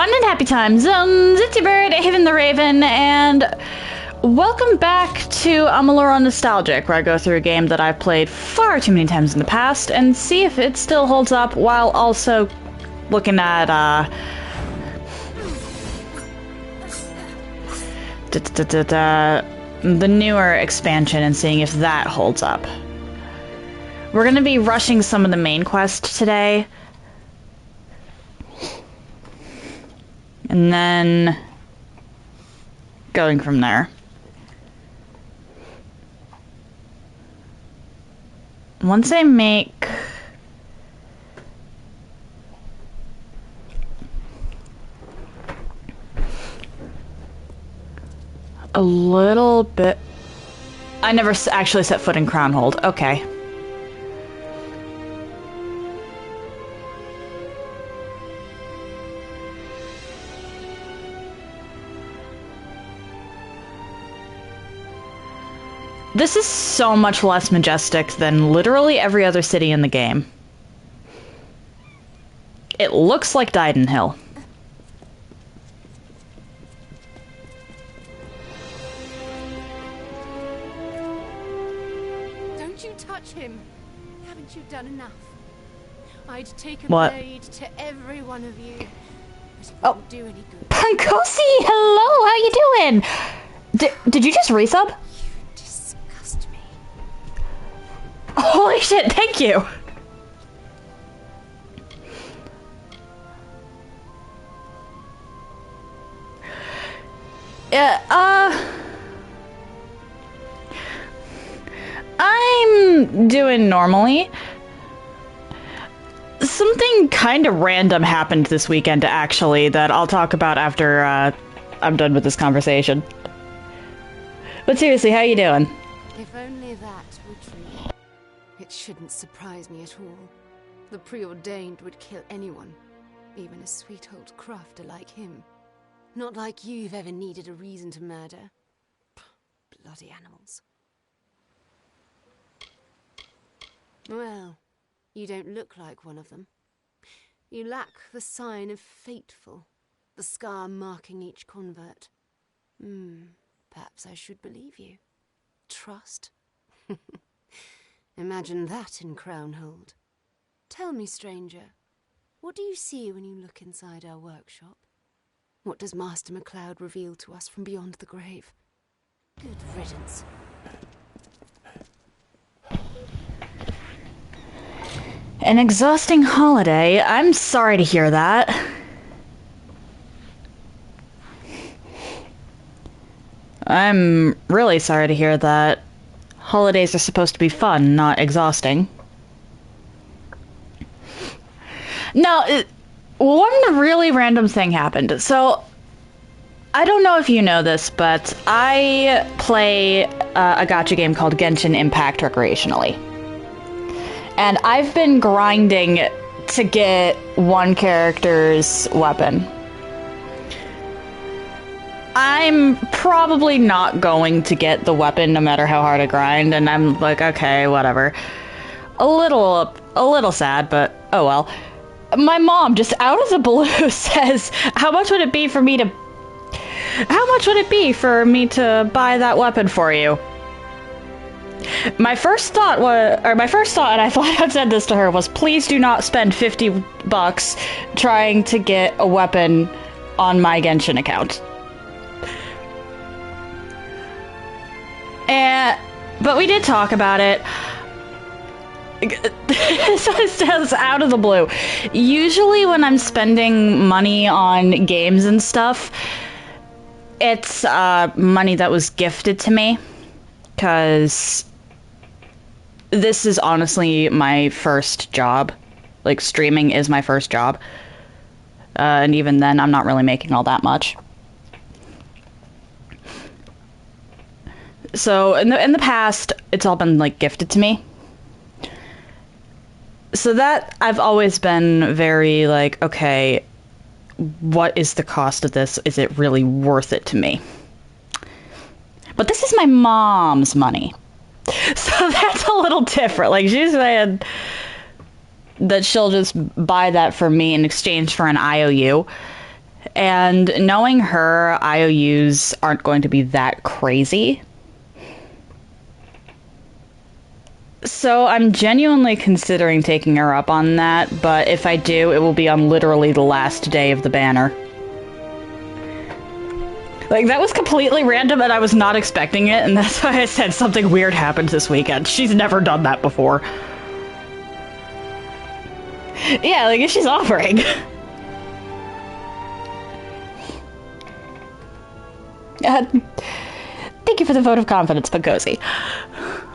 Fun and happy times. It's your bird, Haven the Raven, and welcome back to Amalur on Nostalgic, where I go through a game that I've played far too many times in the past and see if it still holds up, while also looking at, the newer expansion and seeing if that holds up. We're gonna be rushing some of the main quests today. And then going from there. Once I make a little bit... I never actually set foot in Crownhold. Okay. This is so much less majestic than literally every other city in the game. It looks like Dyden Hill. Don't you touch him. Haven't you done enough? I'd take a blade to every one of you. But it won't do any good. Pankosi, hello, how you doing? Did you just resub? Holy shit, thank you! I'm doing normally. Something kind of random happened this weekend, actually, that I'll talk about after, I'm done with this conversation. But seriously, how you doing? If only that were true. It shouldn't surprise me at all. The preordained would kill anyone, even a sweet old crafter like him. Not like you've ever needed a reason to murder. Bloody animals. Well, you don't look like one of them. You lack the sign of fateful, the scar marking each convert. Perhaps I should believe you. Trust? Imagine that in Crownhold. Tell me, stranger, what do you see when you look inside our workshop? What does Master MacLeod reveal to us from beyond the grave? Good riddance. An exhausting holiday. I'm sorry to hear that. I'm really sorry to hear that. Holidays are supposed to be fun, not exhausting. Now, one really random thing happened. So, I don't know if you know this, but I play a gacha game called Genshin Impact recreationally. And I've been grinding to get one character's weapon. I'm probably not going to get the weapon no matter how hard I grind, and I'm like, okay, whatever. A little sad, but oh well. My mom, just out of the blue, says, how much would it be for me to buy that weapon for you? My first thought, and I flat out said this to her, was please do not spend $50 trying to get a weapon on my Genshin account. But we did talk about it. It's just out of the blue. Usually when I'm spending money on games and stuff, it's money that was gifted to me. Because this is honestly my first job. Like, streaming is my first job. And even then, I'm not really making all that much. So, in the past, it's all been, like, gifted to me. So that, I've always been very, like, okay, what is the cost of this? Is it really worth it to me? But this is my mom's money. So that's a little different. Like, she's saying that she'll just buy that for me in exchange for an IOU. And knowing her, IOUs aren't going to be that crazy. So I'm genuinely considering taking her up on that, but if I do, it will be on literally the last day of the banner. Like, that was completely random and I was not expecting it, and that's why I said something weird happened this weekend. She's never done that before. Yeah, like, she's offering. Thank you for the vote of confidence, Pagosi.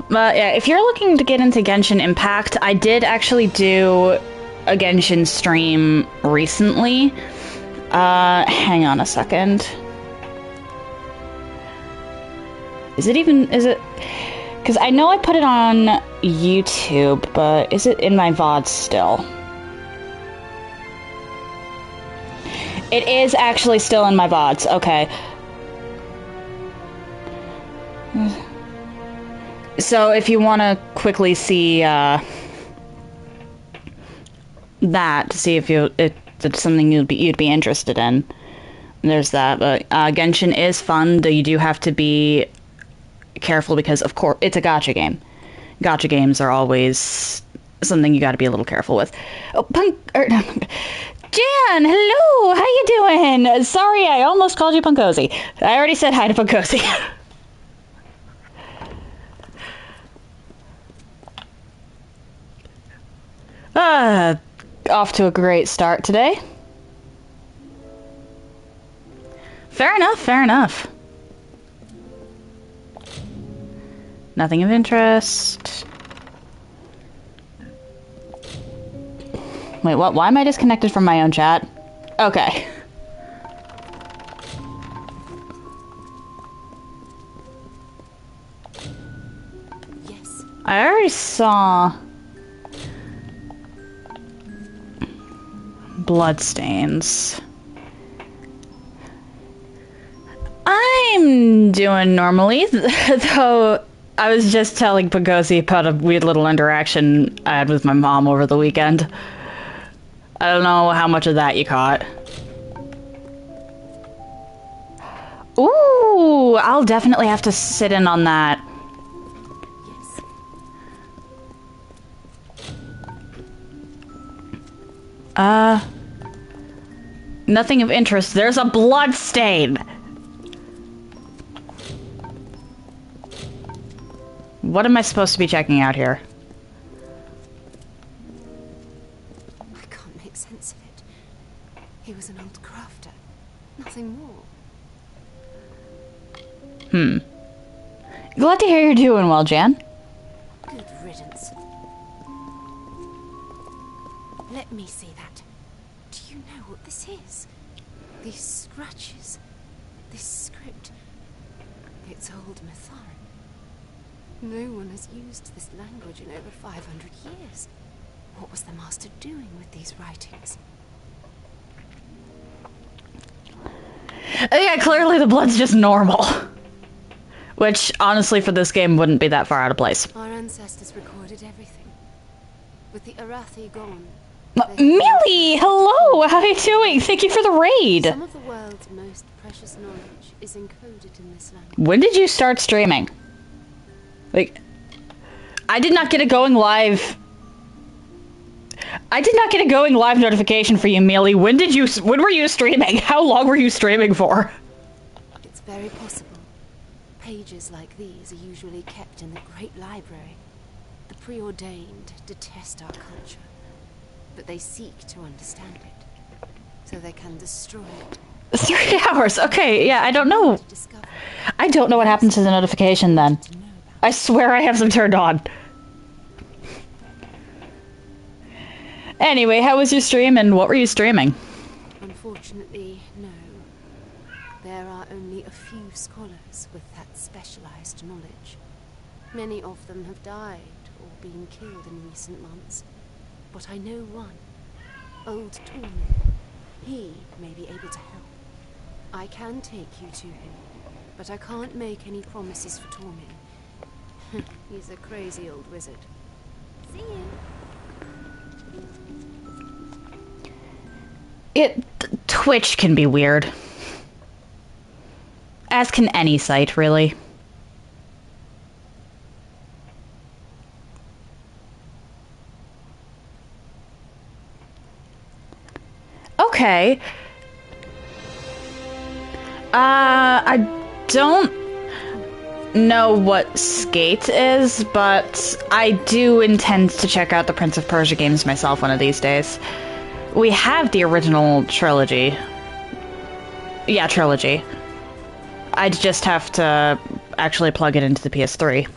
But yeah, if you're looking to get into Genshin Impact, I did actually do a Genshin stream recently. Hang on a second. Is it... Because I know I put it on YouTube, but is it in my VOD still? It is actually still in my VODs, okay. So if you want to quickly see that to see if it's something you'd be interested in, there's that. But Genshin is fun, though you do have to be careful because, of course, it's a gacha game. Gacha games are always something you got to be a little careful with. Oh, Jan, hello, how you doing? Sorry, I almost called you Punkosi. I already said hi to Punkosi. Off to a great start today. Fair enough, fair enough. Nothing of interest. Wait, what? Why am I disconnected from my own chat? Okay. Yes. I already saw bloodstains. I'm doing normally, though I was just telling Pagosi about a weird little interaction I had with my mom over the weekend. I don't know how much of that you caught. Ooh, I'll definitely have to sit in on that. Yes. Nothing of interest. There's a blood stain! What am I supposed to be checking out here? I can't make sense of it. He was an old crafter. Nothing more. Glad to hear you're doing well, Jan. Good riddance. Let me see that. Do you know what this is? These scratches. This script. It's old Matharan. No one has used this language in over 500 years. What was the master doing with these writings? Yeah, clearly the blood's just normal. Which, honestly, for this game wouldn't be that far out of place. Our ancestors recorded everything. With the Arathi gone... Millie! Hello! How are you doing? Thank you for the raid! Some of the world's most precious knowledge is encoded in this language. When did you start streaming? Like, I did not get a going live... I did not get a going live notification for you, Millie. When were you streaming? How long were you streaming for? It's very possible. Pages like these are usually kept in the Great Library. The preordained detest our culture, but they seek to understand it, so they can destroy it. 3 hours, okay, yeah, I don't know. I don't know what happens to the notification then. I swear I have them turned on. Anyway, how was your stream and what were you streaming? Unfortunately, no. There are only a few scholars with that specialized knowledge. Many of them have died or been killed in recent months. But I know one. Old Tormin. He may be able to help. I can take you to him, but I can't make any promises for Tormin. He's a crazy old wizard. See you. Twitch can be weird. As can any site, really. Okay. I don't know what Skate is, but I do intend to check out the Prince of Persia games myself one of these days. We have the original trilogy. Yeah, trilogy. I'd just have to actually plug it into the PS3.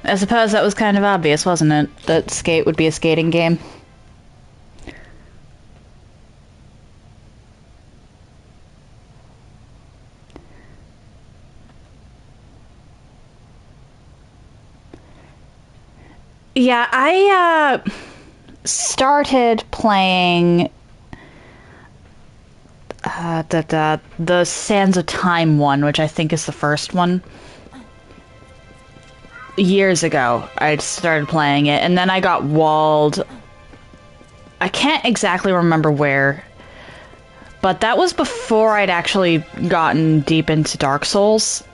I suppose that was kind of obvious, wasn't it? That Skate would be a skating game. Yeah, I started playing the Sands of Time one, which I think is the first one. Years ago, I started playing it, and then I got walled. I can't exactly remember where, but that was before I'd actually gotten deep into Dark Souls.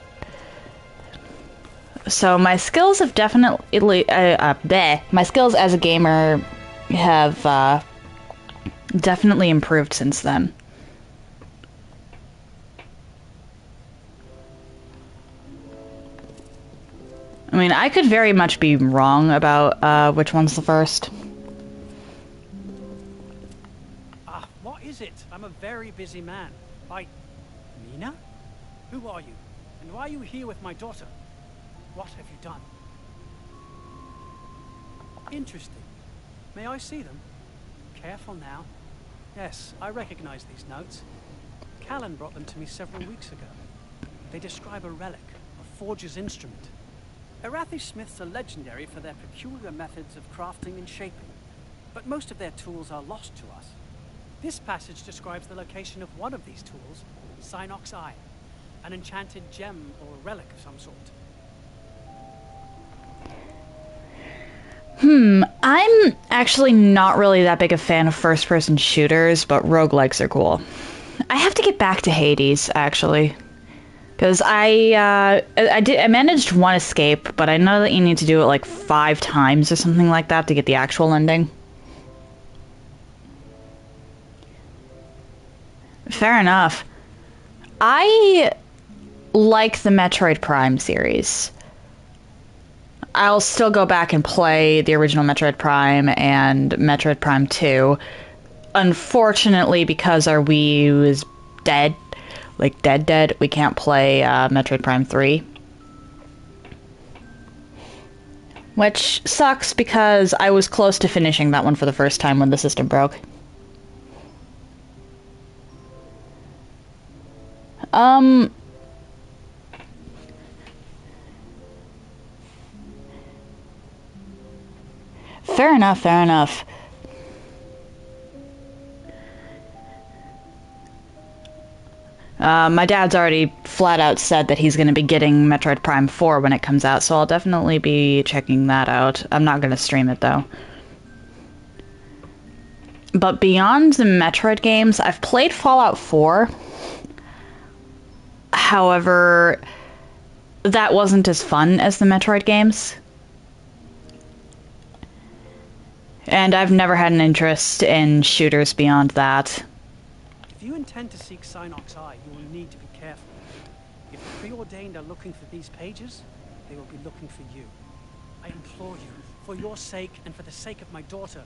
So my skills have definitely, my skills as a gamer have definitely improved since then. I mean, I could very much be wrong about which one's the first. What is it? I'm a very busy man. Nina? Who are you? And why are you here with my daughter? What have you done? Interesting. May I see them? Careful now. Yes, I recognize these notes. Callan brought them to me several weeks ago. They describe a relic, a forger's instrument. Arathi smiths are legendary for their peculiar methods of crafting and shaping, but most of their tools are lost to us. This passage describes the location of one of these tools, Synox Eye, an enchanted gem or relic of some sort. I'm actually not really that big a fan of first-person shooters, but roguelikes are cool. I have to get back to Hades, actually. Because I managed one escape, but I know that you need to do it like 5 times or something like that to get the actual ending. Fair enough. I like the Metroid Prime series. I'll still go back and play the original Metroid Prime and Metroid Prime 2. Unfortunately, because our Wii U is dead, like dead, we can't play Metroid Prime 3. Which sucks because I was close to finishing that one for the first time when the system broke. Fair enough, fair enough. My dad's already flat out said that he's going to be getting Metroid Prime 4 when it comes out, so I'll definitely be checking that out. I'm not going to stream it, though. But beyond the Metroid games, I've played Fallout 4. However, that wasn't as fun as the Metroid games. And I've never had an interest in shooters beyond that. If you intend to seek Synox Eye, you will need to be careful. If the preordained are looking for these pages, they will be looking for you. I implore you, for your sake and for the sake of my daughter,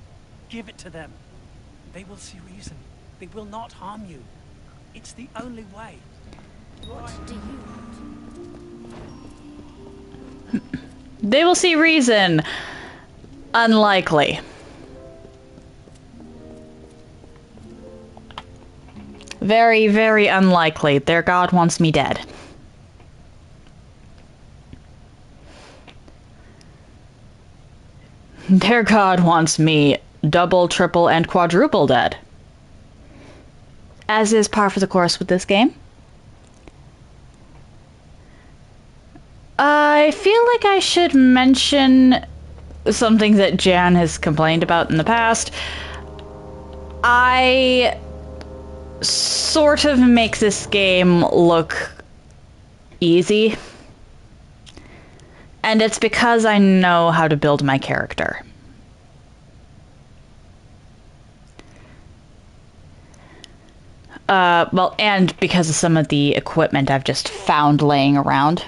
give it to them. They will see reason. They will not harm you. It's the only way. What do you want? They will see reason. Unlikely. Very, very unlikely. Their god wants me dead. Their god wants me double, triple, and quadruple dead. As is par for the course with this game. I feel like I should mention something that Jan has complained about in the past, I sort of make this game look easy. And it's because I know how to build my character. Well, and because of some of the equipment I've just found laying around.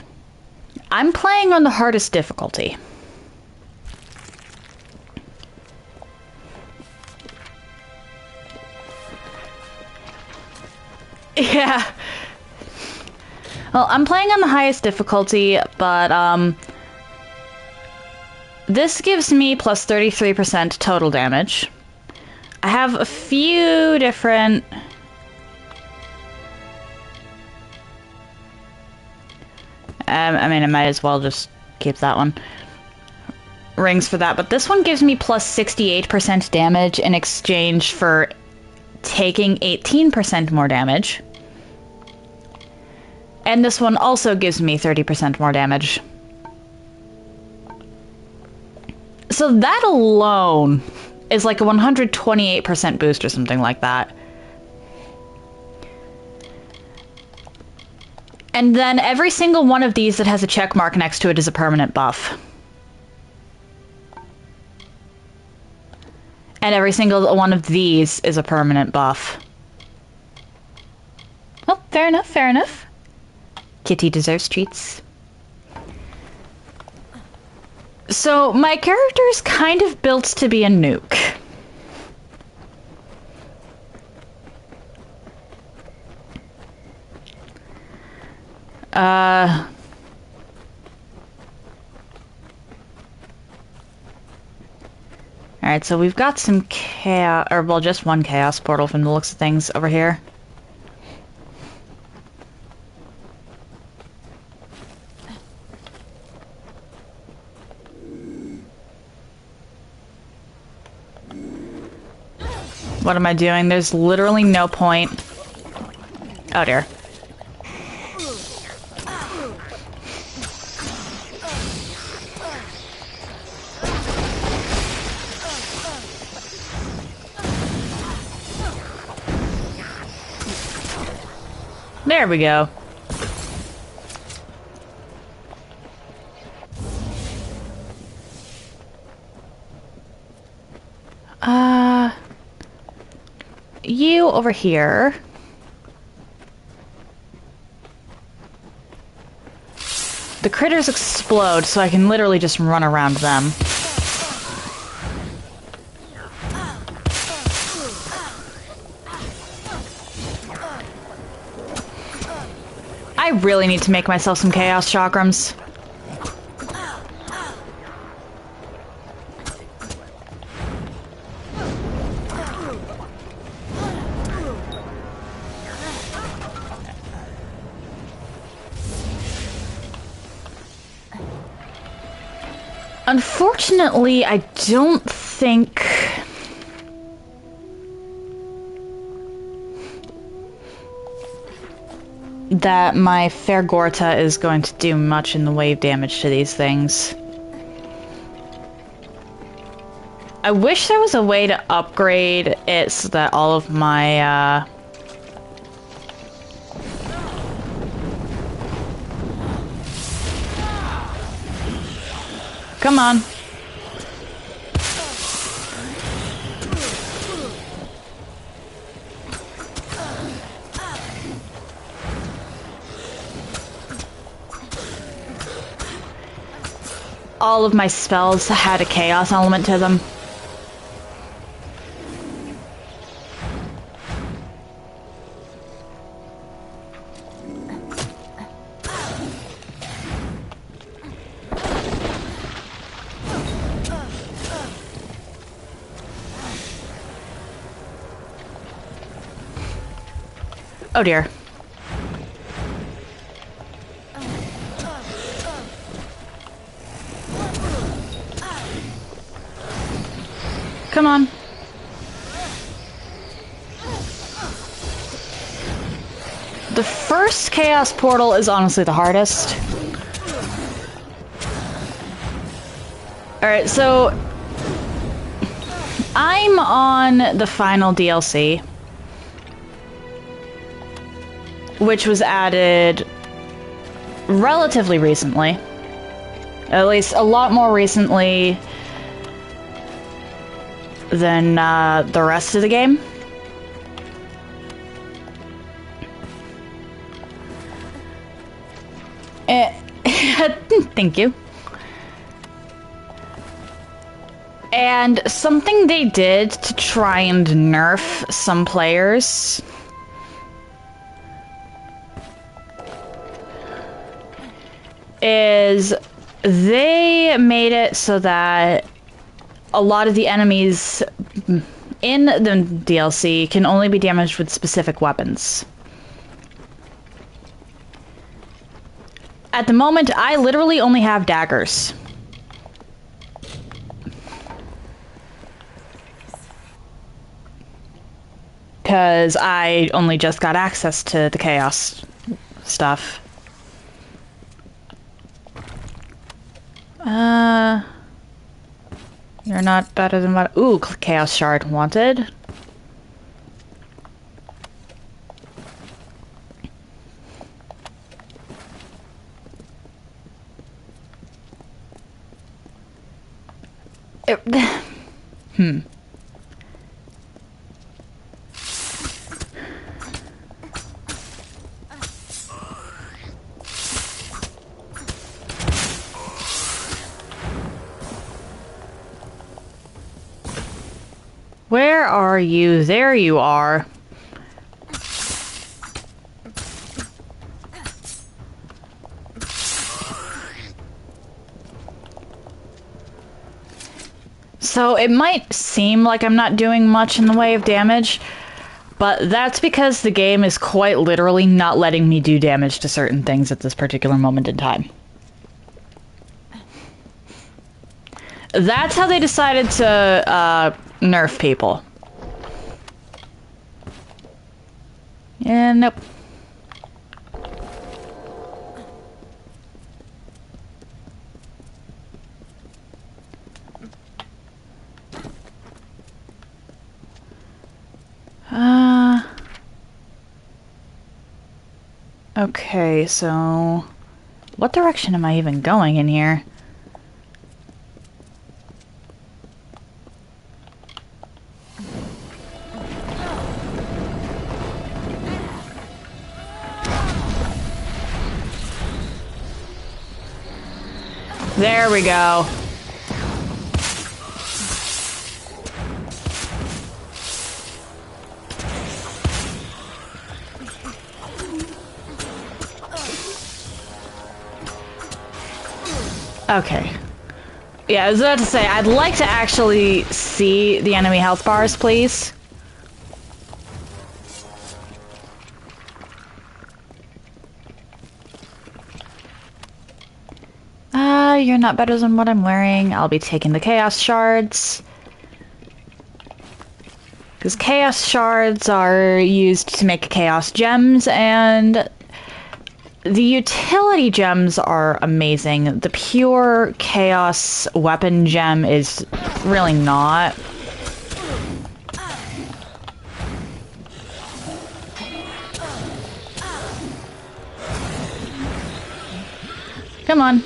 I'm playing on the hardest difficulty. Yeah. Well, I'm playing on the highest difficulty, but, this gives me plus 33% total damage. I have a few different... I mean, I might as well just keep that one. Rings for that, but this one gives me plus 68% damage in exchange for taking 18% more damage. And this one also gives me 30% more damage. So that alone is like a 128% boost or something like that. And then every single one of these that has a check mark next to it is a permanent buff. And every single one of these is a permanent buff. Oh, fair enough, fair enough. Kitty deserves treats. So, my character is kind of built to be a nuke. Alright, so we've got some chaos, or well, just one chaos portal from the looks of things over here. What am I doing? There's literally no point. Oh dear. There we go. You over here. The critters explode, so I can literally just run around them. I really need to make myself some chaos chakrams. Unfortunately, I don't think... that my Fairgorta is going to do much in the way of damage to these things. I wish there was a way to upgrade it so that all of my, Come on. All of my spells had a chaos element to them. Oh dear. Come on. The first chaos portal is honestly the hardest. Alright, so I'm on the final DLC, which was added relatively recently. At least a lot more recently than the rest of the game. Thank you. And something they did to try and nerf some players is they made it so that a lot of the enemies in the DLC can only be damaged with specific weapons. At the moment, I literally only have daggers. Because I only just got access to the Chaos stuff. You're not better than what... Ooh, Chaos Shard wanted. Hmm. Where are you? There you are. So it might seem like I'm not doing much in the way of damage, but that's because the game is quite literally not letting me do damage to certain things at this particular moment in time. That's how they decided to nerf people. Yeah, nope. Okay, so what direction am I even going in here? There we go. Okay. Yeah, I was about to say, I'd like to actually see the enemy health bars, please. You're not better than what I'm wearing. I'll be taking the Chaos Shards. Because Chaos Shards are used to make Chaos Gems, and the utility gems are amazing. The pure Chaos Weapon Gem is really not. Come on.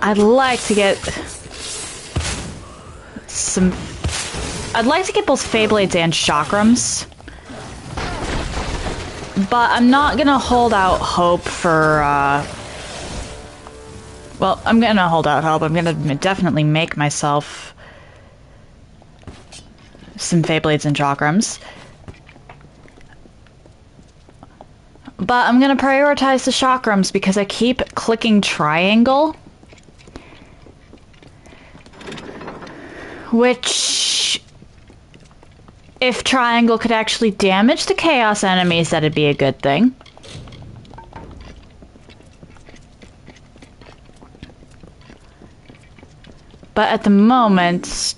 I'd like to get some... I'd like to get both Feyblades and Chakrams. But I'm not gonna hold out hope for, well, I'm gonna hold out hope. I'm gonna definitely make myself some Feyblades and Chakrams. But I'm gonna prioritize the Chakrams because I keep clicking triangle. Which, if triangle could actually damage the chaos enemies, that'd be a good thing. But at the moment,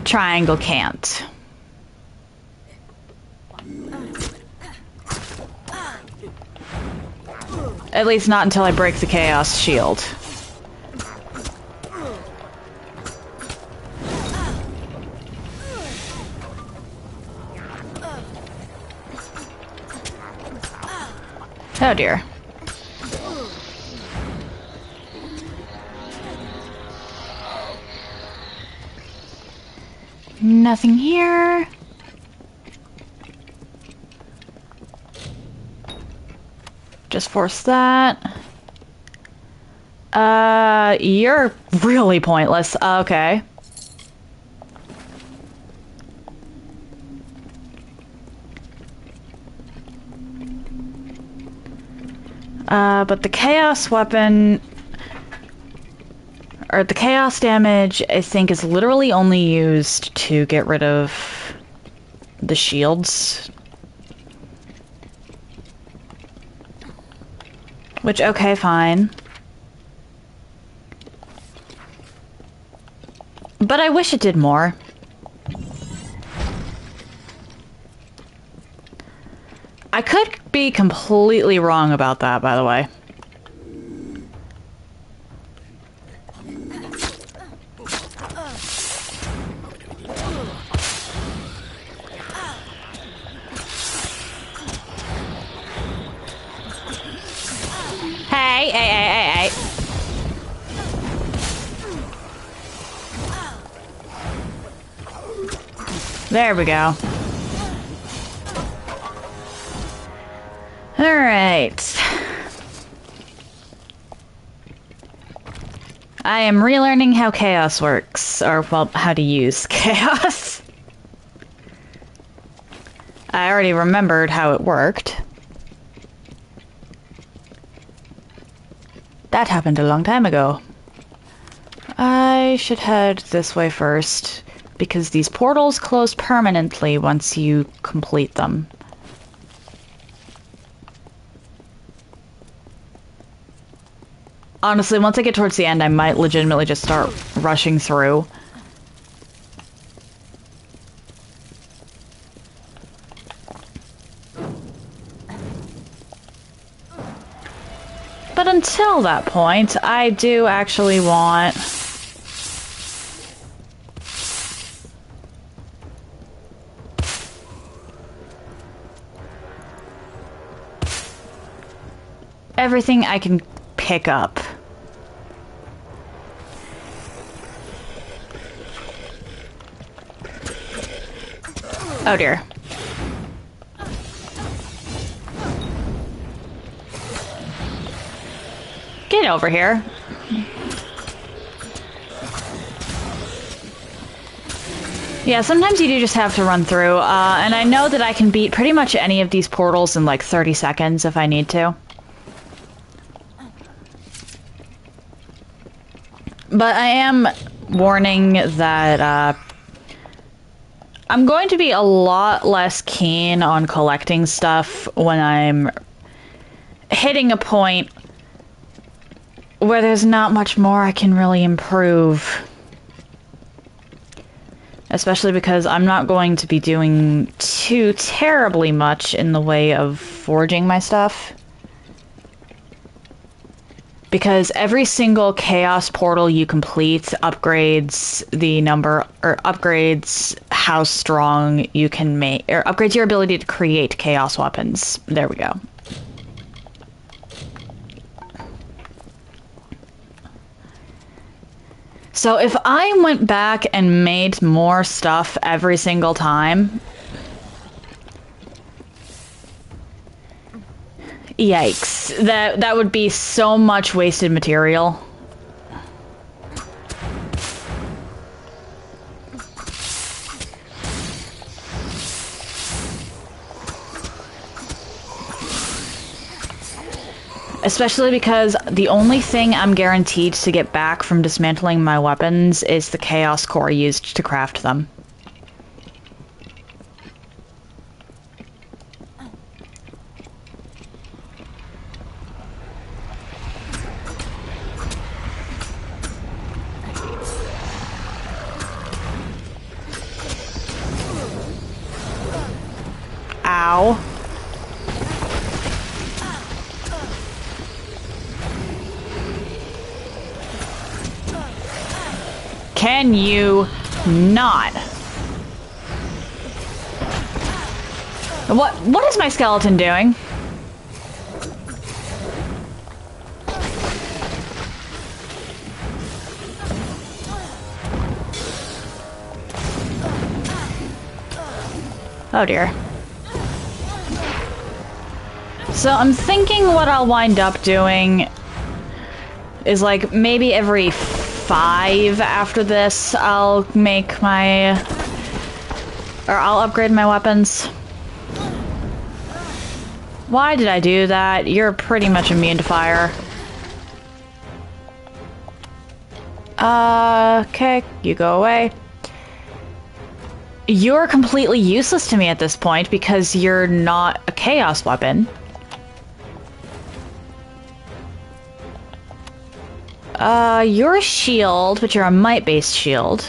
triangle can't. At least not until I break the Chaos Shield. Oh dear. Nothing here. Just force that. You're really pointless. Okay. But the chaos weapon, or the chaos damage, I think is literally only used to get rid of the shields. Which, okay, fine. But I wish it did more. I could be completely wrong about that, by the way. Hey. There we go. Alright. I am relearning how chaos works, or, well, how to use chaos. I already remembered how it worked. That happened a long time ago. I should head this way first, because these portals close permanently once you complete them. Honestly, once I get towards the end, I might legitimately just start rushing through. But until that point, I do actually want... everything I can pick up. Oh dear. Get over here. Yeah, sometimes you do just have to run through, and I know that I can beat pretty much any of these portals in like 30 seconds if I need to. But I am warning that I'm going to be a lot less keen on collecting stuff when I'm hitting a point where there's not much more I can really improve. Especially because I'm not going to be doing too terribly much in the way of forging my stuff. Because every single chaos portal you complete upgrades the number, or upgrades how strong you can make, or upgrades your ability to create chaos weapons. There we go. So if I went back and made more stuff every single time... Yikes. That would be so much wasted material. Especially because the only thing I'm guaranteed to get back from dismantling my weapons is the chaos core used to craft them. Ow. Can you not? What is my skeleton doing? Oh dear. So I'm thinking what I'll wind up doing is like maybe every 5 after this I'll make my... or I'll upgrade my weapons. Why did I do that? You're pretty much immune to fire. Okay, you go away. You're completely useless to me at this point because you're not a chaos weapon. You're a shield, but you're a might-based shield.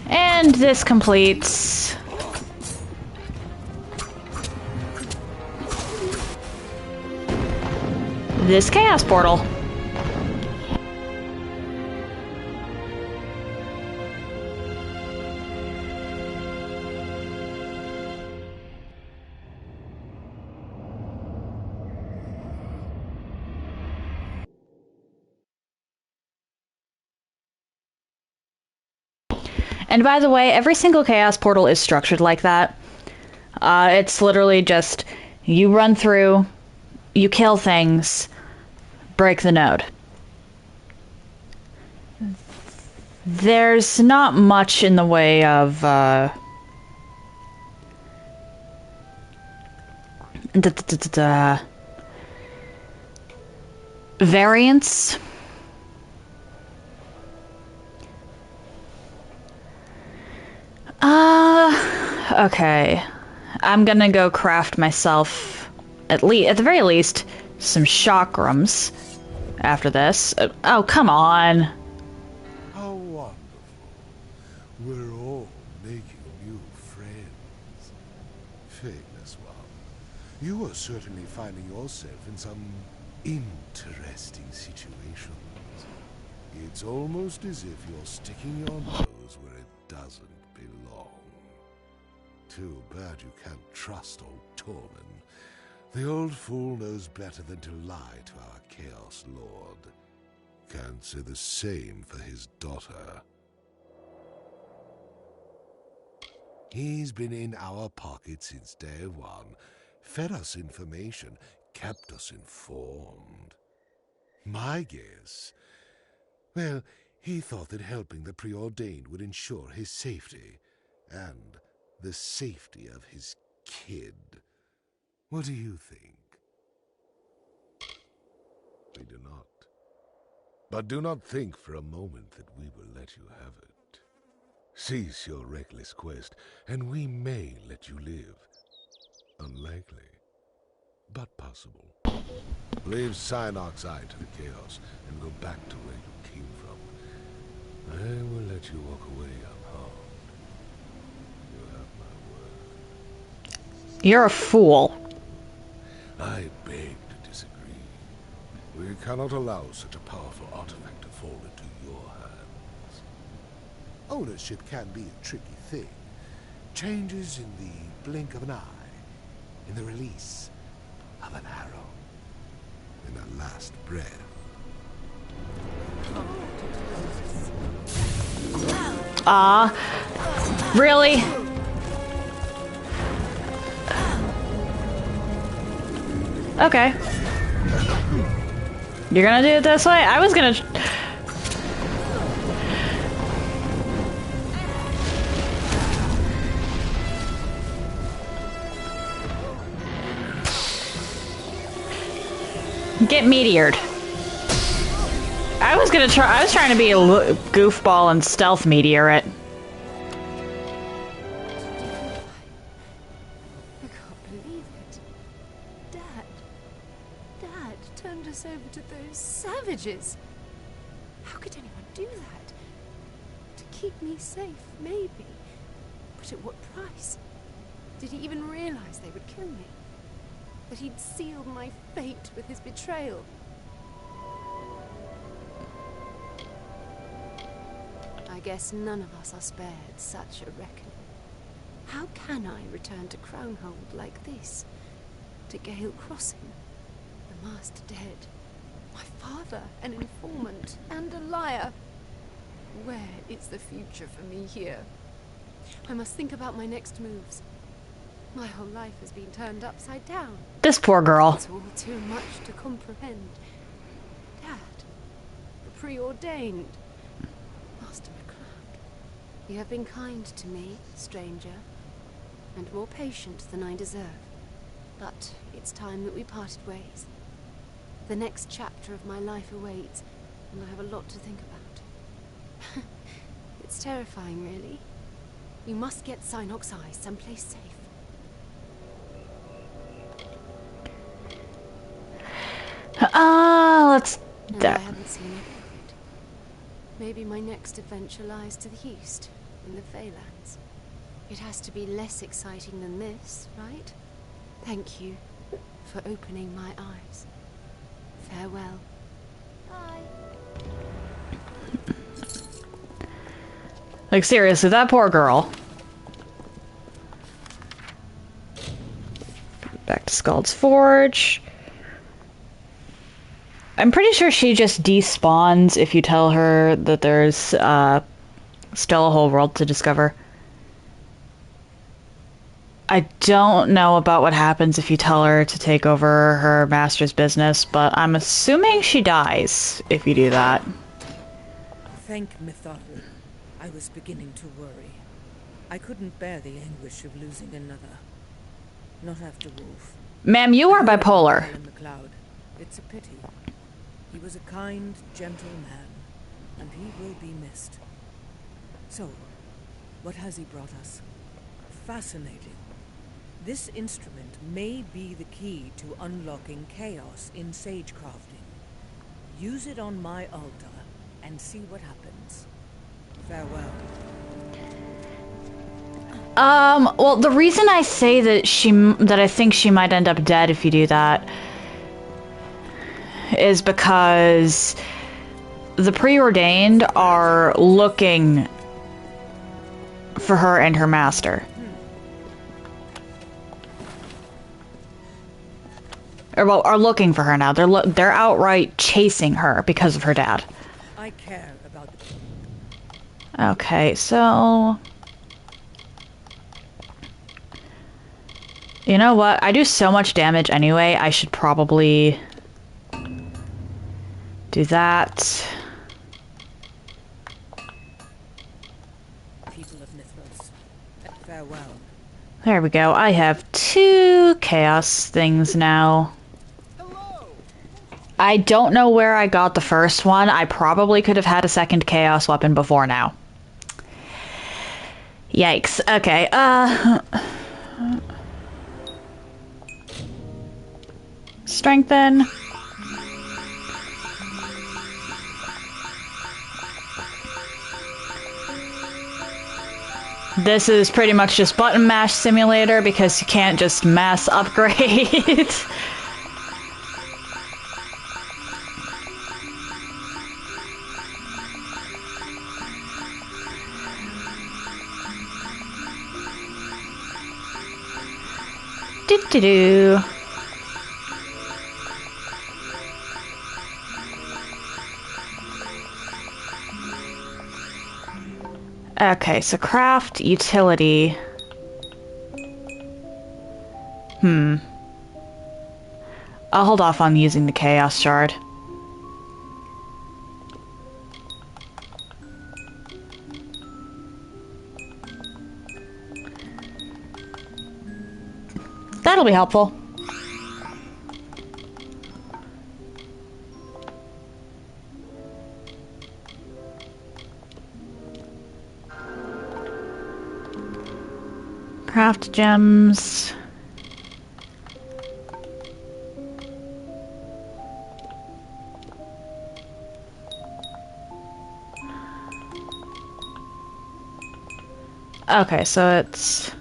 And this completes... this chaos portal. And by the way, every single chaos portal is structured like that. It's literally just, you run through, you kill things, break the node. There's not much in the way of, variance. Okay. I'm gonna go craft myself, at the very least, some chakrams after this. Oh, come on. How wonderful. We're all making new friends. Faithless one, you are certainly finding yourself in some interesting situations. It's almost as if you're sticking your nose where it doesn't belong. Too bad you can't trust old Tormund. The old fool knows better than to lie to our Chaos Lord. Can't say the same for his daughter. He's been in our pocket since day one, fed us information, kept us informed. My guess... well, he thought that helping the preordained would ensure his safety, and the safety of his kid. What do you think? We do not. But do not think for a moment that we will let you have it. Cease your reckless quest, and we may let you live. Unlikely, but possible. Leave Synarch's eye to the chaos, and go back to where you came from. I will let you walk away unharmed. You have my word. You're a fool. I beg to disagree. We cannot allow such a powerful artifact to fall into your hands. Ownership can be a tricky thing. Changes in the blink of an eye, in the release of an arrow, in a last breath. Really? Okay. You're gonna do it this way? I was gonna... get meteored. I was trying to be a goofball and stealth meteor it. I can't believe it. Dad turned us over to those savages. How could anyone do that? To keep me safe, maybe. But at what price? Did he even realize they would kill me? that he'd sealed my fate with his betrayal. I guess none of us are spared such a reckoning. How can I return to Crownhold like this? To Gale Crossing? The Master dead. My father, an informant, and a liar. Where is the future for me here? I must think about my next moves. My whole life has been turned upside down. This poor girl. It's all too much to comprehend. Dad, the preordained. Master McCloud, you have been kind to me, stranger, and more patient than I deserve. But it's time that we parted ways. The next chapter of my life awaits, and I have a lot to think about. It's terrifying, really. You must get Synox Eye someplace safe. Let's... And I haven't seen any of it. Maybe my next adventure lies to the east, in the Feylands. It has to be less exciting than this, right? Thank you for opening my eyes. Farewell. Bye. Like, seriously, that poor girl. Back to Scald's Forge. I'm pretty sure she just despawns if you tell her that there's still a whole world to discover. I don't know about what happens if you tell her to take over her master's business, but I'm assuming she dies if you do that. Thank Mitharu. I was beginning to worry. I couldn't bear the anguish of losing another. Not after Wolf. Ma'am, you are bipolar. McCloud. It's a pity. He was a kind, gentle man, and he will be missed. So, what has he brought us? Fascinating. This instrument may be the key to unlocking chaos in sagecrafting. Use it on my altar and see what happens. Farewell. Well, the reason I say that I think she might end up dead if you do that is because the preordained are looking for her and her master. Or, well, are looking for her now. They're outright chasing her because of her dad. I care about Okay, so... You know what? I do so much damage anyway, I should probably do that. people of Mithras. Farewell. There we go. I have 2 chaos things now. I don't know where I got the first one. I probably could have had a second chaos weapon before now. Yikes. Okay, strengthen. This is pretty much just button mash simulator because you can't just mass upgrade. Do-do-do. Okay, so craft, utility. I'll hold off on using the chaos shard. That'll be helpful. Craft gems. Okay, so it's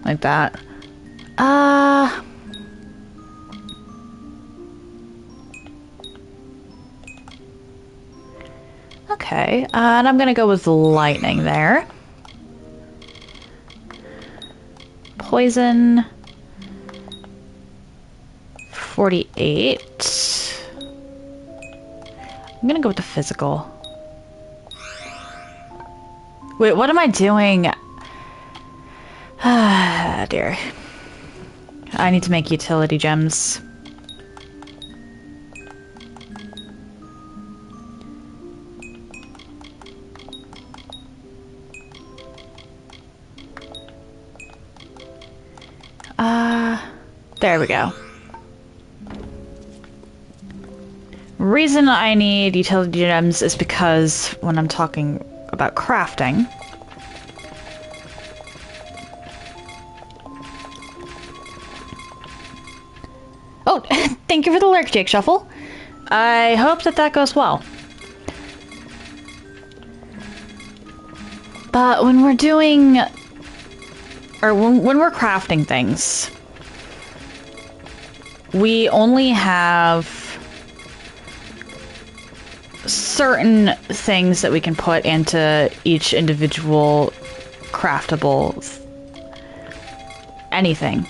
like that. Okay, and I'm gonna go with lightning there. Poison. 48. I'm gonna go with the physical. Wait, what am I doing? Ah, dear. I need to make utility gems. There we go. Reason I need utility gems is because when I'm talking about crafting, oh, thank you for the lurk, Jake Shuffle. I hope that that goes well. But when we're doing, or when we're crafting things, we only have certain things that we can put into each individual craftable anything.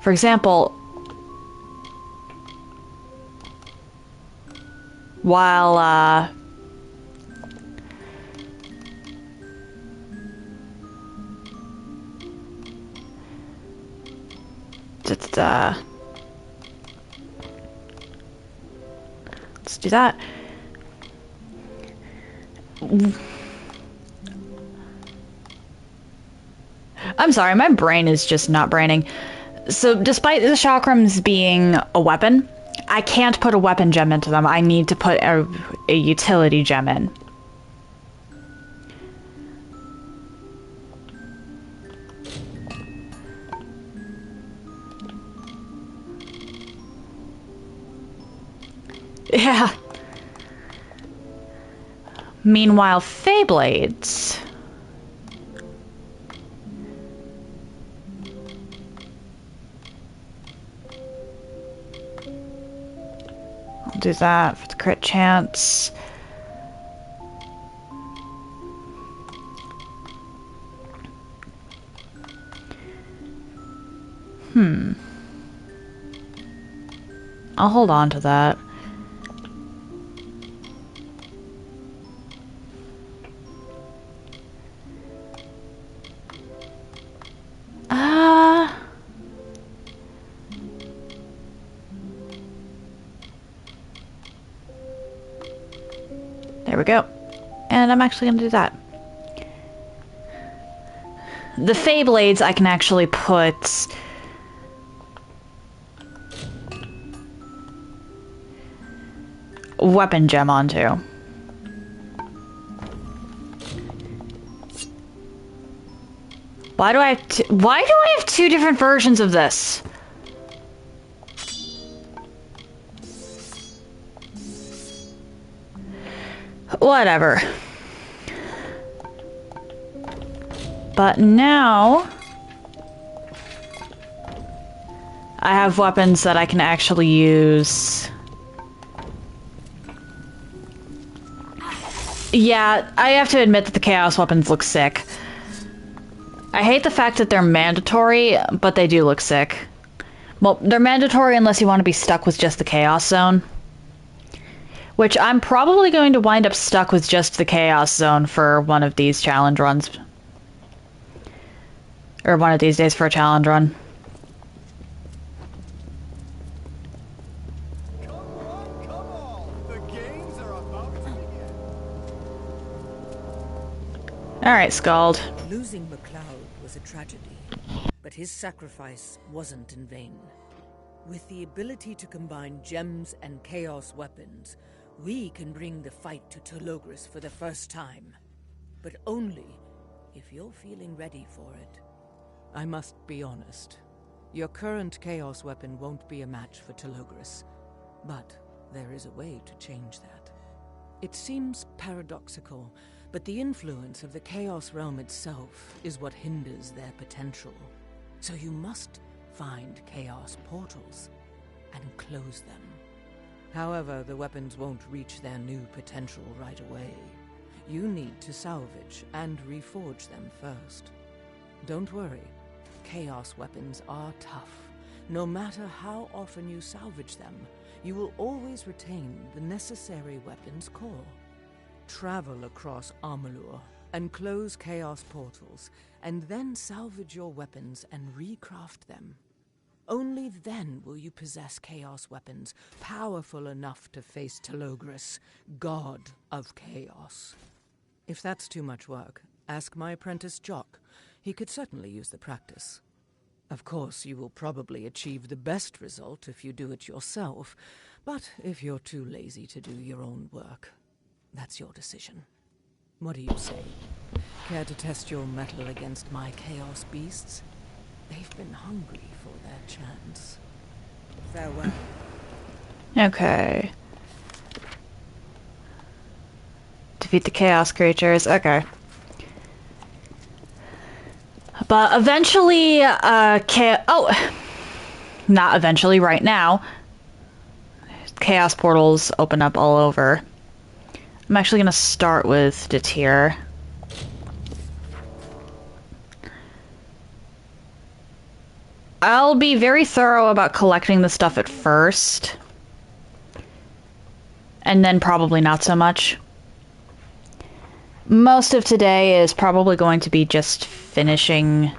For example, while let's do that. I'm sorry, my brain is just not braining. So despite the chakrams being a weapon, I can't put a weapon gem into them. I need to put a utility gem in. Yeah. Meanwhile, Feyblades. I'll do that for the crit chance. I'll hold on to that. There we go. And I'm actually going to do that. The Feyblades I can actually put weapon gem onto. Why do I have two different versions of this? Whatever. But now I have weapons that I can actually use. Yeah, I have to admit that the chaos weapons look sick. I hate the fact that they're mandatory, but they do look sick. Well, they're mandatory unless you want to be stuck with just the chaos zone. Which I'm probably going to wind up stuck with just the chaos zone for one of these challenge runs. Or one of these days for a challenge run. Come on. The games are about to begin. Alright, Scald. Losing MacLeod was a tragedy, but his sacrifice wasn't in vain. With the ability to combine gems and chaos weapons, we can bring the fight to Telogris for the first time. But only if you're feeling ready for it. I must be honest. Your current chaos weapon won't be a match for Telogris. But there is a way to change that. It seems paradoxical, but the influence of the Chaos Realm itself is what hinders their potential. So you must find Chaos portals and close them. However, the weapons won't reach their new potential right away. You need to salvage and reforge them first. Don't worry, Chaos weapons are tough. No matter how often you salvage them, you will always retain the necessary weapons core. Travel across Amalur and close Chaos portals, and then salvage your weapons and recraft them. Only then will you possess Chaos weapons powerful enough to face Telogris, God of Chaos. If that's too much work, ask my apprentice Jock. He could certainly use the practice. Of course, you will probably achieve the best result if you do it yourself, but if you're too lazy to do your own work, that's your decision. What do you say? Care to test your mettle against my Chaos beasts? They've been hungry for their chance. Farewell. Okay. Defeat the Chaos creatures. Okay. But eventually, oh! Not eventually, right now. Chaos portals open up all over. I'm actually gonna start with Detir. I'll be very thorough about collecting the stuff at first. And then probably not so much. Most of today is probably going to be just finishing...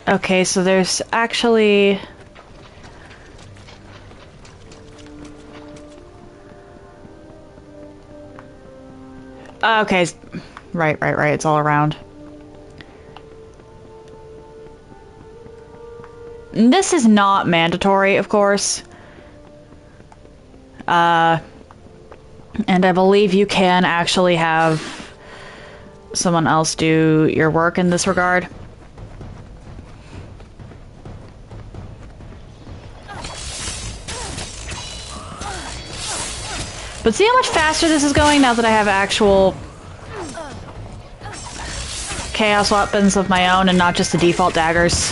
Okay, so there's actually... Okay, right, it's all around. This is not mandatory, of course. And I believe you can actually have someone else do your work in this regard. But see how much faster this is going now that I have actual chaos weapons of my own and not just the default daggers.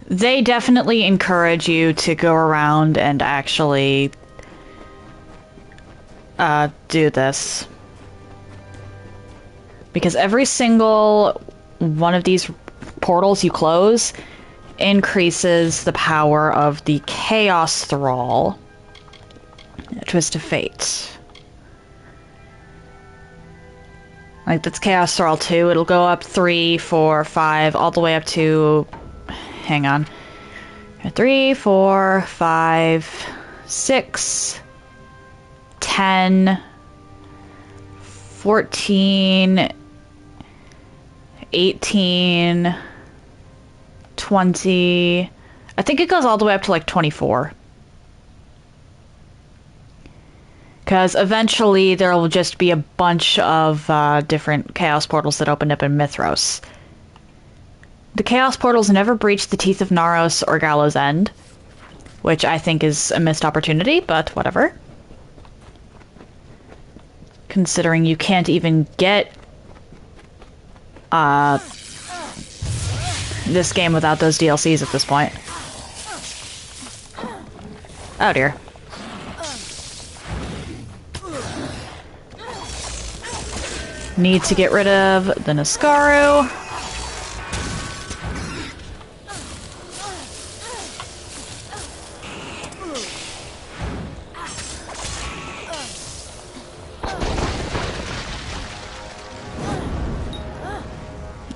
They definitely encourage you to go around and actually do this. Because every single one of these portals you close increases the power of the Chaos Thrall. Twist of Fate. Like, that's Chaos Thrall 2. It'll go up 3, 4, 5, all the way up to... Hang on. 3, 4, 5, 6... 10, 14, 18, 20... I think it goes all the way up to like 24. Because eventually there will just be a bunch of different Chaos Portals that opened up in Mithros. The Chaos Portals never breached the Teeth of Naros or Gallows End, which I think is a missed opportunity, but whatever. Considering you can't even get this game without those DLCs at this point. Oh dear. Need to get rid of the Niskaru.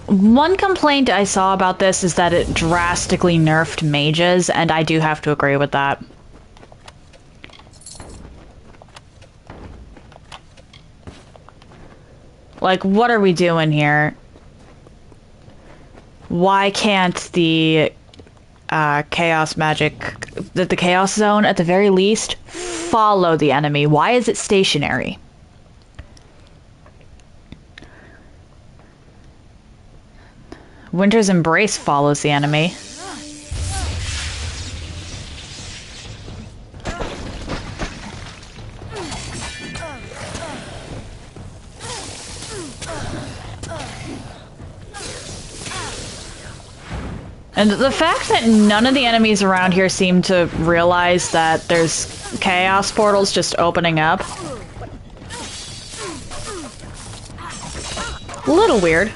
One complaint I saw about this is that it drastically nerfed mages, and I do have to agree with that. Like, what are we doing here? Why can't the chaos magic, the chaos zone at the very least, follow the enemy? Why is it stationary? Winter's Embrace follows the enemy. And the fact that none of the enemies around here seem to realize that there's chaos portals just opening up. A little weird.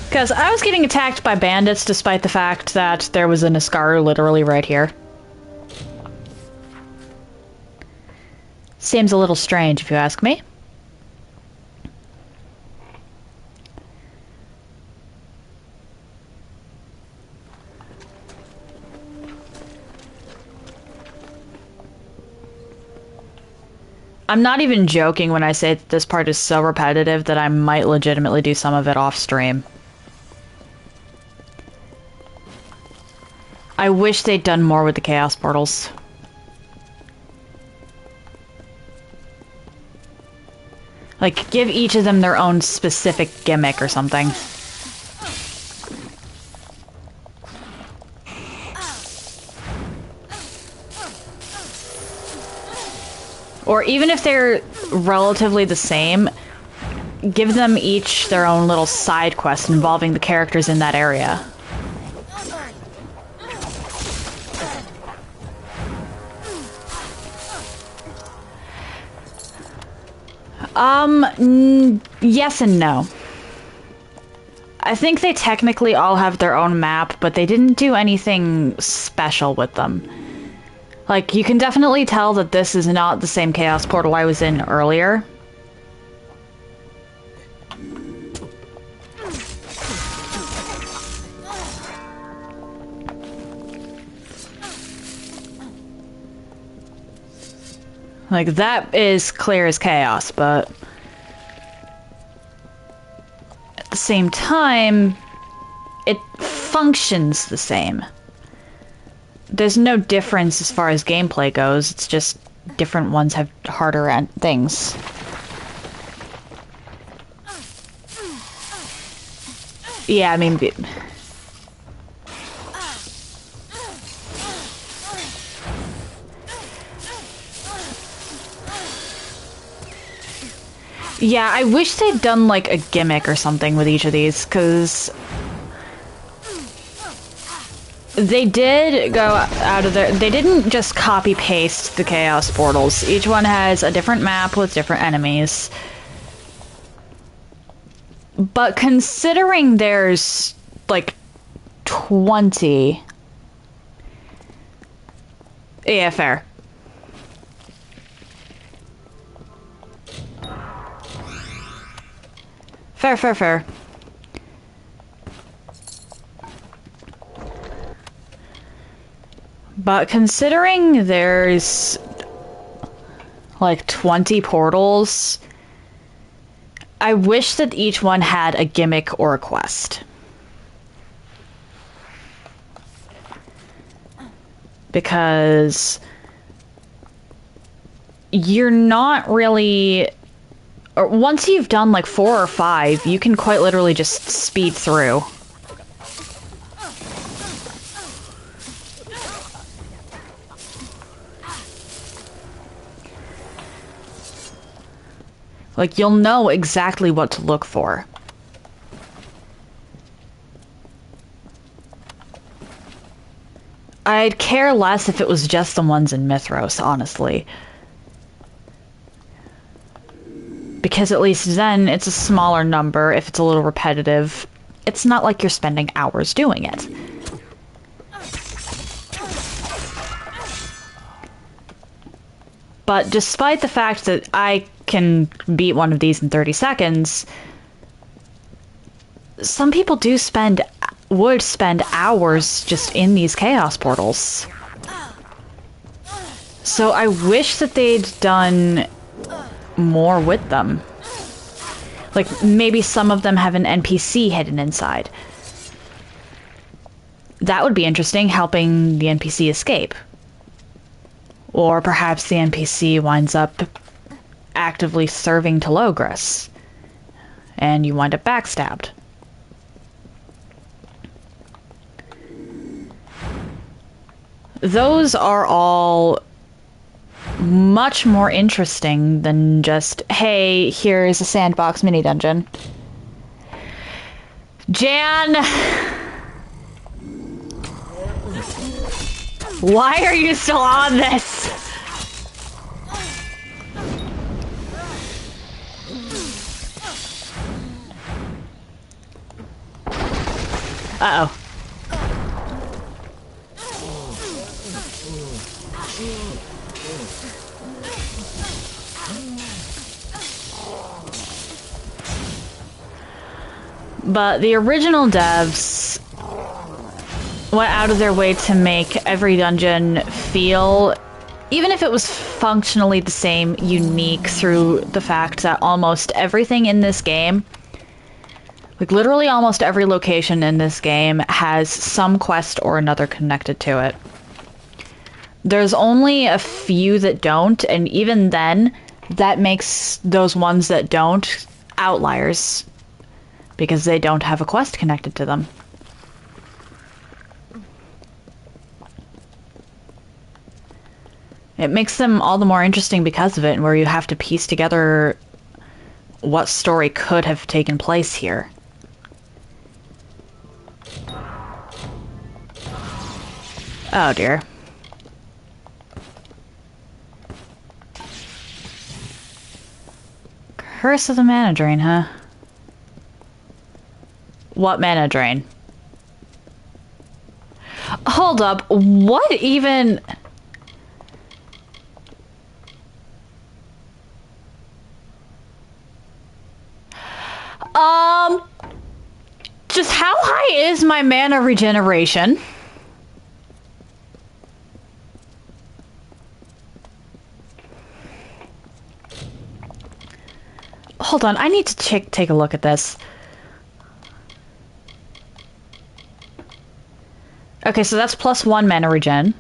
Because I was getting attacked by bandits despite the fact that there was a Niskaru literally right here. Seems a little strange, if you ask me. I'm not even joking when I say that this part is so repetitive that I might legitimately do some of it off stream. I wish they'd done more with the chaos portals. Like, give each of them their own specific gimmick or something. Or even if they're relatively the same, give them each their own little side quest involving the characters in that area. Yes and no. I think they technically all have their own map, but they didn't do anything special with them. Like, you can definitely tell that this is not the same chaos portal I was in earlier. Like, that is clear as chaos, but at the same time, it functions the same. There's no difference as far as gameplay goes, it's just different ones have harder things. Yeah, I mean... Yeah, I wish they'd done, like, a gimmick or something with each of these, because they did go out of their... They didn't just copy-paste the chaos portals. Each one has a different map with different enemies. But considering there's, like, 20... Yeah, fair. Fair. But considering there's like 20 portals, I wish that each one had a gimmick or a quest. Because you're not really... Or once you've done like 4 or 5, you can quite literally just speed through. Like, you'll know exactly what to look for. I'd care less if it was just the ones in Mithros, honestly. Because at least then, it's a smaller number. If it's a little repetitive, it's not like you're spending hours doing it. But despite the fact that I can beat one of these in 30 seconds, some people do spend would spend hours just in these chaos portals. So I wish that they'd done more with them. Like, maybe some of them have an NPC hidden inside. That would be interesting, helping the NPC escape. Or perhaps the NPC winds up actively serving to Logris, and you wind up backstabbed. Those are all much more interesting than just, hey, here's a sandbox mini dungeon. Jan! Why are you still on this? Uh-oh. But the original devs went out of their way to make every dungeon feel, even if it was functionally the same, unique through the fact that almost everything in this game, like literally almost every location in this game, has some quest or another connected to it. There's only a few that don't, and even then, that makes those ones that don't outliers, because they don't have a quest connected to them. It makes them all the more interesting because of it, where you have to piece together what story could have taken place here. Oh dear. Curse of the Mana Drain, huh? What mana drain? Hold up, what even... Just how high is my mana regeneration? Hold on, I need to take a look at this. Okay, so that's +1 mana regen.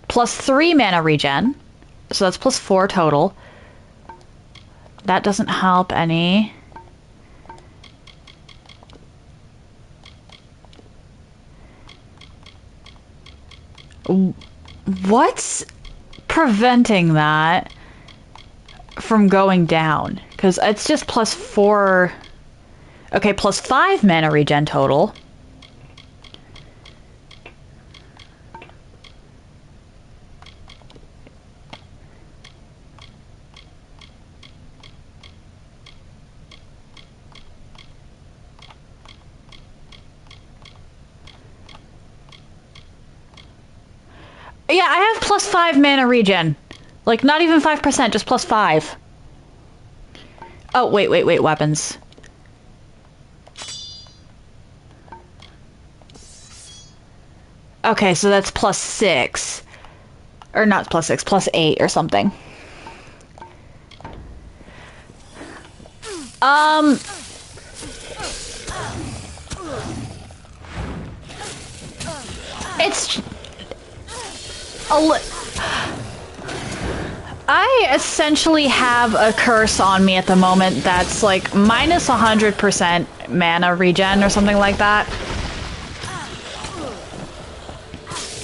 +3 mana regen. So that's +4 total. That doesn't help any. What's preventing that from going down? Because it's just +4... Okay, +5 mana regen total. Yeah, I have +5 mana regen. Like, not even 5%, just +5. Oh, wait, weapons. Okay, so that's +6. Or not +6, +8 or something. It's... I essentially have a curse on me at the moment that's like minus 100% mana regen or something like that.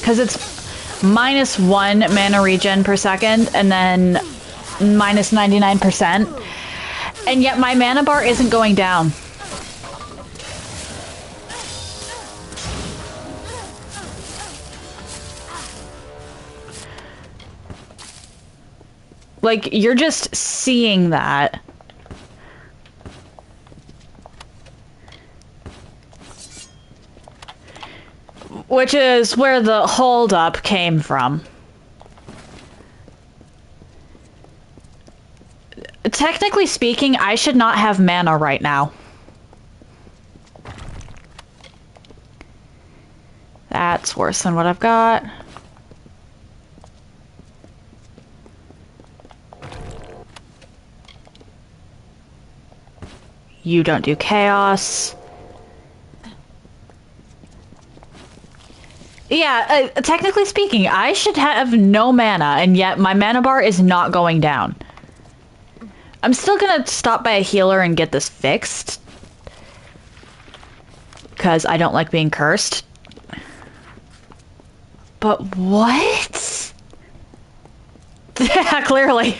Because it's -1 mana regen per second and then minus 99%. And yet my mana bar isn't going down. Like, you're just seeing that. Which is where the hold-up came from. Technically speaking, I should not have mana right now. That's worse than what I've got. You don't do chaos. Yeah, technically speaking, I should have no mana, and yet my mana bar is not going down. I'm still gonna stop by a healer and get this fixed. Because I don't like being cursed. But what? Yeah, clearly.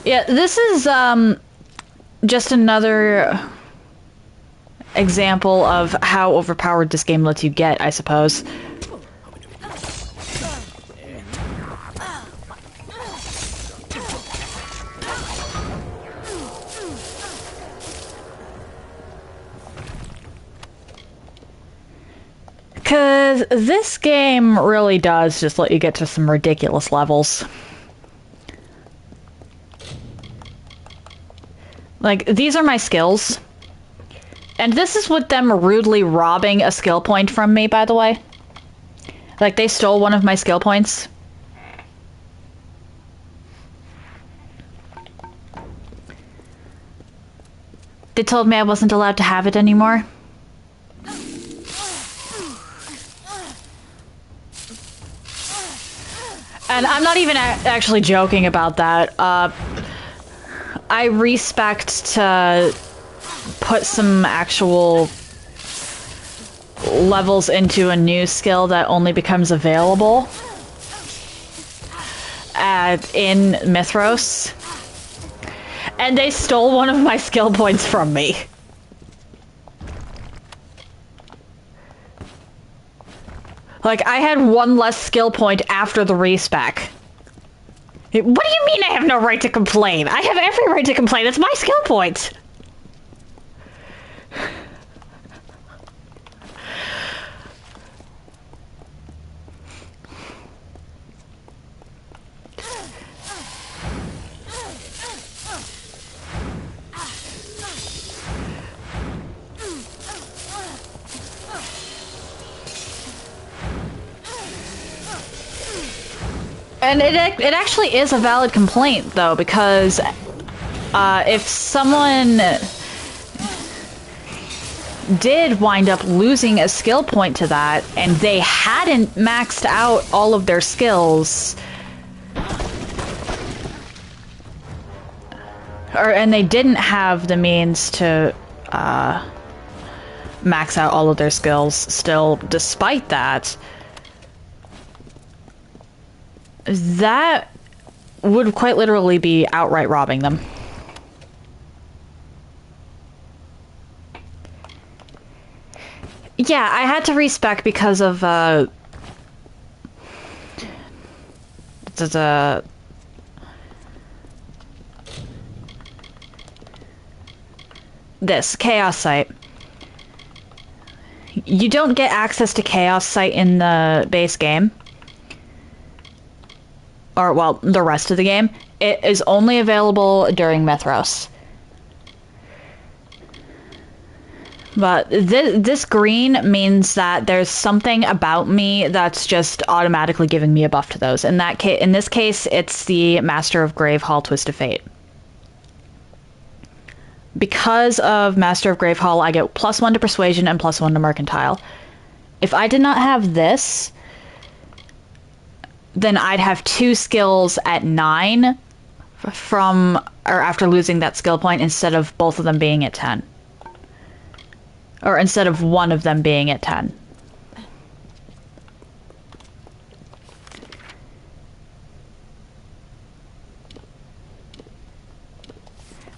Yeah, this is just another example of how overpowered this game lets you get, I suppose. Because this game really does just let you get to some ridiculous levels. Like, these are my skills. And this is with them rudely robbing a skill point from me, by the way. Like, they stole one of my skill points. They told me I wasn't allowed to have it anymore. And I'm not even actually joking about that. I respect to put some actual levels into a new skill that only becomes available in Mithros. And they stole one of my skill points from me. Like, I had one less skill point after the respec. What do you mean I have no right to complain? I have every right to complain. It's my skill point. And it actually is a valid complaint, though, because if someone did wind up losing a skill point to that, and they hadn't maxed out all of their skills, and they didn't have the means to max out all of their skills still, despite that, that would quite literally be outright robbing them. Yeah, I had to respec because of this Chaos Site. You don't get access to Chaos Site in the base game. Or, well, the rest of the game. It is only available during Mithros. But this green means that there's something about me that's just automatically giving me a buff to those. In this case, it's the Master of Grave Hall Twist of Fate. Because of Master of Grave Hall, I get +1 to Persuasion and +1 to Mercantile. If I did not have this, then I'd have 2 skills at 9 after losing that skill point, instead of both of them being at 10. Or instead of one of them being at 10.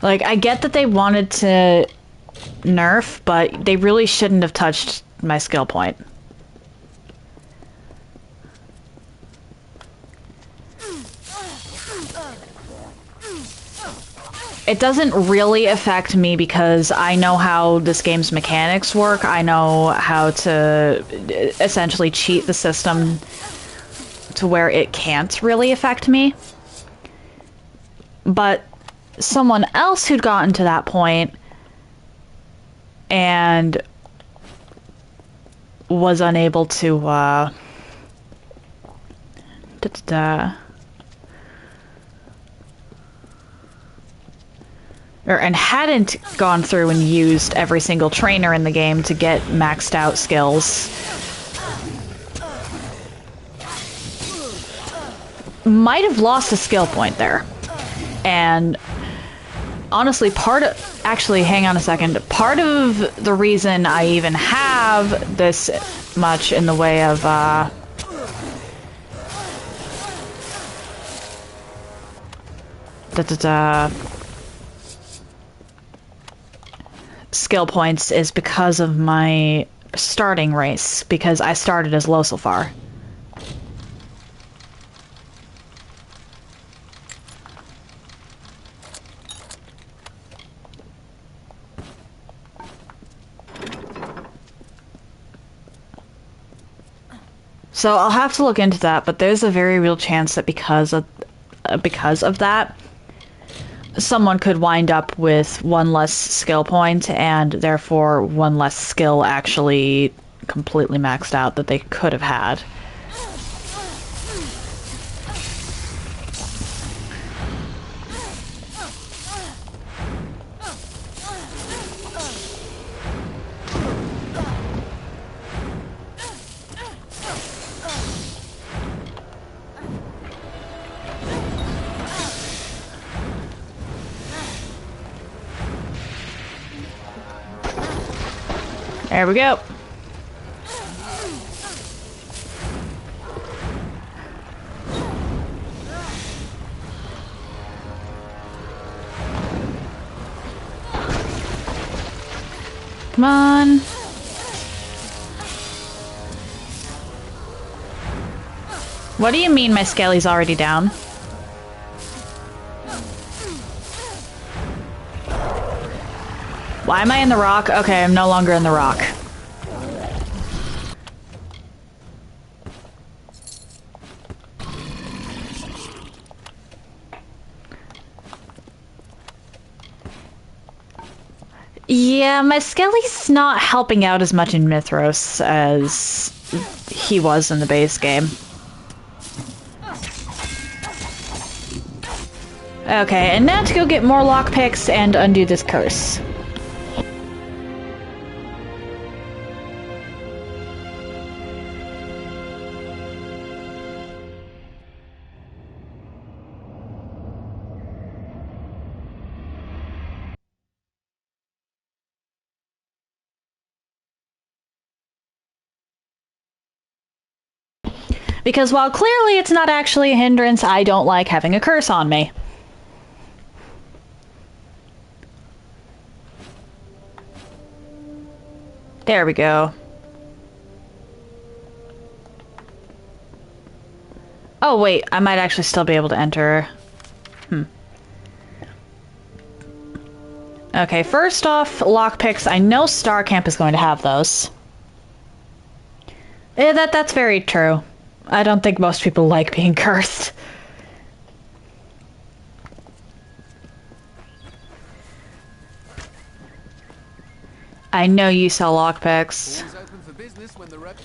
Like, I get that they wanted to nerf, but they really shouldn't have touched my skill point. it doesn't really affect me because I know how this game's mechanics work. I know how to essentially cheat the system to where it can't really affect me. But someone else who'd gotten to that point and was unable to, and hadn't gone through and used every single trainer in the game to get maxed out skills, might have lost a skill point there. And honestly, actually, hang on a second. Part of the reason I even have this much in the way of, skill points is because of my starting race, because I started as Losilfar. So I'll have to look into that, but there's a very real chance that because of that, someone could wind up with one less skill point and therefore one less skill actually completely maxed out that they could have had. There we go. Come on. What do you mean my Skelly's already down? Why am I in the rock? Okay, I'm no longer in the rock. Yeah, my Skelly's not helping out as much in Mithros as he was in the base game. Okay, and now to go get more lockpicks and undo this curse. Because while clearly it's not actually a hindrance, I don't like having a curse on me. There we go. Oh wait, I might actually still be able to enter. Okay, first off, lockpicks. I know Star Camp is going to have those. Yeah, that's very true. I don't think most people like being cursed. I know you sell lockpicks. Always open for business when the rep.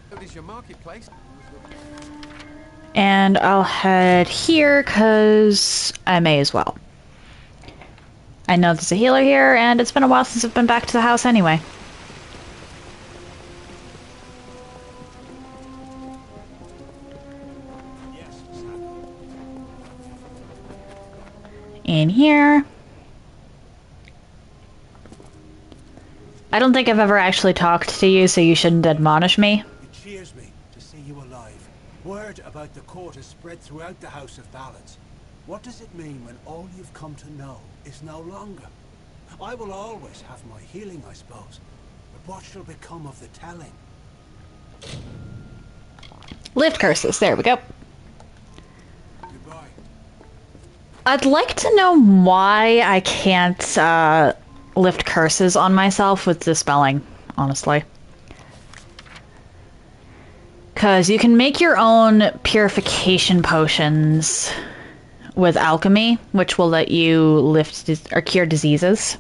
What is your marketplace? And I'll head here, because I may as well. I know there's a healer here, and it's been a while since I've been back to the house anyway. In here. I don't think I've ever actually talked to you, so you shouldn't admonish me. It cheers me to see you alive. Word about the court has spread throughout the House of Ballads. What does it mean when all you've come to know is no longer? I will always have my healing, I suppose. But what shall become of the telling? Lift curses. There we go. Goodbye. I'd like to know why I can't lift curses on myself with dispelling, honestly. Because you can make your own purification potions with alchemy, which will let you lift or cure diseases.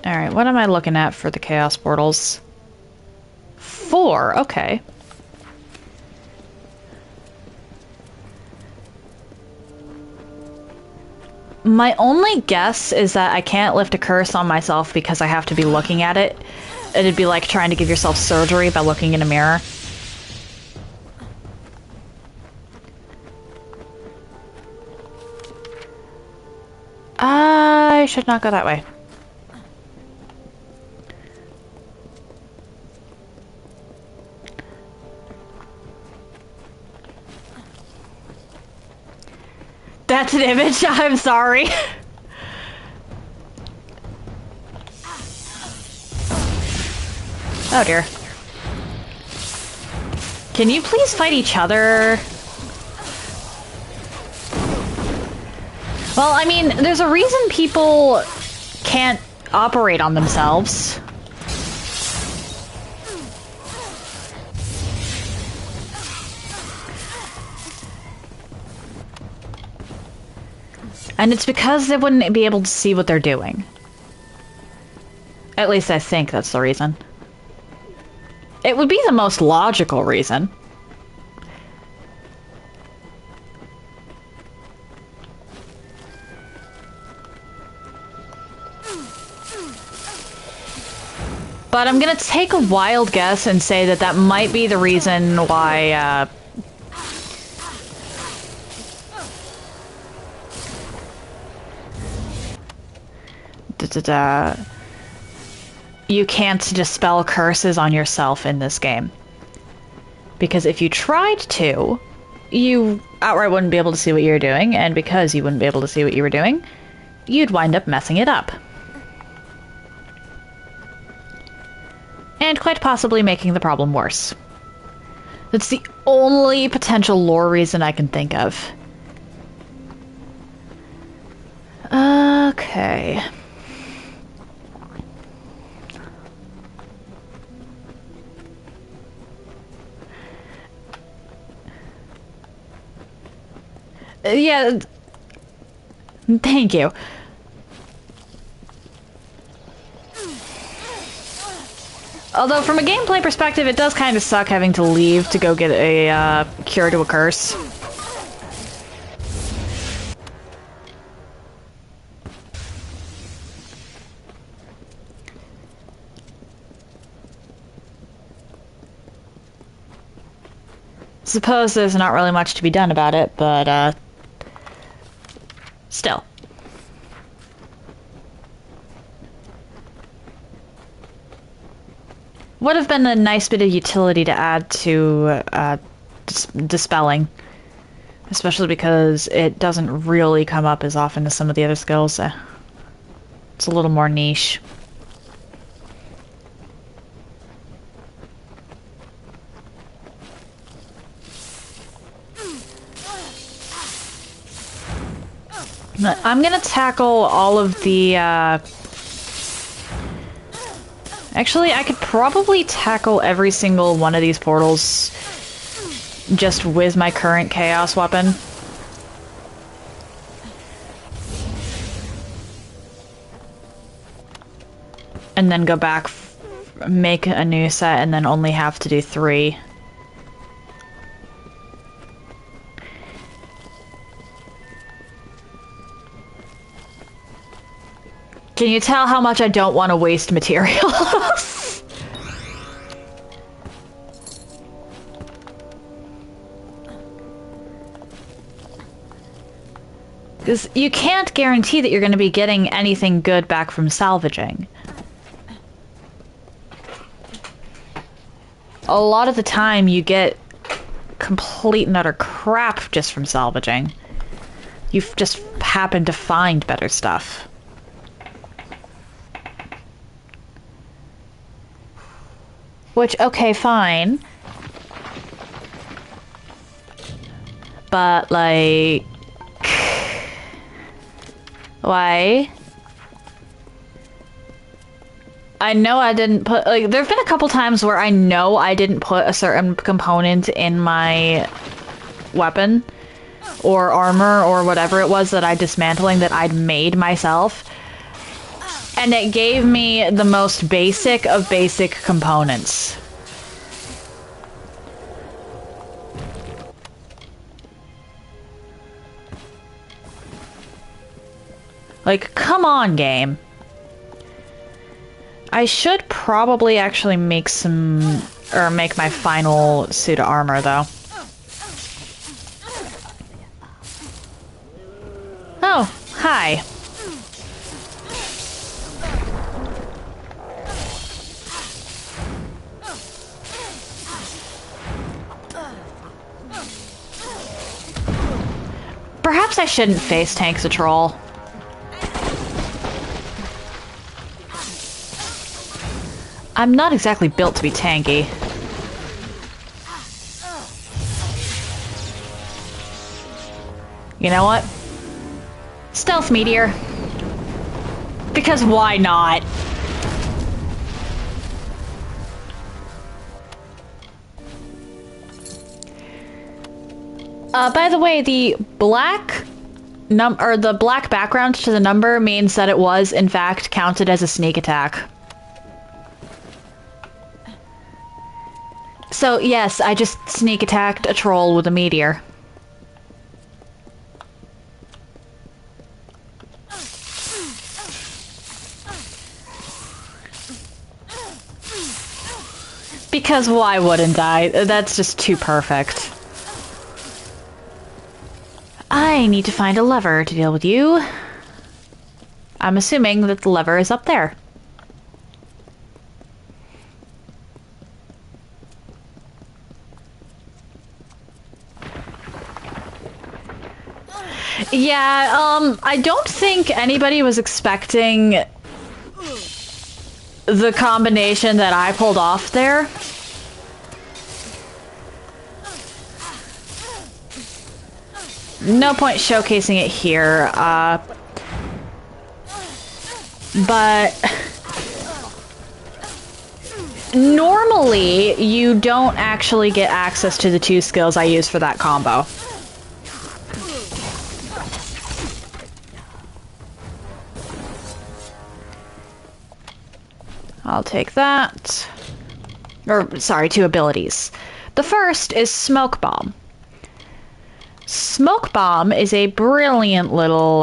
Alright, what am I looking at for the chaos portals? 4, okay. My only guess is that I can't lift a curse on myself because I have to be looking at it. It'd be like trying to give yourself surgery by looking in a mirror. I should not go that way. That's an image. I'm sorry. Oh dear. Can you please fight each other? Well, I mean, there's a reason people can't operate on themselves. And it's because they wouldn't be able to see what they're doing. At least I think that's the reason. It would be the most logical reason. But I'm gonna take a wild guess and say that that might be the reason why, you can't dispel curses on yourself in this game. Because if you tried to, you outright wouldn't be able to see what you're doing, and because you wouldn't be able to see what you were doing, you'd wind up messing it up. And quite possibly making the problem worse. That's the only potential lore reason I can think of. Okay. Yeah. Thank you. Although, from a gameplay perspective, it does kind of suck having to leave to go get a cure to a curse. Suppose there's not really much to be done about it, but, still. Would have been a nice bit of utility to add to dispelling. Especially because it doesn't really come up as often as some of the other skills. It's a little more niche. I'm gonna tackle all of the, Actually, I could probably tackle every single one of these portals just with my current chaos weapon. And then go back, make a new set, and then only have to do 3. Can you tell how much I don't want to waste materials? Because you can't guarantee that you're going to be getting anything good back from salvaging. A lot of the time you get complete and utter crap just from salvaging. You've just happened to find better stuff. Which, okay, fine. But, like... Why? I know I didn't put... Like, there have been a couple times where I know I didn't put a certain component in my weapon or armor or whatever it was that I'm dismantling that I'd made myself. And it gave me the most basic of basic components. Like, come on, game. I should probably actually make some... or make my final suit of armor, though. Oh, hi. Perhaps I shouldn't face tank the troll. I'm not exactly built to be tanky. You know what? Stealth meteor. Because why not? By the way, the black the black background to the number means that it was in fact counted as a sneak attack. So yes, I just sneak attacked a troll with a meteor. Because why wouldn't I? That's just too perfect. I need to find a lever to deal with you. I'm assuming that the lever is up there. Yeah, I don't think anybody was expecting the combination that I pulled off there. No point showcasing it here, but normally you don't actually get access to the two skills I use for that combo. I'll take that. Or, sorry, two abilities. The first is Smoke Bomb. Smoke Bomb is a brilliant little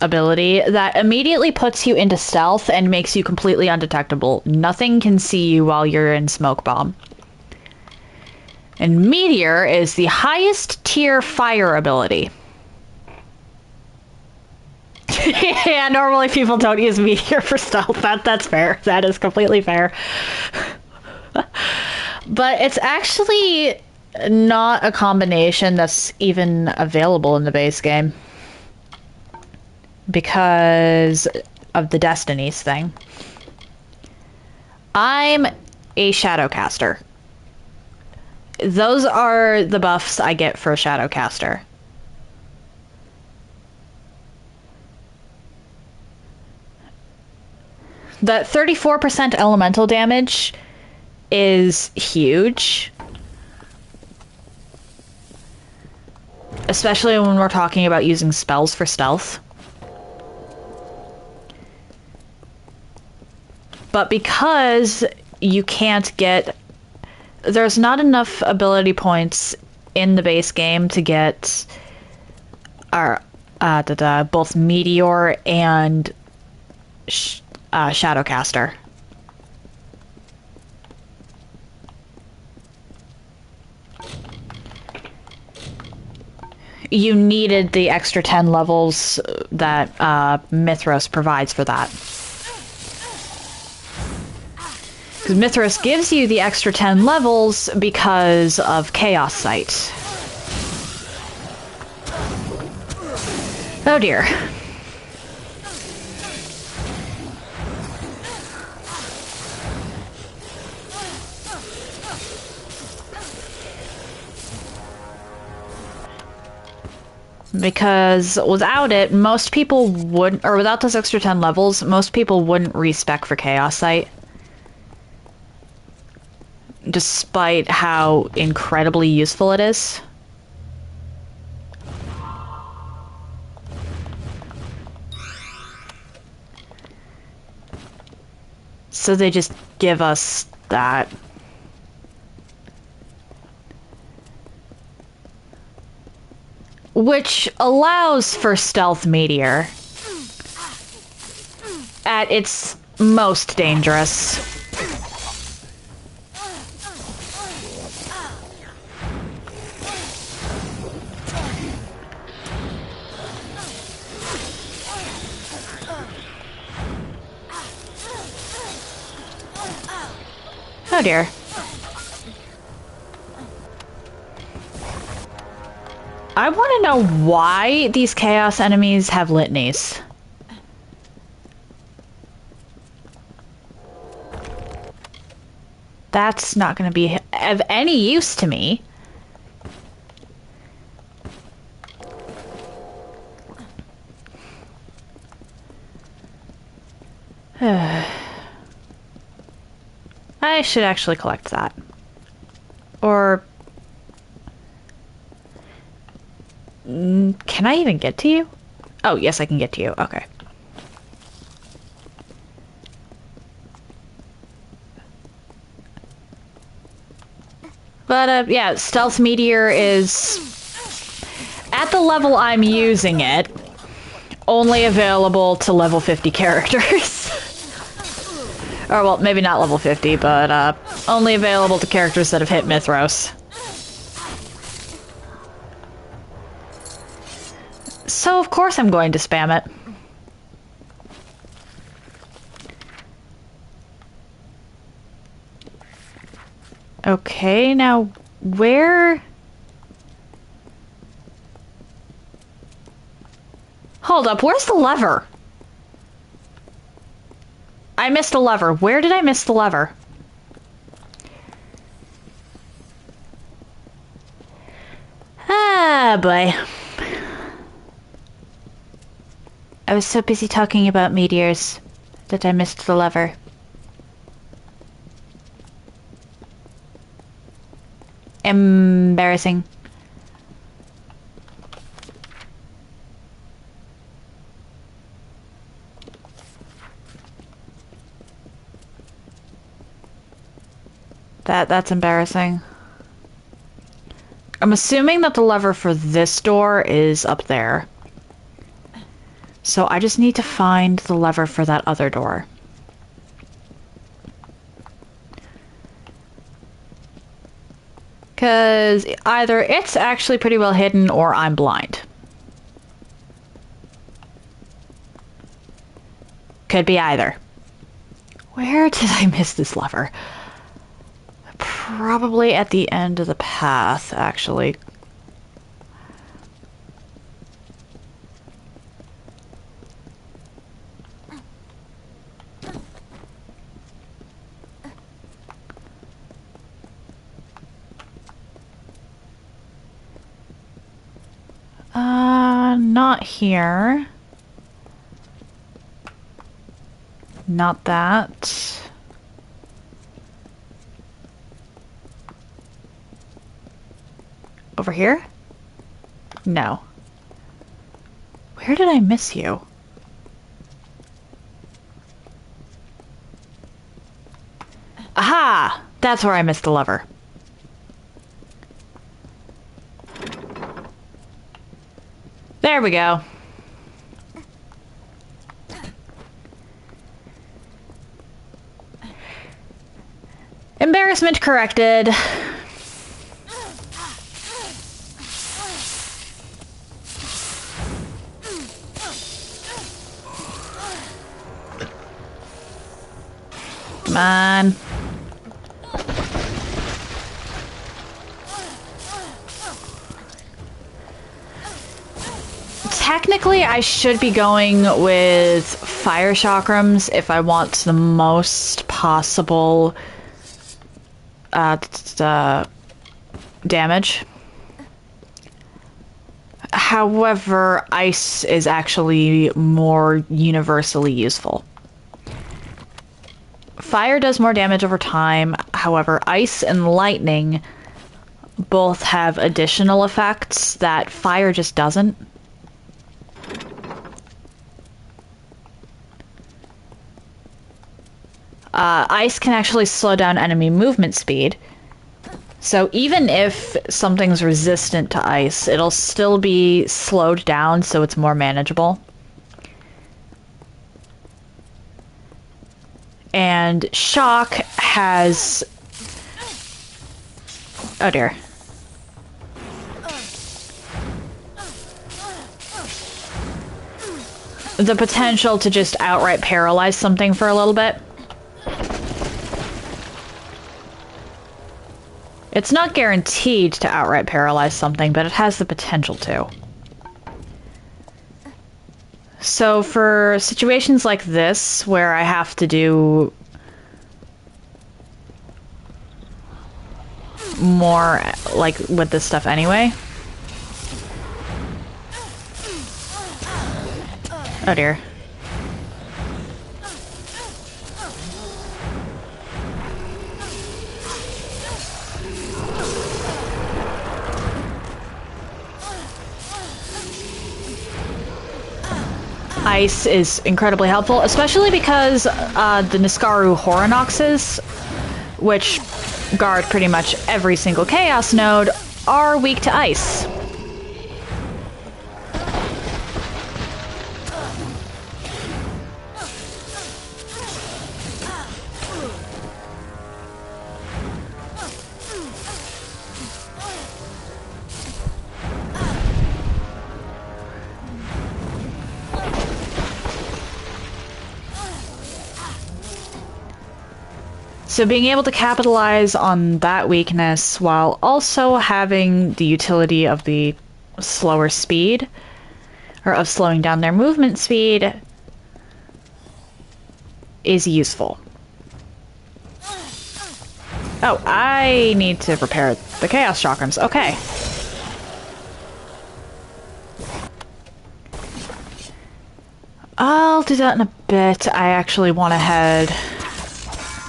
ability that immediately puts you into stealth and makes you completely undetectable. Nothing can see you while you're in Smoke Bomb. And Meteor is the highest tier fire ability. Yeah, normally people don't use Meteor for stealth. That's fair. That is completely fair. But it's actually not a combination that's even available in the base game. Because of the Destinies thing. I'm a Shadowcaster. Those are the buffs I get for a Shadowcaster. The 34% elemental damage is huge. Especially when we're talking about using spells for stealth. But because you can't get... There's not enough ability points in the base game to get both Meteor and Shadowcaster. You needed the extra 10 levels that Mithros provides for that. Because Mithros gives you the extra 10 levels because of Chaos Sight. Oh dear. Because without it, most people wouldn't, or without those extra 10 levels, most people wouldn't respec for Chaos Sight. Despite how incredibly useful it is. So they just give us that. Which allows for Stealth Meteor at its most dangerous. Oh dear. I want to know why these chaos enemies have litanies. That's not going to be of any use to me. I should actually collect that. Or... can I even get to you? Oh, yes, I can get to you. Okay. But, yeah, Stealth Meteor is... at the level I'm using it, only available to level 50 characters. Or, well, maybe not level 50, but, only available to characters that have hit Mithros. So, of course I'm going to spam it. Okay, now, where... hold up, where's the lever? I missed a lever. Where did I miss the lever? Ah, boy. I was so busy talking about meteors that I missed the lever. Embarrassing. That's embarrassing. I'm assuming that the lever for this door is up there. So I just need to find the lever for that other door. Because either it's actually pretty well hidden or I'm blind. Could be either. Where did I miss this lever? Probably at the end of the path, actually. Not here. Not that. Over here? No. Where did I miss you? Aha! That's where I missed the lever. There we go. Embarrassment corrected. Come on. technically, I should be going with fire chakrams if I want the most possible damage. However, ice is actually more universally useful. Fire does more damage over time, however, ice and lightning both have additional effects that fire just doesn't. Ice can actually slow down enemy movement speed. So even if something's resistant to ice, it'll still be slowed down so it's more manageable. And shock has... Oh dear. The potential to just outright paralyze something for a little bit. It's not guaranteed to outright paralyze something, but it has the potential to. So for situations like this, where I have to do more, like, with this stuff anyway. Oh dear. Ice is incredibly helpful, especially because the Niskaru Horanoxes, which guard pretty much every single Chaos node, are weak to ice. So being able to capitalize on that weakness while also having the utility of the slower speed, or of slowing down their movement speed, is useful. Oh, I need to repair the Chaos Chakrams. Okay. I'll do that in a bit. I actually want to head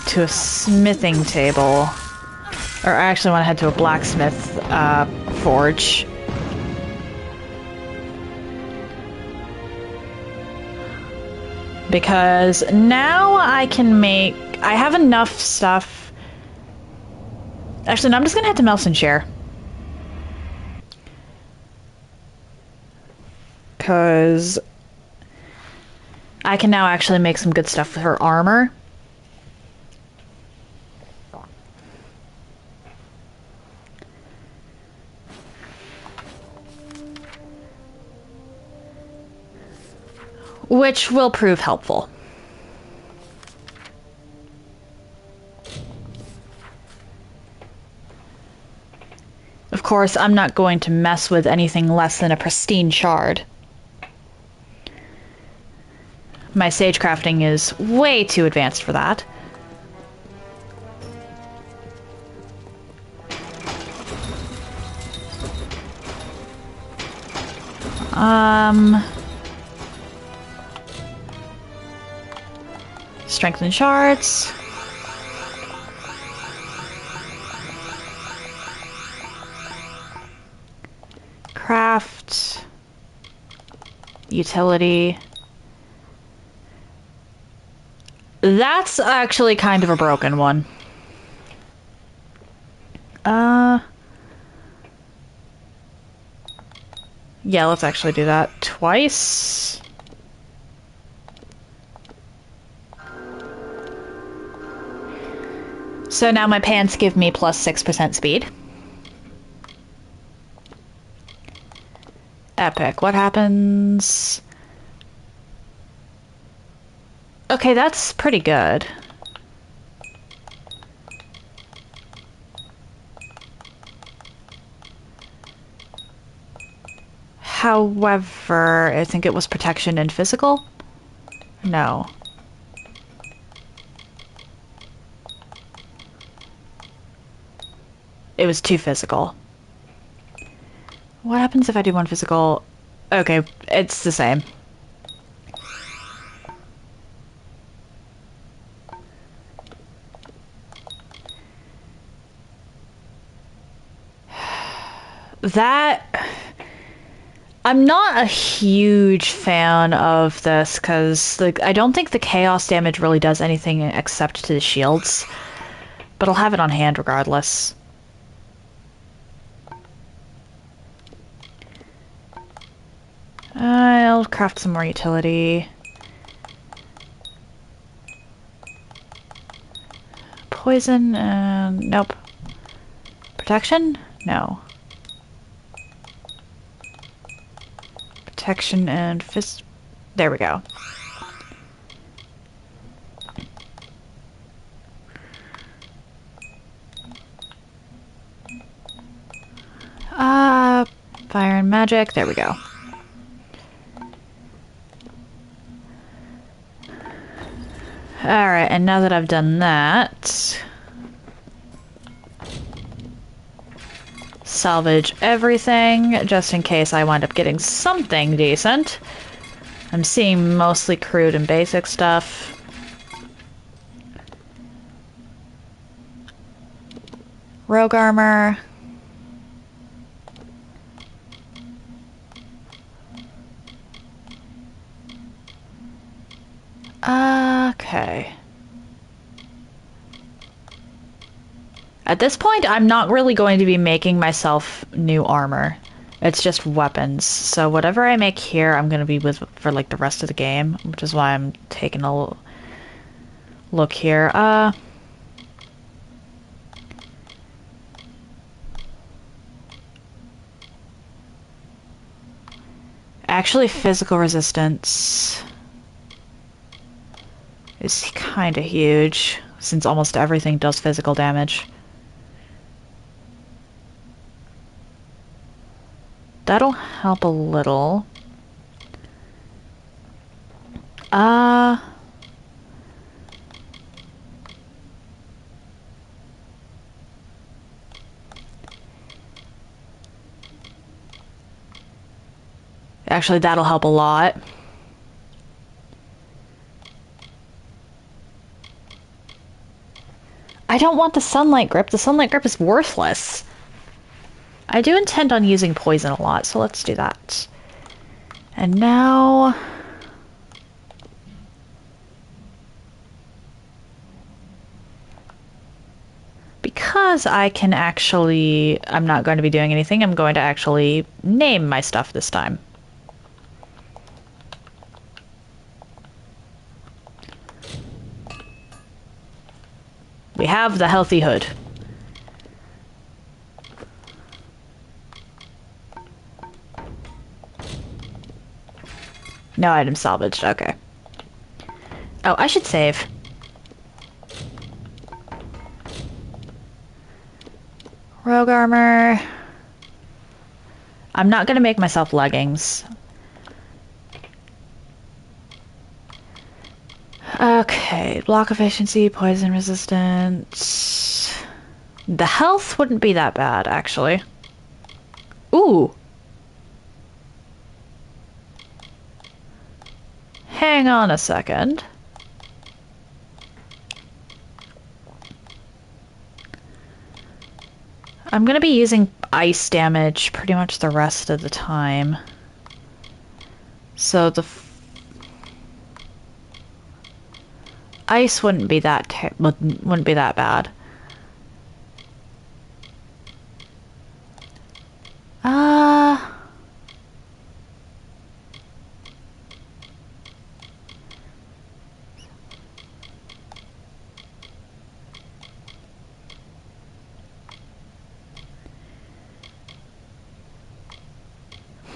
to a smithing table. Or I actually want to head to a blacksmith forge. Because now I can make... I have enough stuff. Actually, no, I'm just going to head to Melson-Shire. Because I can now actually make some good stuff for armor. Which will prove helpful. Of course, I'm not going to mess with anything less than a pristine shard. My sage crafting is way too advanced for that. Strengthen shards. Craft. Utility. That's actually kind of a broken one. Yeah, let's actually do that twice. So now my pants give me plus 6% speed. Epic. What happens? Okay, that's pretty good. However, I think it was protection and physical? No. It was 2 physical. What happens if I do 1 physical? Okay, it's the same. That... I'm not a huge fan of this, because I don't think the chaos damage really does anything except to the shields. But I'll have it on hand regardless. I'll craft some more utility. Poison, nope. Protection? No. Protection and fist. There we go. Fire and magic. There we go. Alright, and now that I've done that, salvage everything, just in case I wind up getting something decent. I'm seeing mostly crude and basic stuff. Rogue armor. Okay. At this point, I'm not really going to be making myself new armor. It's just weapons. So whatever I make here, I'm going to be with for like the rest of the game, which is why I'm taking a look here. Actually, physical resistance is kind of huge, since almost everything does physical damage. That'll help a little. Actually, that'll help a lot. I don't want the sunlight grip. The sunlight grip is worthless. I do intend on using poison a lot, so let's do that. And now... because I can actually... I'm not going to be doing anything, I'm going to actually name my stuff this time. We have the healthy hood. No item salvaged, okay. Oh, I should save. Rogue armor. I'm not gonna make myself leggings. Okay, block efficiency, poison resistance. The health wouldn't be that bad, actually. Ooh! Hang on a second. I'm gonna be using ice damage pretty much the rest of the time. So the ice wouldn't be that wouldn't be that bad.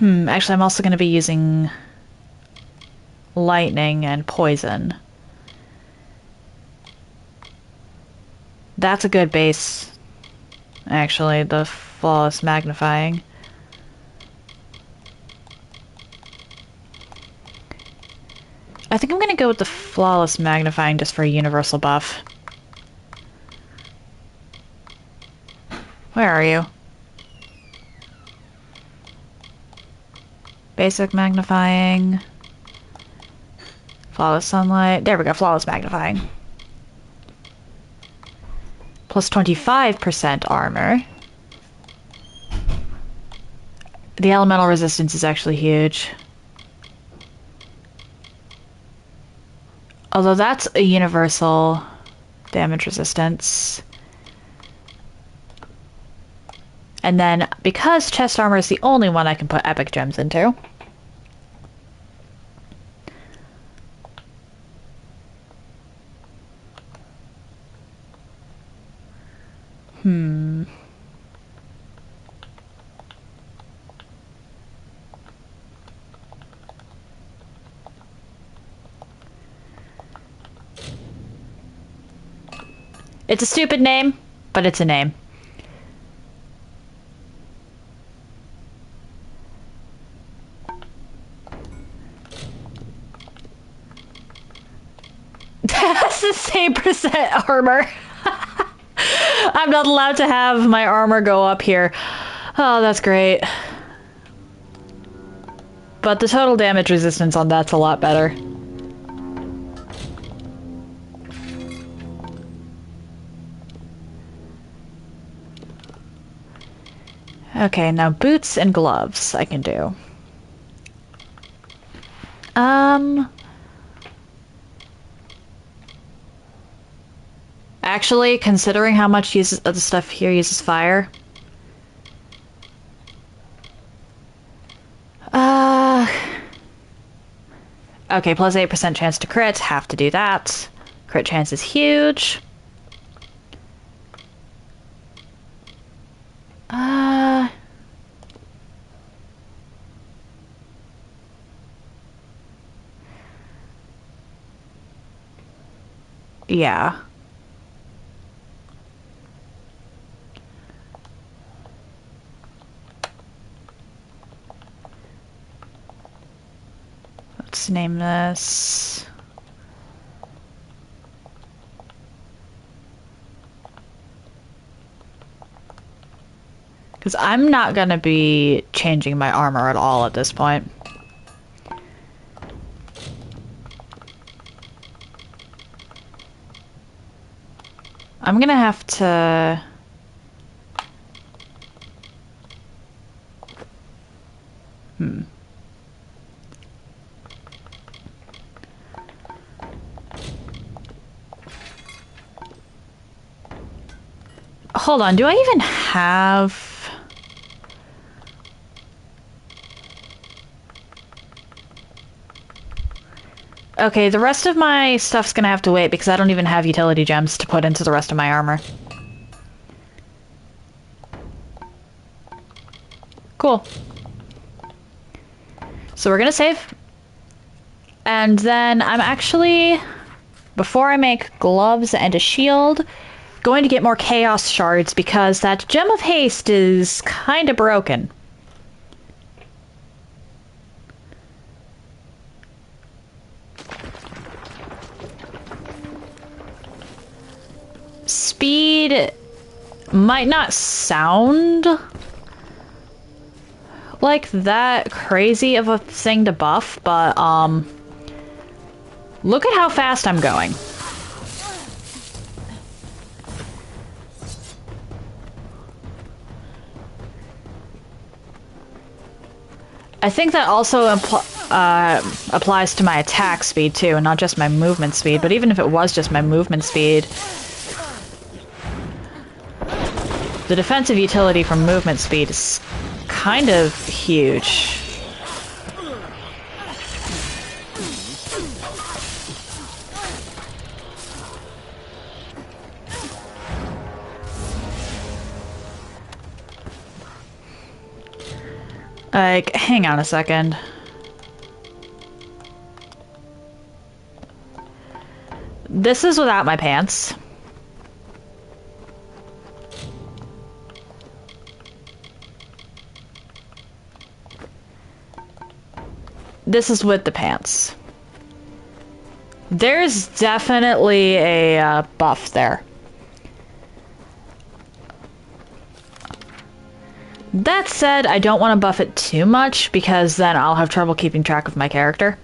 Actually, I'm also going to be using lightning and poison. That's a good base, actually, the flawless magnifying. I think I'm gonna go with the flawless magnifying just for a universal buff. Where are you? Basic magnifying. Flawless sunlight. There we go, flawless magnifying. Plus 25% armor. The elemental resistance is actually huge. Although that's a universal damage resistance. And then, because chest armor is the only one I can put epic gems into. It's a stupid name, but it's a name. That's the same percent armor. I'm not allowed to have my armor go up here. Oh, that's great. But the total damage resistance on that's a lot better. Okay, now boots and gloves I can do. Actually, considering how much of the stuff here uses fire. Okay, plus 8% chance to crit, have to do that. Crit chance is huge. Yeah. Let's name this. Because I'm not going to be changing my armor at all at this point. I'm going to have to... Hold on, do I even have... Okay, the rest of my stuff's gonna have to wait because I don't even have utility gems to put into the rest of my armor. Cool. So we're gonna save. And then I'm actually, before I make gloves and a shield, going to get more chaos shards because that gem of haste is kinda broken. Speed might not sound like that crazy of a thing to buff, but look at how fast I'm going. I think that also applies to my attack speed too, and not just my movement speed, but even if it was just my movement speed, the defensive utility from movement speed is kind of huge. Like, hang on a second. This is without my pants. This is with the pants. There's definitely a buff there. That said, I don't want to buff it too much because then I'll have trouble keeping track of my character.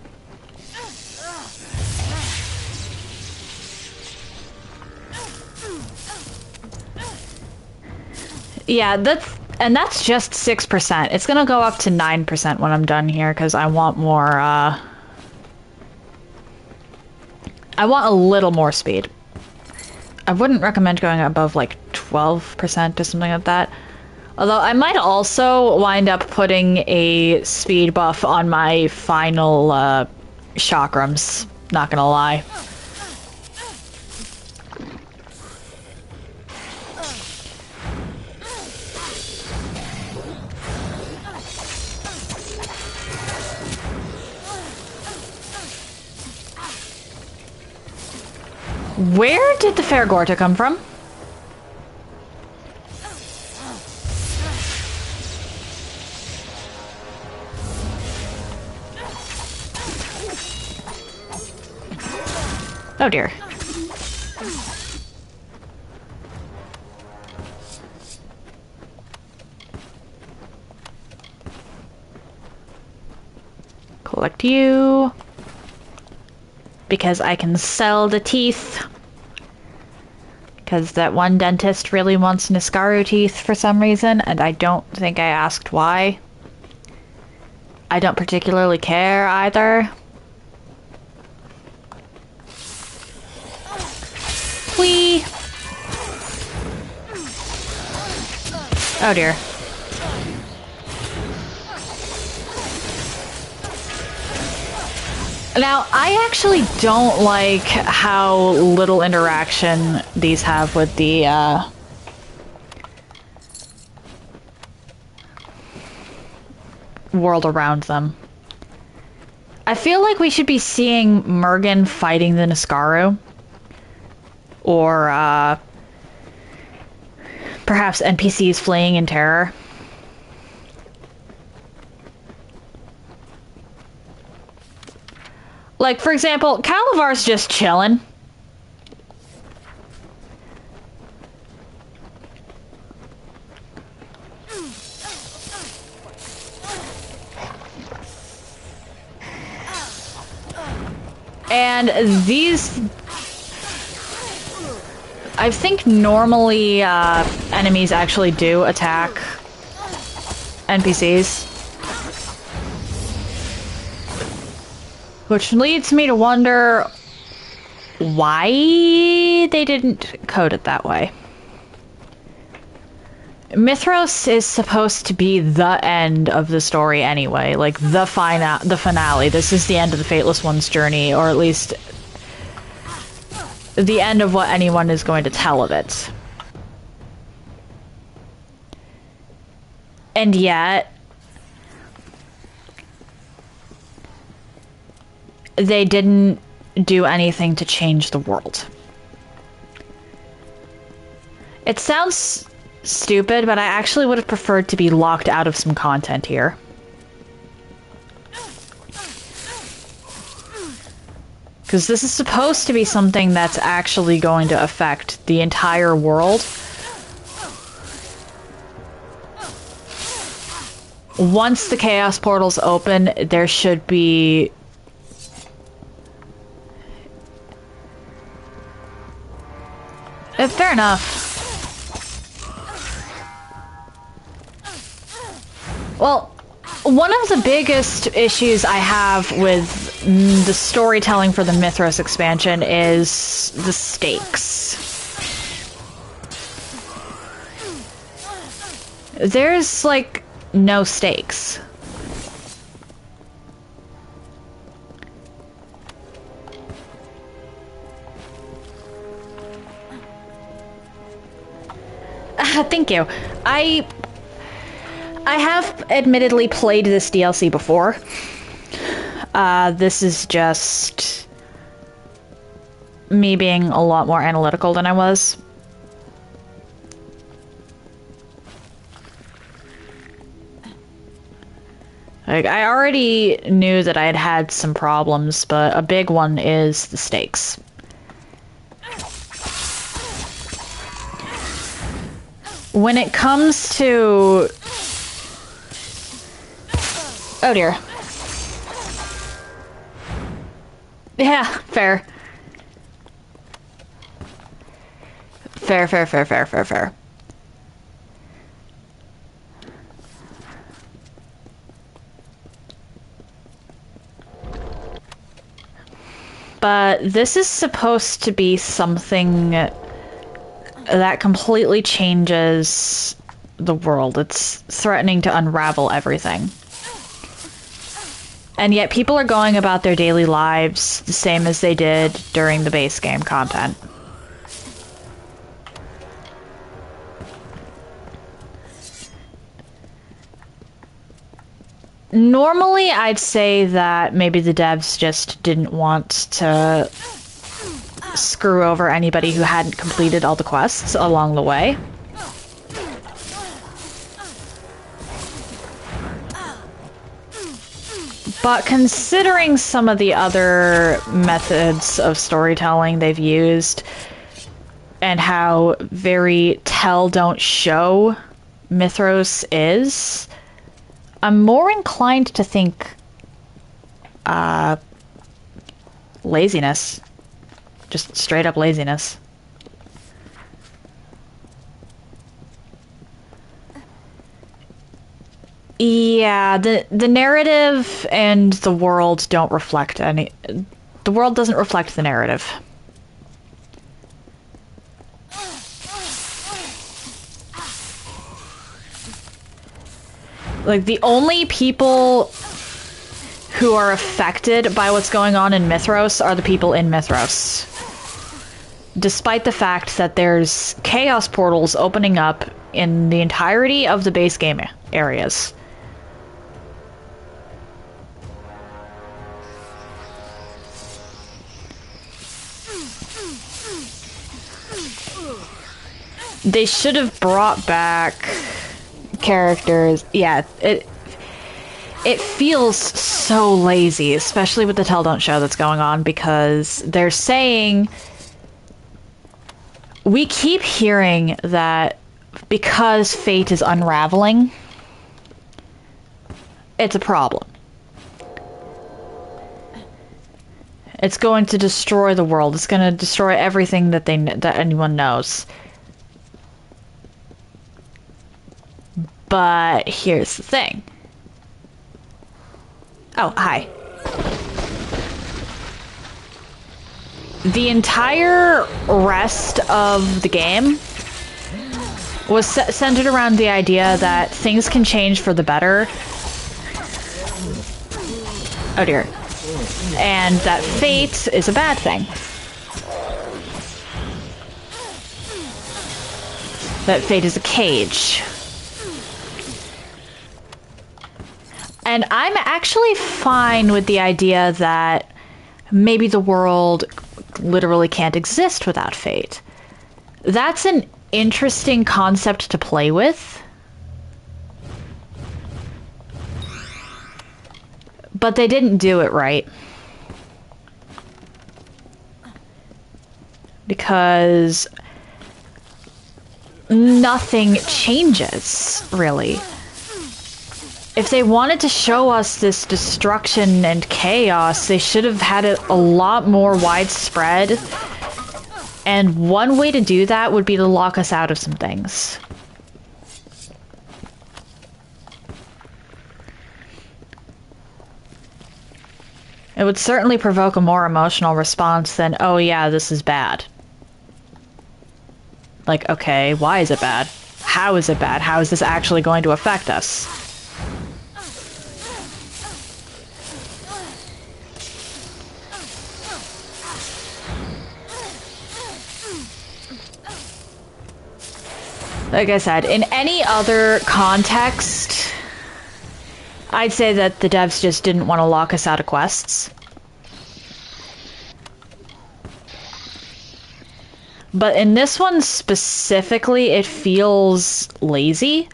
Yeah, that's just 6%. It's gonna go up to 9% when I'm done here because I want more, I want a little more speed. I wouldn't recommend going above like 12% or something like that. Although I might also wind up putting a speed buff on my final chakrams, not gonna lie. Where did the Fairgorta come from? Oh dear. Collect you. Because I can sell the teeth. Because that one dentist really wants Niskaru teeth for some reason, and I don't think I asked why. I don't particularly care either. Whee! Oh dear. Now, I actually don't like how little interaction these have with the, world around them. I feel like we should be seeing Mergen fighting the Niskaru. Or, perhaps NPCs fleeing in terror. Like, for example, Calavar's just chilling. And these... I think normally enemies actually do attack NPCs. Which leads me to wonder why they didn't code it that way. Mithros is supposed to be the end of the story anyway, like the finale. This is the end of the Fateless One's journey, or at least the end of what anyone is going to tell of it. And yet, they didn't do anything to change the world. It sounds stupid, but I actually would have preferred to be locked out of some content here. Because this is supposed to be something that's actually going to affect the entire world. Once the Chaos Portals open, there should be... fair enough. Well, one of the biggest issues I have with the storytelling for the Mithros expansion is the stakes. There's, like, no stakes. Thank you. I have admittedly played this DLC before. This is just me being a lot more analytical than I was. Like, I already knew that I had had some problems, but a big one is the stakes. When it comes to... Oh dear. Yeah, fair. Fair. But this is supposed to be something that completely changes the world. It's threatening to unravel everything. And yet people are going about their daily lives the same as they did during the base game content. Normally, I'd say that maybe the devs just didn't want to screw over anybody who hadn't completed all the quests along the way. But considering some of the other methods of storytelling they've used and how very tell don't show Mithros is, I'm more inclined to think laziness. Just straight up laziness. Yeah, the narrative and the world don't reflect any... The world doesn't reflect the narrative. Like, the only people who are affected by what's going on in Mithros are the people in Mithros. Despite the fact that there's chaos portals opening up in the entirety of the base game areas. They should have brought back characters. Yeah, it feels so lazy, especially with the Tell Don't Show that's going on, because they're saying... We keep hearing that because fate is unraveling, it's a problem. It's going to destroy the world. It's going to destroy everything that anyone knows. But here's the thing. Oh, hi. The entire rest of the game was centered around the idea that things can change for the better. Oh dear. And that fate is a bad thing. That fate is a cage. And I'm actually fine with the idea that maybe the world literally can't exist without fate. That's an interesting concept to play with. But they didn't do it right. Because nothing changes, really. If they wanted to show us this destruction and chaos, they should have had it a lot more widespread. And one way to do that would be to lock us out of some things. It would certainly provoke a more emotional response than, oh yeah, this is bad. Like, okay, why is it bad? How is it bad? How is this actually going to affect us? Like I said, in any other context, I'd say that the devs just didn't want to lock us out of quests. But in this one specifically, it feels lazy.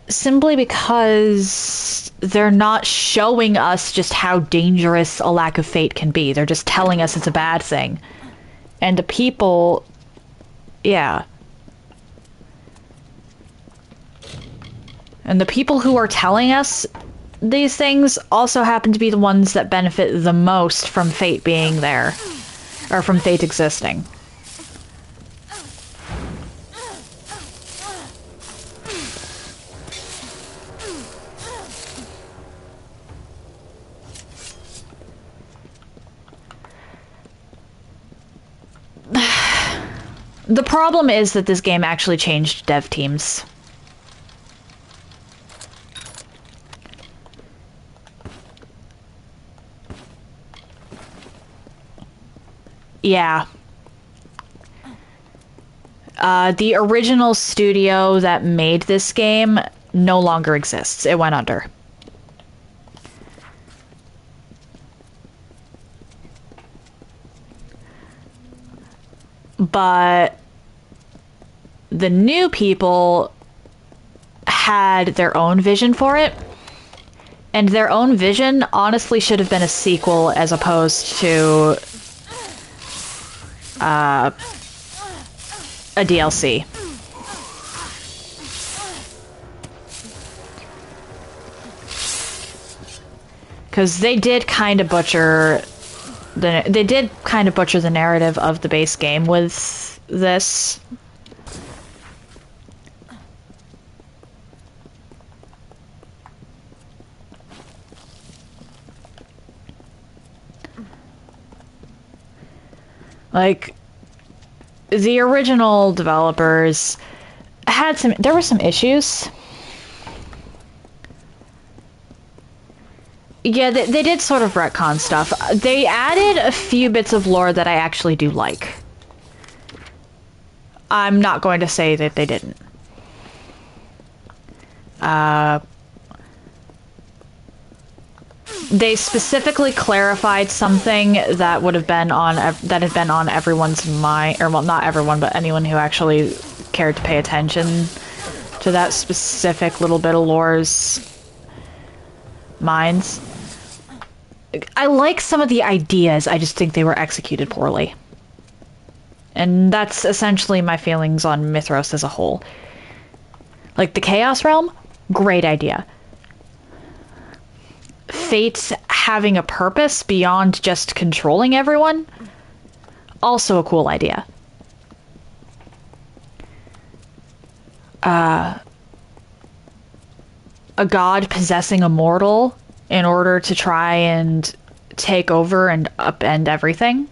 simply because they're not showing us just how dangerous a lack of fate can be. They're just telling us it's a bad thing. And the people... yeah. And the people who are telling us these things also happen to be the ones that benefit the most from fate being there. Or from fate existing. The problem is that this game actually changed dev teams. Yeah. The original studio that made this game no longer exists. It went under. But the new people had their own vision for it. And their own vision honestly should have been a sequel as opposed to a DLC. Because they did kind of butcher the narrative of the base game with this. Like, the original developers had there were some issues. Yeah, they did sort of retcon stuff. They added a few bits of lore that I actually do like. I'm not going to say that they didn't. They specifically clarified something that would have been on that had been on everyone's mind, or well, not everyone, but anyone who actually cared to pay attention to that specific little bit of lore's minds. I like some of the ideas, I just think they were executed poorly. And that's essentially my feelings on Mithros as a whole. Like, the Chaos Realm, great idea. Fate's having a purpose beyond just controlling everyone, also a cool idea. A god possessing a mortal in order to try and take over and upend everything.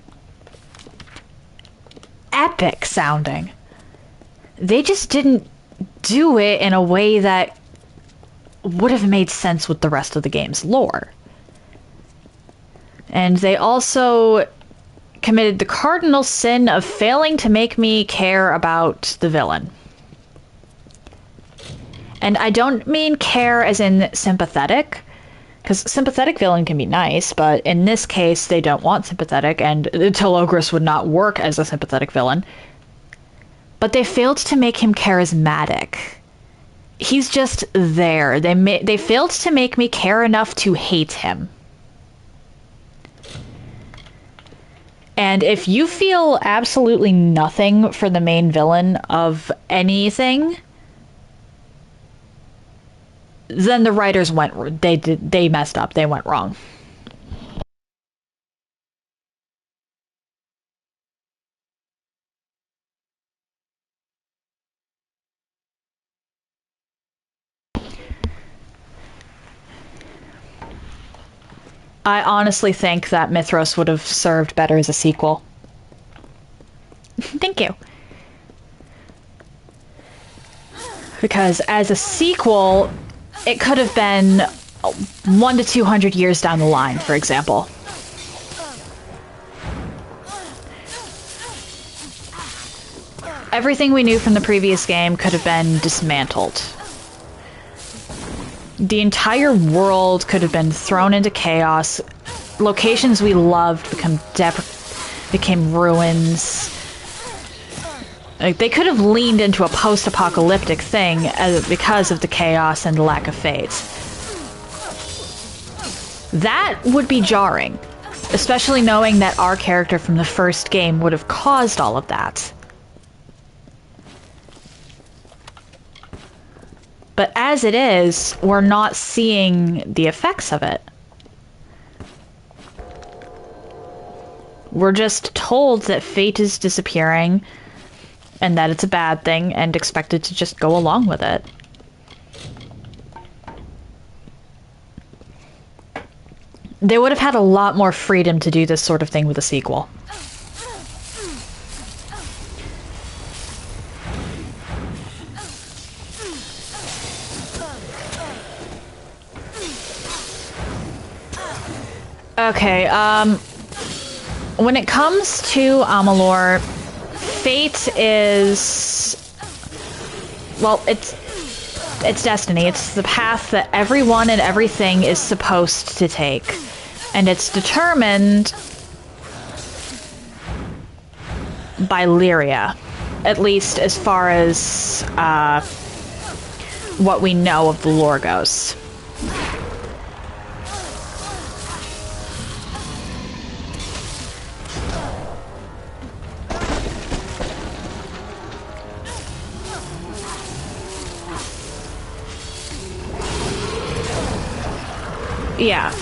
Epic sounding. They just didn't do it in a way that would have made sense with the rest of the game's lore. And they also committed the cardinal sin of failing to make me care about the villain. And I don't mean care as in sympathetic, because sympathetic villain can be nice, but in this case they don't want sympathetic, and Telogris would not work as a sympathetic villain. But they failed to make him charismatic. He's just there. They failed to make me care enough to hate him. And if you feel absolutely nothing for the main villain of anything, then the writers they messed up. They went wrong. I honestly think that Mithros would have served better as a sequel. Thank you. Because as a sequel, it could have been 100 to 200 years down the line, for example. Everything we knew from the previous game could have been dismantled. The entire world could have been thrown into chaos. Locations we loved became ruins. Like, they could have leaned into a post-apocalyptic thing because of the chaos and the lack of fate. That would be jarring, especially knowing that our character from the first game would have caused all of that. But as it is, we're not seeing the effects of it. We're just told that fate is disappearing and that it's a bad thing and expected to just go along with it. They would have had a lot more freedom to do this sort of thing with a sequel. Okay, when it comes to Amalur, fate is... well, it's destiny. It's the path that everyone and everything is supposed to take. And it's determined by Lyria. At least as far as what we know of the lore goes. Yeah.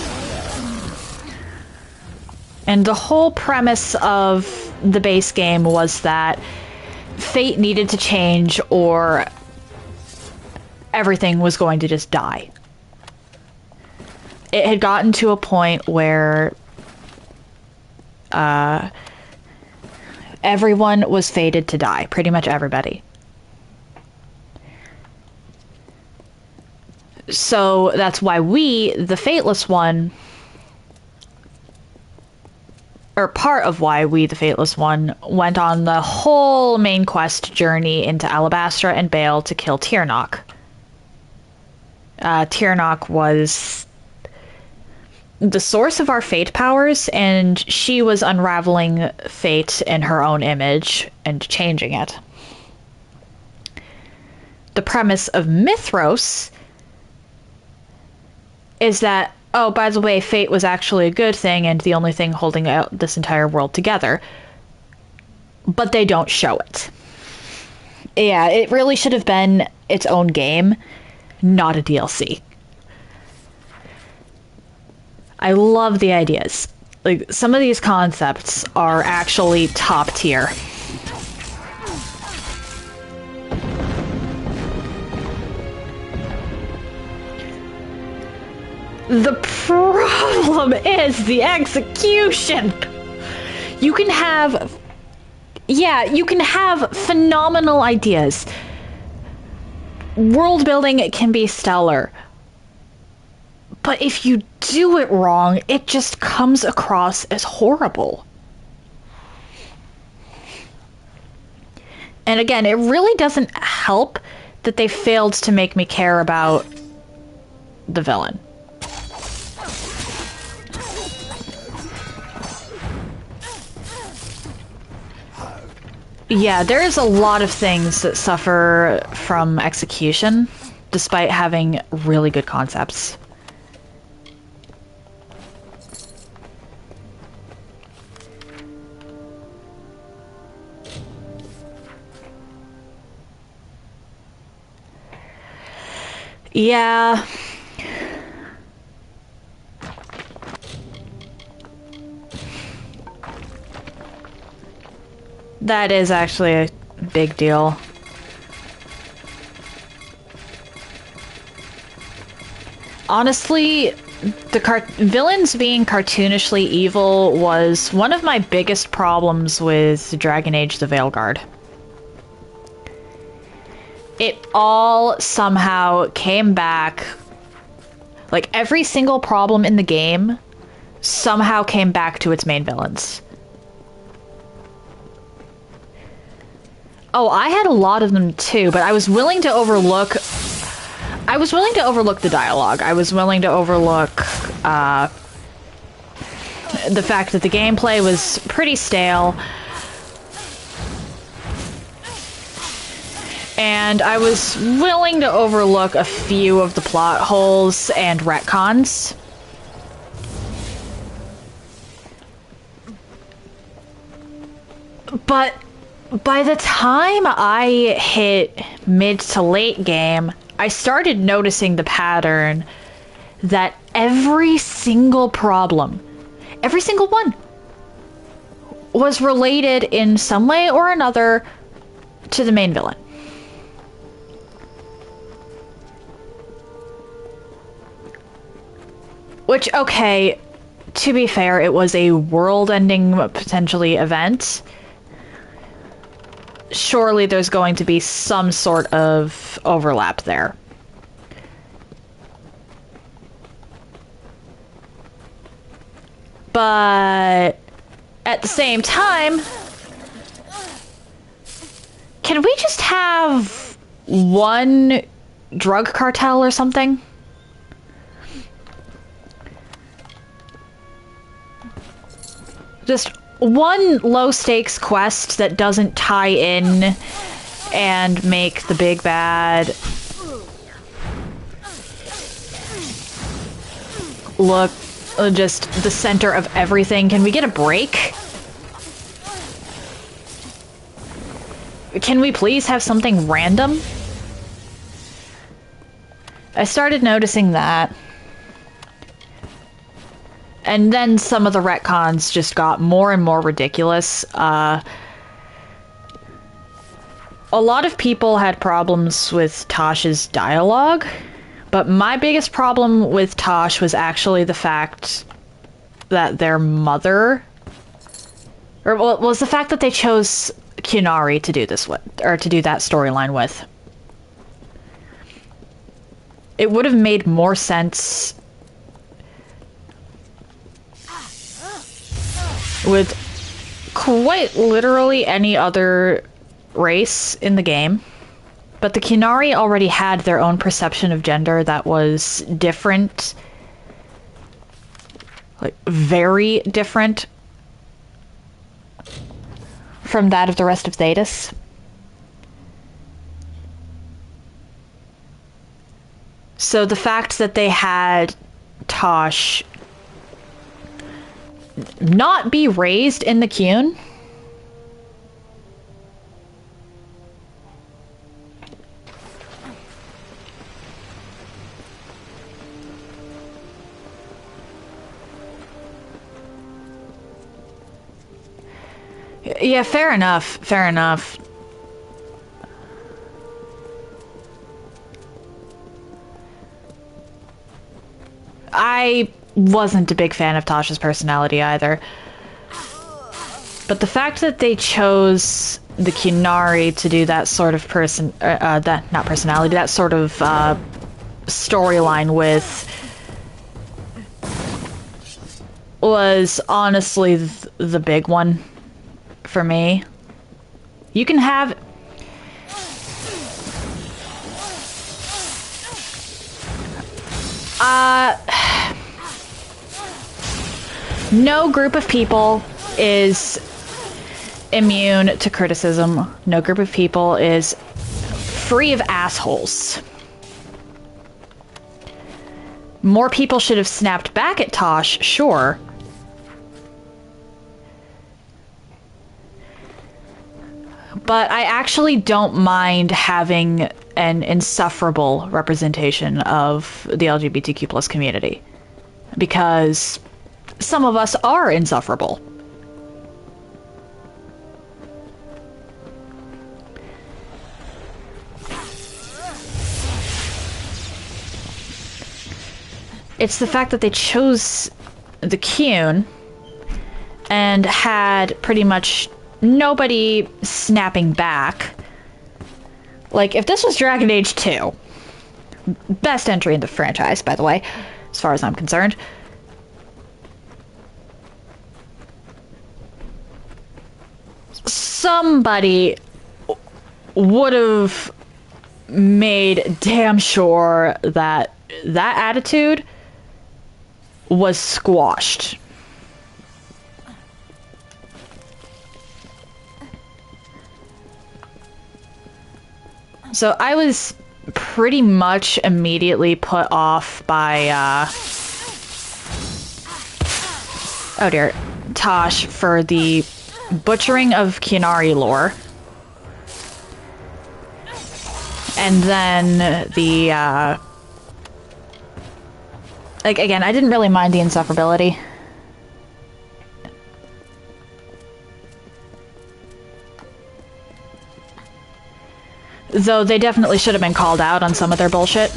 And the whole premise of the base game was that fate needed to change or everything was going to just die. It had gotten to a point where everyone was fated to die. Pretty much everybody. So that's why we, the Fateless One, or part of why we, the Fateless One, went on the whole main quest journey into Alabastra and Bale to kill Tirnoch. Tirnoch was the source of our fate powers, and she was unraveling fate in her own image and changing it. The premise of Mithros is that, oh, by the way, fate was actually a good thing and the only thing holding out this entire world together. But they don't show it. Yeah, it really should have been its own game, not a DLC. I love the ideas. Like, some of these concepts are actually top tier. The problem is the execution. You can have... yeah, you can have phenomenal ideas. World building can be stellar. But if you do it wrong, it just comes across as horrible. And again, it really doesn't help that they failed to make me care about the villain. Yeah, there's a lot of things that suffer from execution, despite having really good concepts. Yeah. That is actually a big deal. Honestly, the villains being cartoonishly evil was one of my biggest problems with Dragon Age the Veilguard. It all somehow came back. Like, every single problem in the game somehow came back to its main villains. Oh, I had a lot of them too, but I was willing to overlook... I was willing to overlook the dialogue. I was willing to overlook the fact that the gameplay was pretty stale. And I was willing to overlook a few of the plot holes and retcons. But by the time I hit mid to late game, I started noticing the pattern that every single problem, every single one, was related in some way or another to the main villain. Which, okay, to be fair, it was a world-ending, potentially, event. Surely there's going to be some sort of overlap there. But at the same time, can we just have one drug cartel or something? Just one low-stakes quest that doesn't tie in and make the big bad look just the center of everything. Can we get a break? Can we please have something random? I started noticing that. And then some of the retcons just got more and more ridiculous. A lot of people had problems with Tosh's dialogue, but my biggest problem with Tosh was actually the fact that their mother... Or well, was the fact that they chose Kunari to do this with, or to do that storyline with. It would have made more sense with quite literally any other race in the game. But the Kunari already had their own perception of gender that was different. Like, very different from that of the rest of Thetis. So the fact that they had Tosh not be raised in the Qun yeah, fair enough. I wasn't a big fan of Tasha's personality either. But the fact that they chose the Kunari to do that sort of that sort of storyline with was honestly the big one for me. You can have... no group of people is immune to criticism. No group of people is free of assholes. More people should have snapped back at Tosh, sure. But I actually don't mind having an insufferable representation of the LGBTQ plus community. Because some of us are insufferable. It's the fact that they chose the Qun and had pretty much nobody snapping back. Like, if this was Dragon Age 2, best entry in the franchise, by the way, as far as I'm concerned, somebody would have made damn sure that that attitude was squashed. So I was pretty much immediately put off by, oh dear, Tosh for the butchering of Kianari lore. And then the, like, again, I didn't really mind the insufferability. Though they definitely should have been called out on some of their bullshit.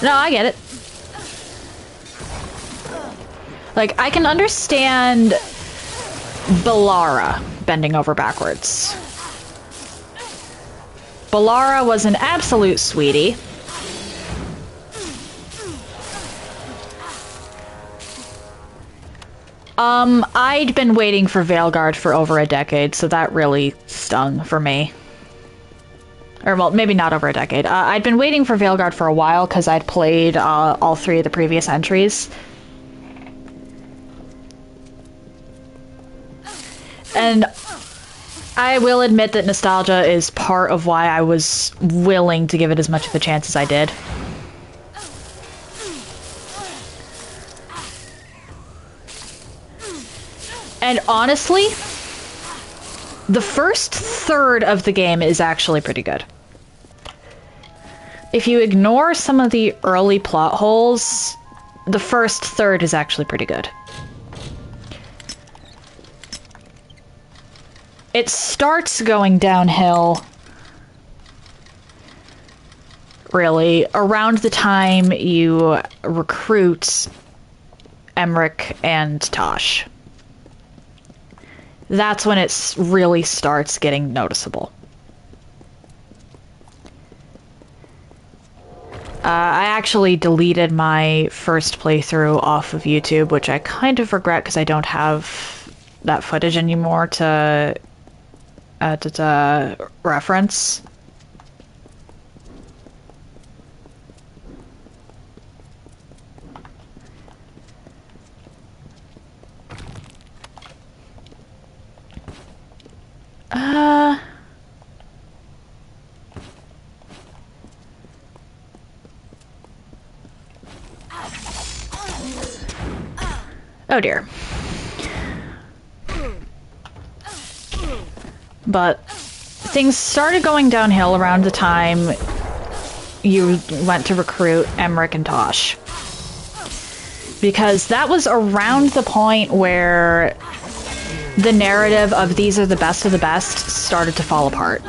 No, I get it. Like, I can understand Balara bending over backwards. Balara was an absolute sweetie. I'd been waiting for Veilguard for over a decade, so that really stung for me. Or, well, maybe not over a decade. I'd been waiting for Veilguard for a while, because I'd played all 3 of the previous entries. And I will admit that nostalgia is part of why I was willing to give it as much of a chance as I did. And honestly, the first third of the game is actually pretty good. If you ignore some of the early plot holes, the first third is actually pretty good. It starts going downhill, really, around the time you recruit Emmerich and Tosh. That's when it really starts getting noticeable. I actually deleted my first playthrough off of YouTube, which I kind of regret because I don't have that footage anymore to reference. Oh dear. But things started going downhill around the time you went to recruit Emmerich and Tosh. Because that was around the point where the narrative of these are the best of the best started to fall apart.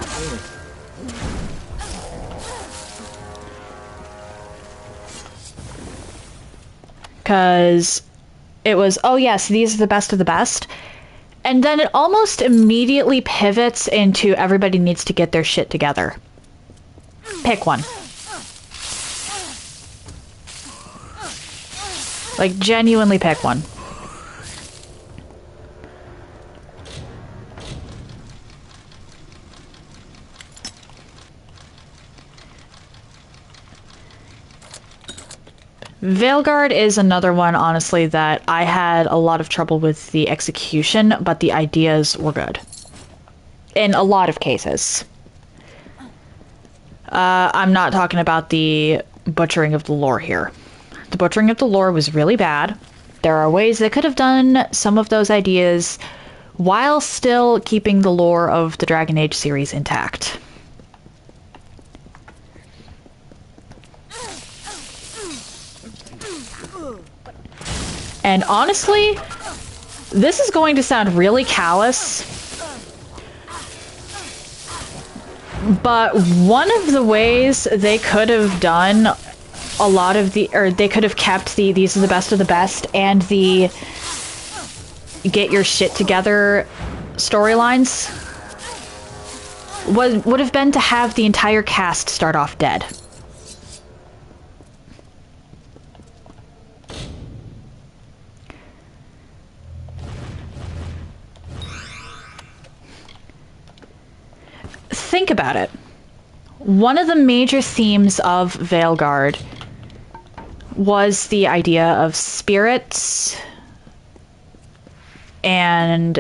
Because it was, oh yes, these are the best of the best. And then it almost immediately pivots into everybody needs to get their shit together. Pick one. Like, genuinely pick one. Veilguard is another one, honestly, that I had a lot of trouble with the execution, but the ideas were good. In a lot of cases. I'm not talking about the butchering of the lore here. The butchering of the lore was really bad. There are ways they could have done some of those ideas while still keeping the lore of the Dragon Age series intact. And honestly, this is going to sound really callous, but one of the ways they could have done a lot of the, or they could have kept the these are the best of the best and the get your shit together storylines would have been to have the entire cast start off dead. Think about it. One of the major themes of Veilguard was the idea of spirits and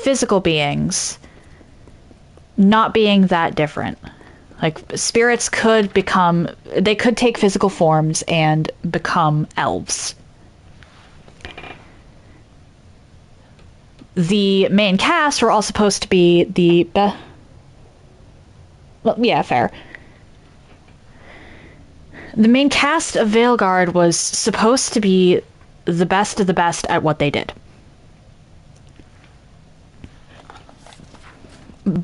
physical beings not being that different. Like, spirits could they could take physical forms and become elves. The main cast were all supposed to be well, yeah, fair. The main cast of Veilguard was supposed to be the best of the best at what they did.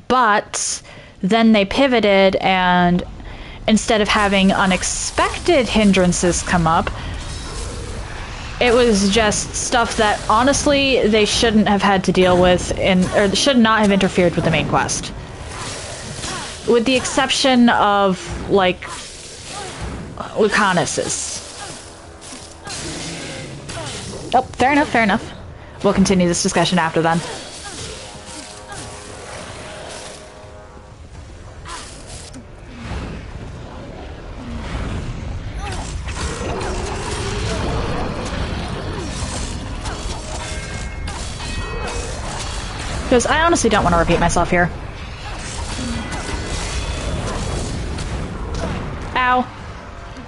But then they pivoted, and instead of having unexpected hindrances come up, it was just stuff that honestly they shouldn't have had to deal with, or should not have interfered with the main quest. With the exception of, like, Lucanus's. Oh, fair enough, fair enough. We'll continue this discussion after then. Because I honestly don't want to repeat myself here. Ow.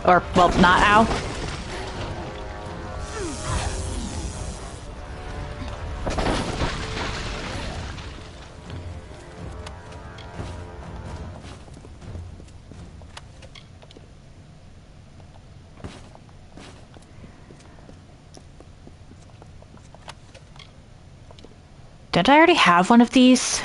Or, well, not ow. Didn't I already have one of these?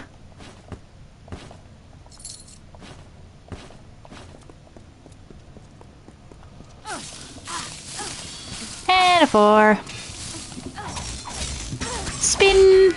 And a 4. Spin!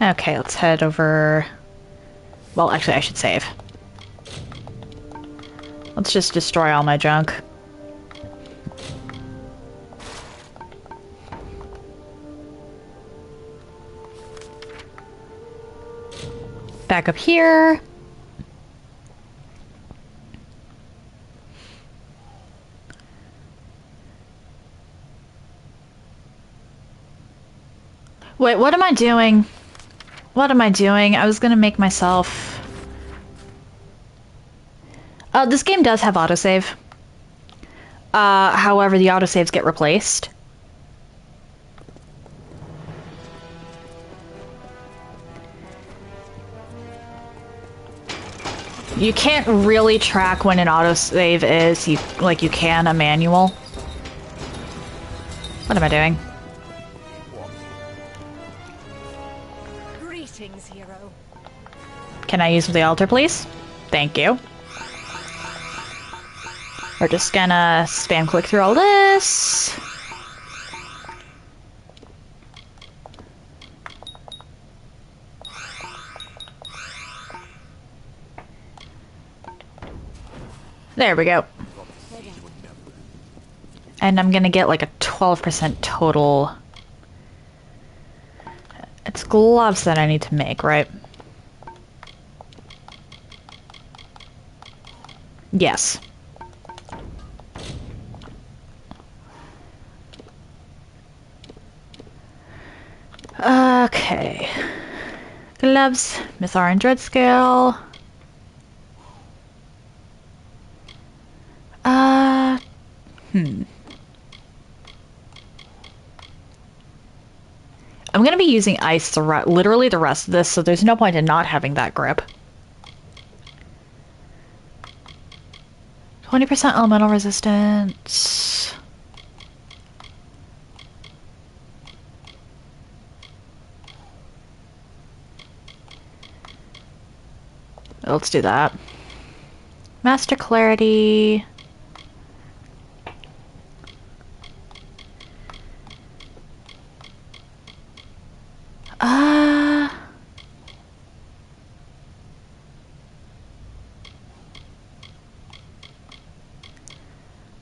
Okay, let's head over... Well, actually, I should save. Let's just destroy all my junk. Back up here. Wait, what am I doing? What am I doing? I was gonna make myself... this game does have autosave. However, the autosaves get replaced. You can't really track when an autosave is, like you can a manual. What am I doing? Greetings, hero. Can I use the altar, please? Thank you. We're just gonna spam click through all this. There we go. And I'm gonna get like a 12% total. It's gloves that I need to make, right? Yes. Okay. Gloves, Mytharan Dreadscale. I'm gonna be using ice literally the rest of this, so there's no point in not having that grip. 20% elemental resistance. Let's do that. Master Clarity.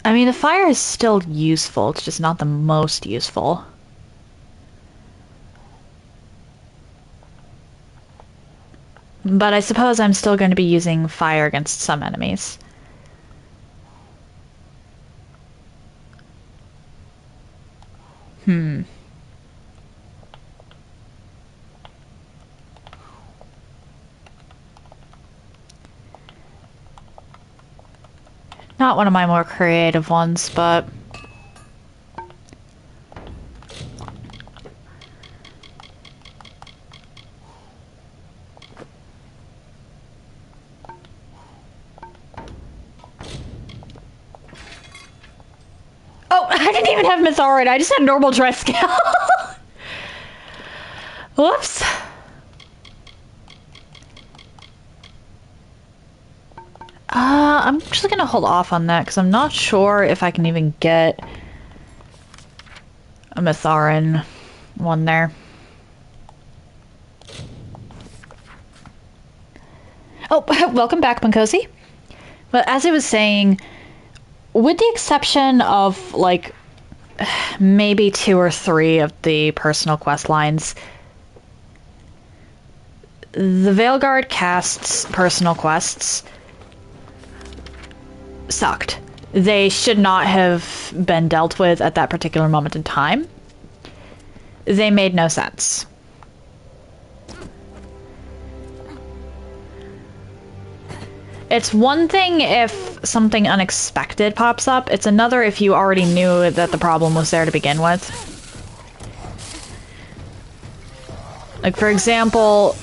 I mean, the fire is still useful, it's just not the most useful. But I suppose I'm still going to be using fire against some enemies. Not one of my more creative ones, but... Oh, I didn't even have Mythorid, I just had normal dress skill. Whoops. I'm just gonna hold off on that because I'm not sure if I can even get a Mythorin one there. Oh, welcome back, Mancozy. But as I was saying, with the exception of, like, maybe 2 or 3 of the personal quest lines, the Veilguard cast's personal quests sucked. They should not have been dealt with at that particular moment in time. They made no sense. It's one thing if something unexpected pops up, it's another if you already knew that the problem was there to begin with. Like, for example,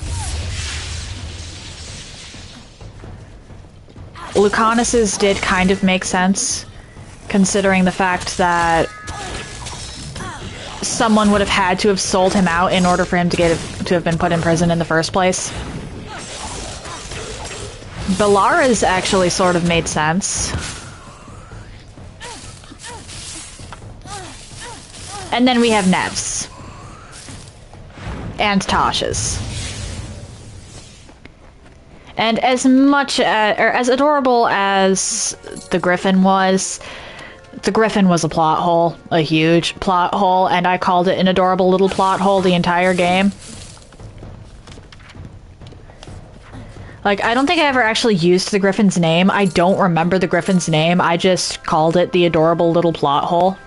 Lucanus's did kind of make sense, considering the fact that someone would have had to have sold him out in order for him to have been put in prison in the first place. Belara's actually sort of made sense. And then we have Nev's. And Tasha's. And as much, or as adorable as the Griffin was a plot hole. A huge plot hole, and I called it an adorable little plot hole the entire game. Like, I don't think I ever actually used the Griffin's name. I don't remember the Griffin's name. I just called it the adorable little plot hole.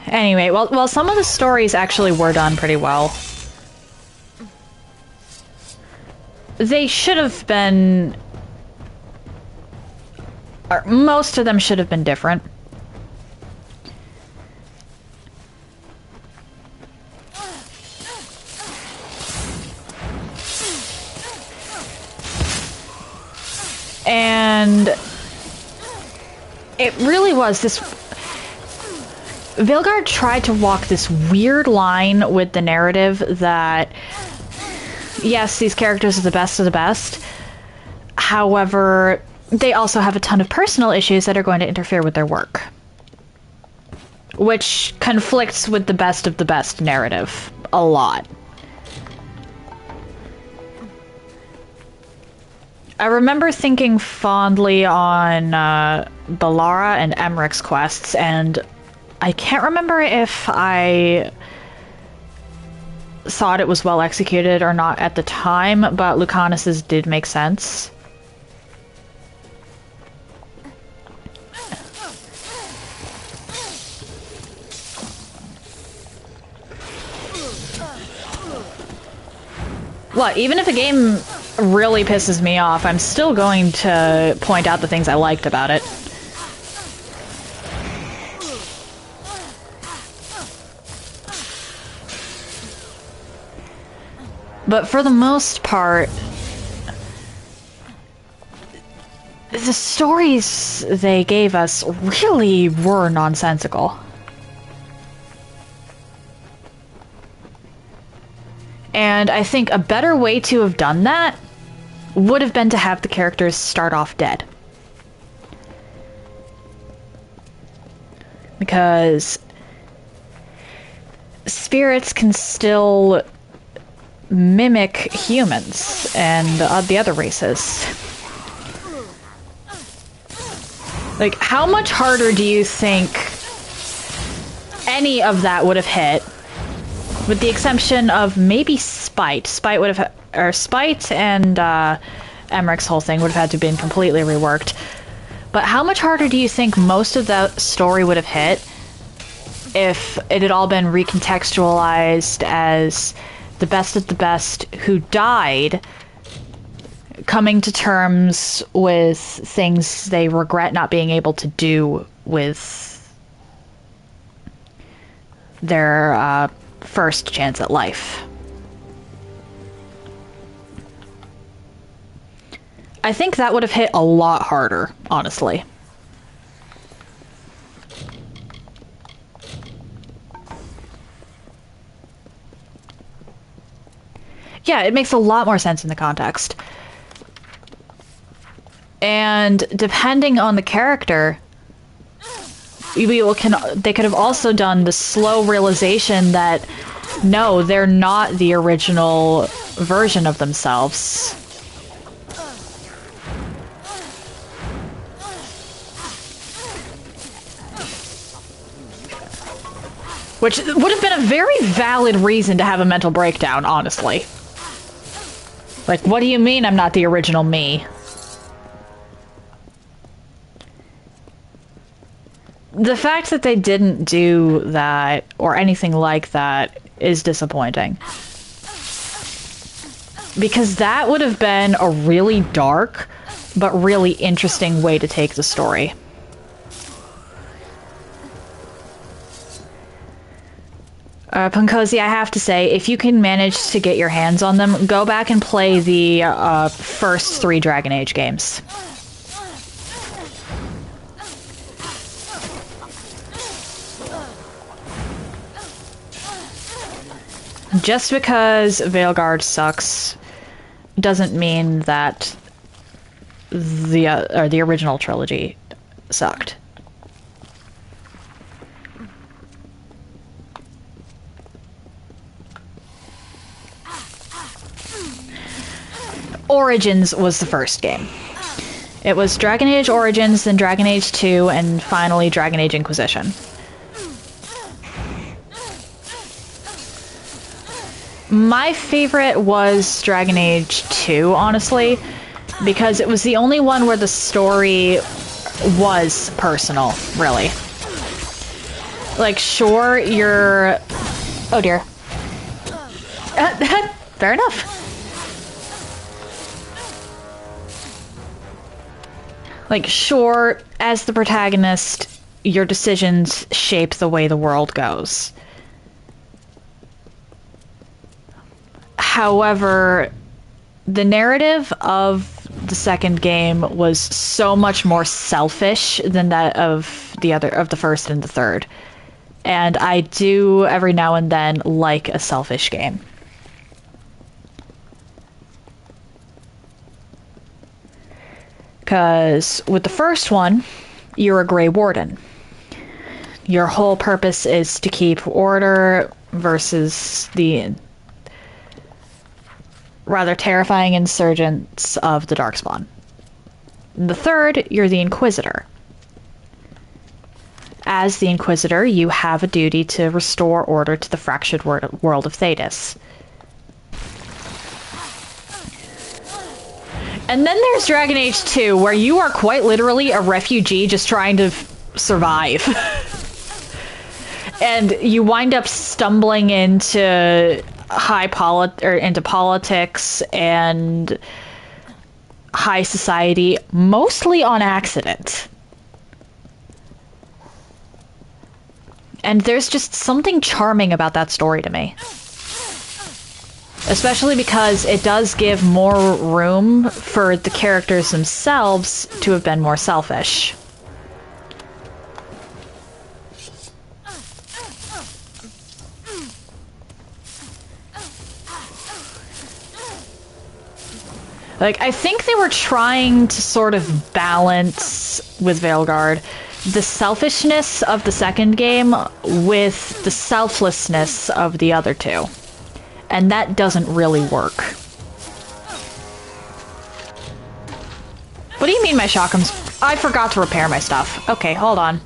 Anyway, well, some of the stories actually were done pretty well. They should have been... or most of them should have been different. And it really was this... Veilguard tried to walk this weird line with the narrative that, yes, these characters are the best of the best. However, they also have a ton of personal issues that are going to interfere with their work. Which conflicts with the best of the best narrative a lot. I remember thinking fondly on Belara and Emmeric's quests, and I can't remember if I thought it was well executed or not at the time, but Lucanus's did make sense. What, even if a game really pisses me off, I'm still going to point out the things I liked about it. But for the most part, the stories they gave us really were nonsensical. And I think a better way to have done that would have been to have the characters start off dead. Because spirits can still mimic humans and the other races. Like, how much harder do you think any of that would have hit? With the exception of maybe Spite. Spite would have, or Spite and Emmerich's whole thing would have had to have been completely reworked. But how much harder do you think most of that story would have hit if it had all been recontextualized as the best of the best who died, coming to terms with things they regret not being able to do with their first chance at life? I think that would have hit a lot harder, honestly. Yeah, it makes a lot more sense in the context. And depending on the character, they could have also done the slow realization that no, they're not the original version of themselves. Which would have been a very valid reason to have a mental breakdown, honestly. Like, what do you mean I'm not the original me? The fact that they didn't do that, or anything like that, is disappointing. Because that would have been a really dark, but really interesting way to take the story. Punkosi, I have to say, if you can manage to get your hands on them, go back and play the first 3 Dragon Age games. Just because Veilguard sucks doesn't mean that the original trilogy sucked. Origins was the first game. It was Dragon Age Origins, then Dragon Age 2, and finally Dragon Age Inquisition. My favorite was Dragon Age 2, honestly, because it was the only one where the story was personal, really. Like, sure, you're... Oh dear. Fair enough. Like, sure, as the protagonist, your decisions shape the way the world goes. However, the narrative of the second game was so much more selfish than that of the first and the third. And I do, every now and then, like a selfish game. Because with the first one, you're a Grey Warden. Your whole purpose is to keep order versus the rather terrifying insurgents of the Darkspawn. In the third, you're the Inquisitor. As the Inquisitor, you have a duty to restore order to the fractured world of Thedas. And then there's Dragon Age 2, where you are quite literally a refugee just trying to survive. And you wind up stumbling into into politics and high society, mostly on accident. And there's just something charming about that story to me. Especially because it does give more room for the characters themselves to have been more selfish. Like, I think they were trying to sort of balance with Veilguard the selfishness of the second game with the selflessness of the other two. And that doesn't really work. What do you mean my shotgun's... I forgot to repair my stuff. Okay, hold on.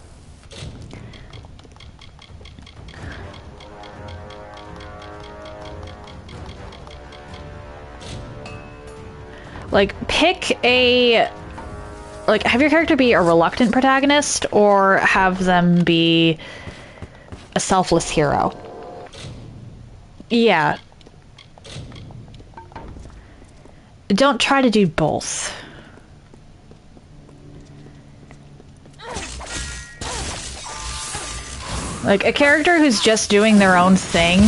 Like, pick a... Like, have your character be a reluctant protagonist, or have them be a selfless hero. Yeah. Don't try to do both. Like, a character who's just doing their own thing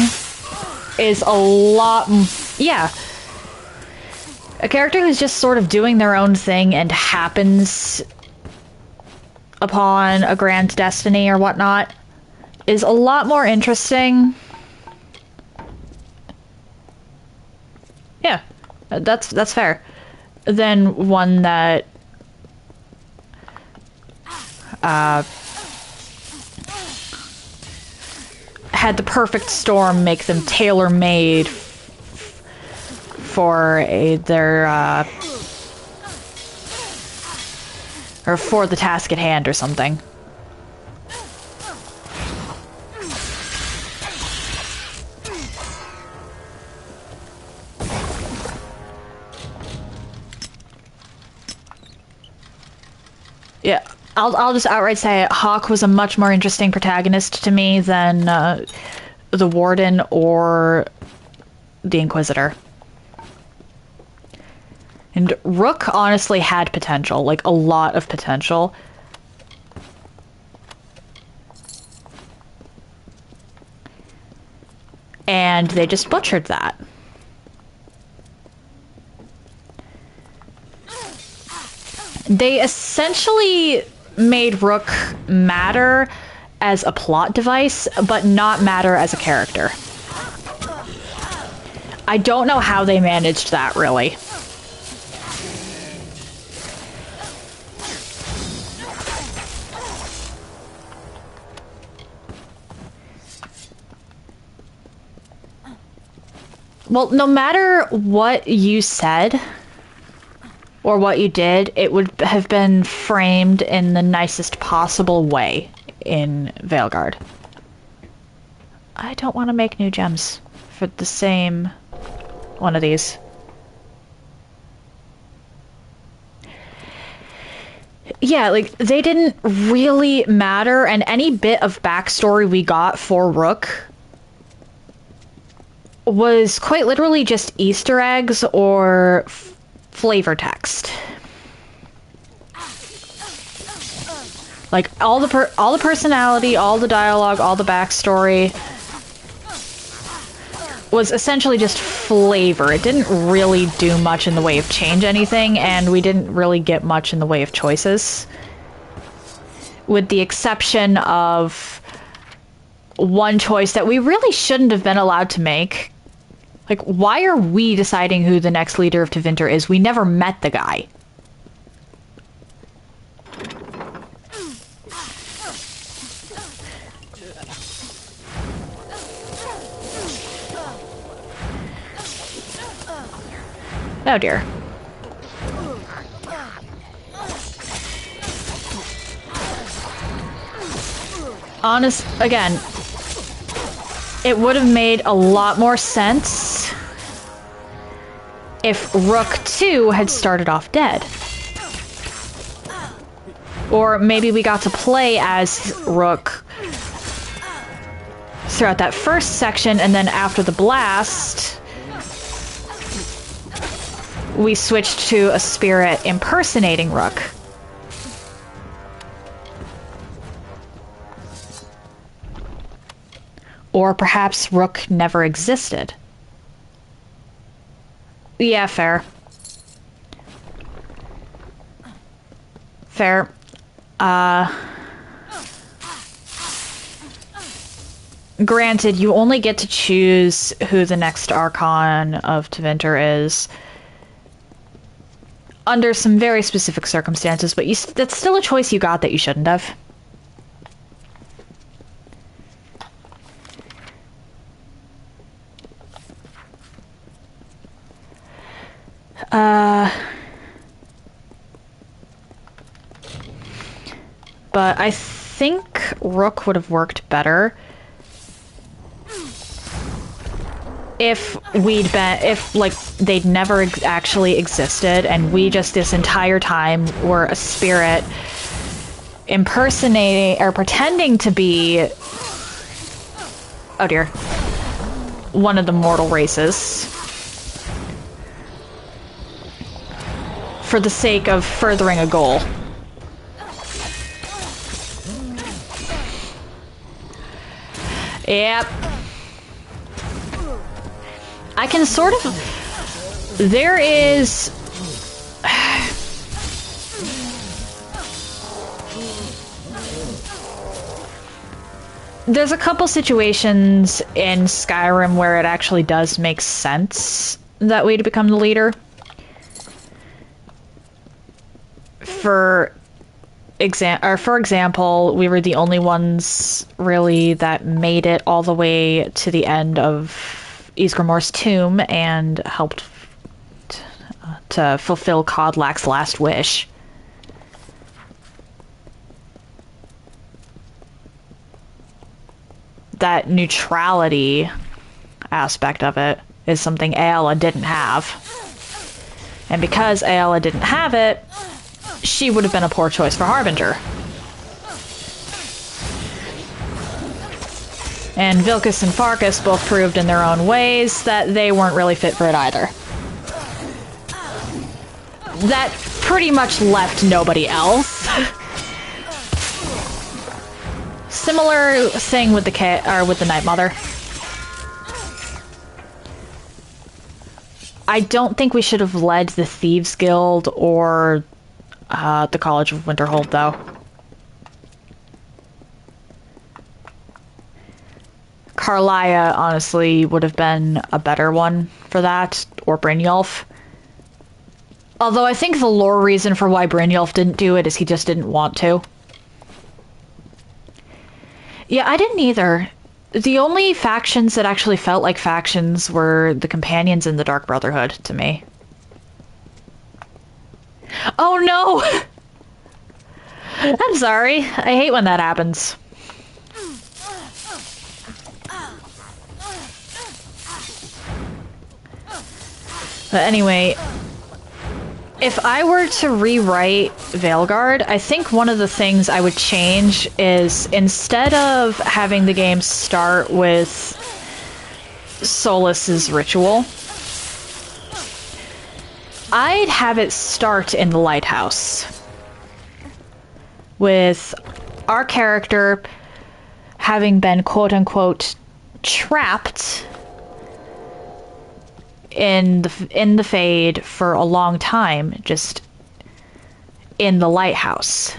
is a lot... Yeah. A character who's just sort of doing their own thing and happens upon a grand destiny or whatnot is a lot more interesting. Yeah, that's fair. Than one that had the perfect storm make them tailor-made for their or for the task at hand or something. Yeah, I'll just outright say it. Hawk was a much more interesting protagonist to me than the Warden or the Inquisitor. And Rook honestly had potential, like a lot of potential. And they just butchered that. They essentially made Rook matter as a plot device, but not matter as a character. I don't know how they managed that, really. Well, no matter what you said or what you did, it would have been framed in the nicest possible way in Veilguard. I don't want to make new gems for the same one of these. Yeah, like, they didn't really matter, and any bit of backstory we got for Rook was quite literally just Easter eggs or flavor text. Like, all the personality, all the dialogue, all the backstory was essentially just flavor. It didn't really do much in the way of change anything, and we didn't really get much in the way of choices. With the exception of one choice that we really shouldn't have been allowed to make. Like, why are we deciding who the next leader of Tevinter is? We never met the guy. Oh dear. Again, it would have made a lot more sense if Rook 2 had started off dead. Or maybe we got to play as Rook throughout that first section, and then after the blast, we switched to a spirit impersonating Rook. Or perhaps Rook never existed. Yeah, fair. Fair. Granted, you only get to choose who the next Archon of Tevinter is under some very specific circumstances, but that's still a choice you got that you shouldn't have. But I think Rook would have worked better if like they'd never actually existed and we just this entire time were a spirit impersonating or pretending to be, oh dear, one of the mortal races for the sake of furthering a goal. Yep. I can sort of... There is... There's a couple situations in Skyrim where it actually does make sense that way to become the leader. For example, we were the only ones really that made it all the way to the end of Ysgramor's tomb and helped to fulfill Kodlak's last wish. That neutrality aspect of it is something Aela didn't have. And because Aela didn't have it, she would have been a poor choice for Harbinger. And Vilkas and Farkas both proved in their own ways that they weren't really fit for it either. That pretty much left nobody else. Similar thing with the Night Mother. I don't think we should have led the Thieves Guild or the College of Winterhold, though. Karliah, honestly, would have been a better one for that, or Brynjolf. Although I think the lore reason for why Brynjolf didn't do it is he just didn't want to. Yeah, I didn't either. The only factions that actually felt like factions were the Companions and the Dark Brotherhood, to me. Oh no! I'm sorry. I hate when that happens. But anyway, if I were to rewrite Veilguard, I think one of the things I would change is instead of having the game start with Solas's ritual, I'd have it start in the lighthouse with our character having been quote-unquote trapped in the Fade for a long time, just in the lighthouse.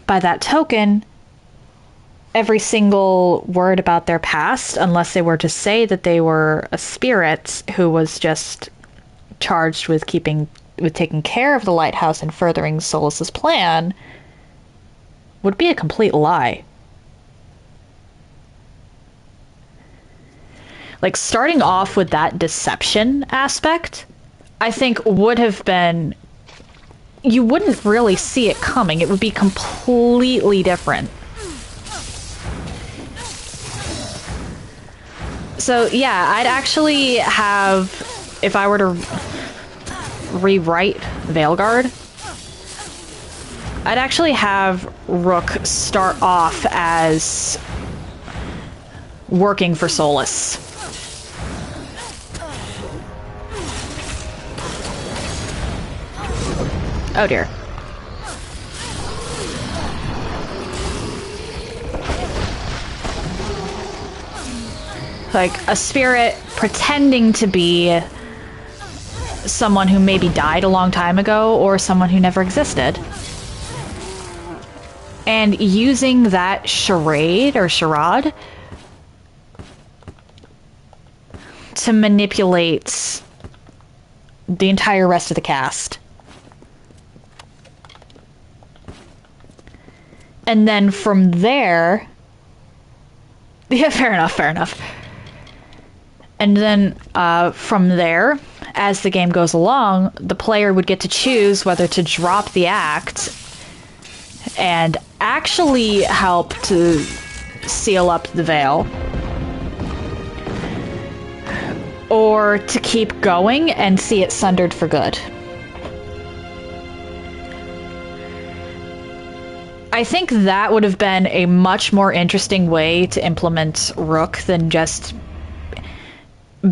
By that token, every single word about their past, unless they were to say that they were a spirit who was just charged with taking care of the lighthouse and furthering Solas's plan, would be a complete lie. Like, starting off with that deception aspect, I think would have been... You wouldn't really see it coming. It would be completely different. So, yeah, I'd actually have... If I were to rewrite Veilguard, I'd actually have Rook start off as working for Solas. Oh dear. Like a spirit pretending to be someone who maybe died a long time ago or someone who never existed. And using that charade or charade to manipulate the entire rest of the cast. And then from there... Yeah, fair enough. And then from there, as the game goes along, the player would get to choose whether to drop the act and actually help to seal up the veil, or to keep going and see it sundered for good. I think that would have been a much more interesting way to implement Rook than just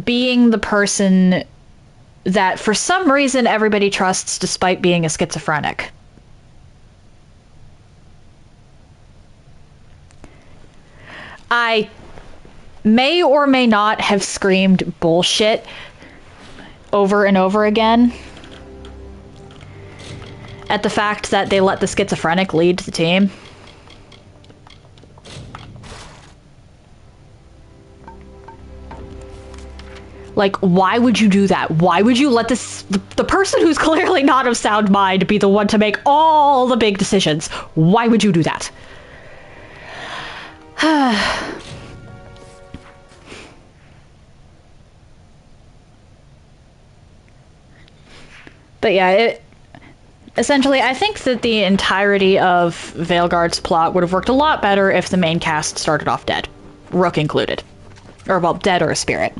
being the person that for some reason everybody trusts despite being a schizophrenic. I may or may not have screamed bullshit over and over again at the fact that they let the schizophrenic lead the team. Like, why would you do that? Why would you let the person who's clearly not of sound mind be the one to make all the big decisions? Why would you do that? But yeah, essentially, I think that the entirety of Veilguard's plot would have worked a lot better if the main cast started off dead. Rook included. Or, well, dead or a spirit.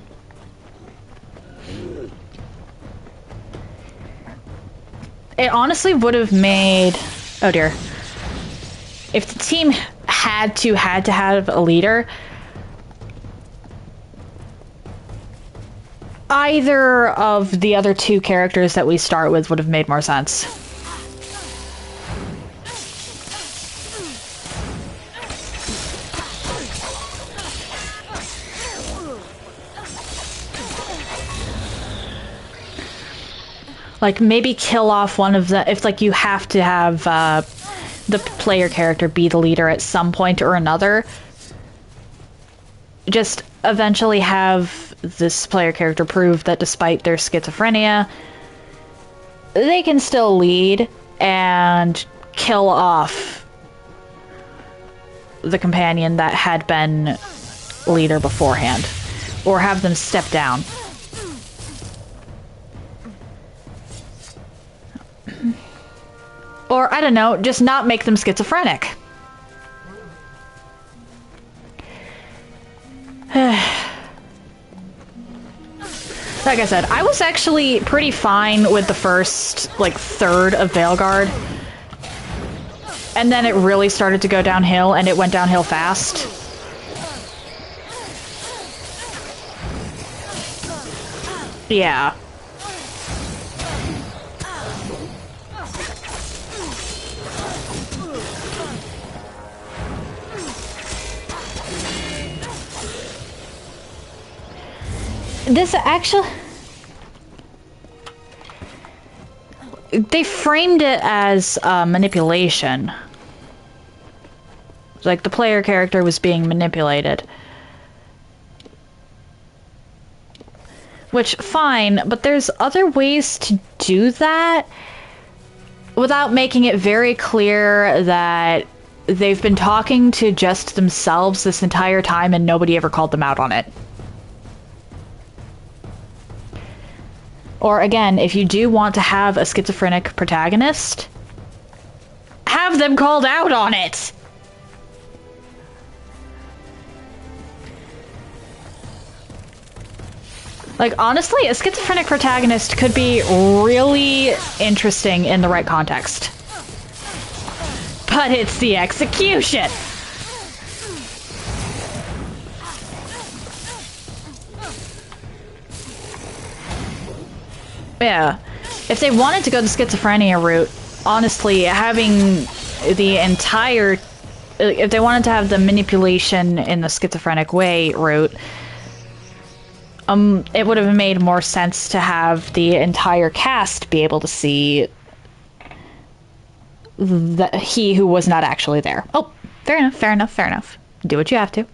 It honestly would have made... Oh dear. If the team had to have a leader, either of the other two characters that we start with would have made more sense. Like, maybe kill off one of the... If, like, you have to have the player character be the leader at some point or another, just eventually have this player character prove that despite their schizophrenia, they can still lead, and kill off the companion that had been leader beforehand. Or have them step down. Or, I don't know, just not make them schizophrenic. Like I said, I was actually pretty fine with the first, like, third of Veilguard. And then it really started to go downhill, and it went downhill fast. Yeah. This actually... They framed it as manipulation. Like, the player character was being manipulated. Which, fine, but there's other ways to do that without making it very clear that they've been talking to just themselves this entire time and nobody ever called them out on it. Or again, if you do want to have a schizophrenic protagonist, have them called out on it! Like, honestly, a schizophrenic protagonist could be really interesting in the right context. But it's the execution! Yeah. If they wanted to go the schizophrenia route, honestly, having the entire... If they wanted to have the manipulation in the schizophrenic way route, it would have made more sense to have the entire cast be able to see he who was not actually there. Oh, fair enough, fair enough, fair enough. Do what you have to.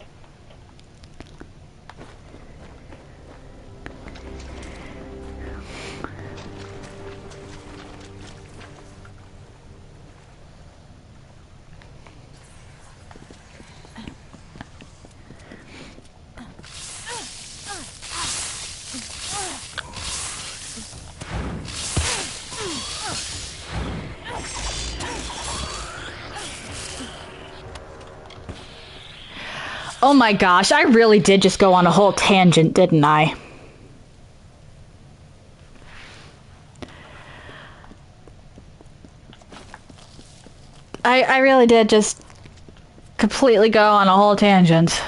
Oh my gosh, I really did just go on a whole tangent, didn't I? I really did just completely go on a whole tangent.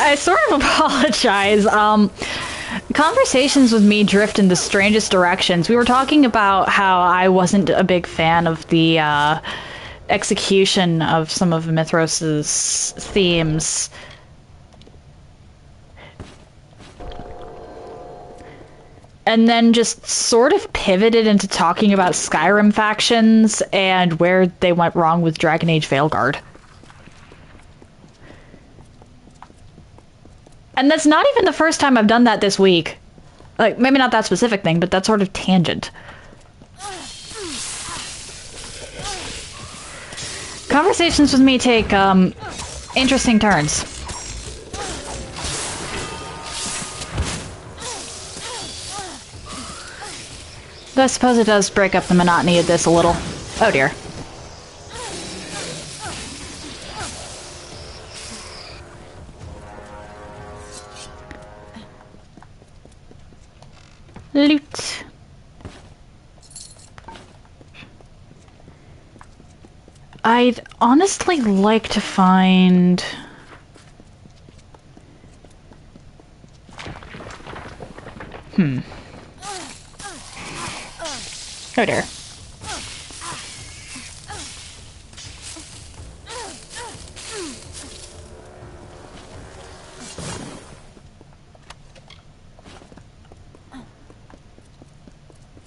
I sort of apologize. Conversations with me drift in the strangest directions. We were talking about how I wasn't a big fan of the execution of some of Mithros's themes. And then just sort of pivoted into talking about Skyrim factions and where they went wrong with Dragon Age Veilguard. And that's not even the first time I've done that this week. Like, maybe not that specific thing, but that sort of tangent. Conversations with me take, interesting turns. Though I suppose it does break up the monotony of this a little. Oh dear. Loot. I'd honestly like to find... Oh dear.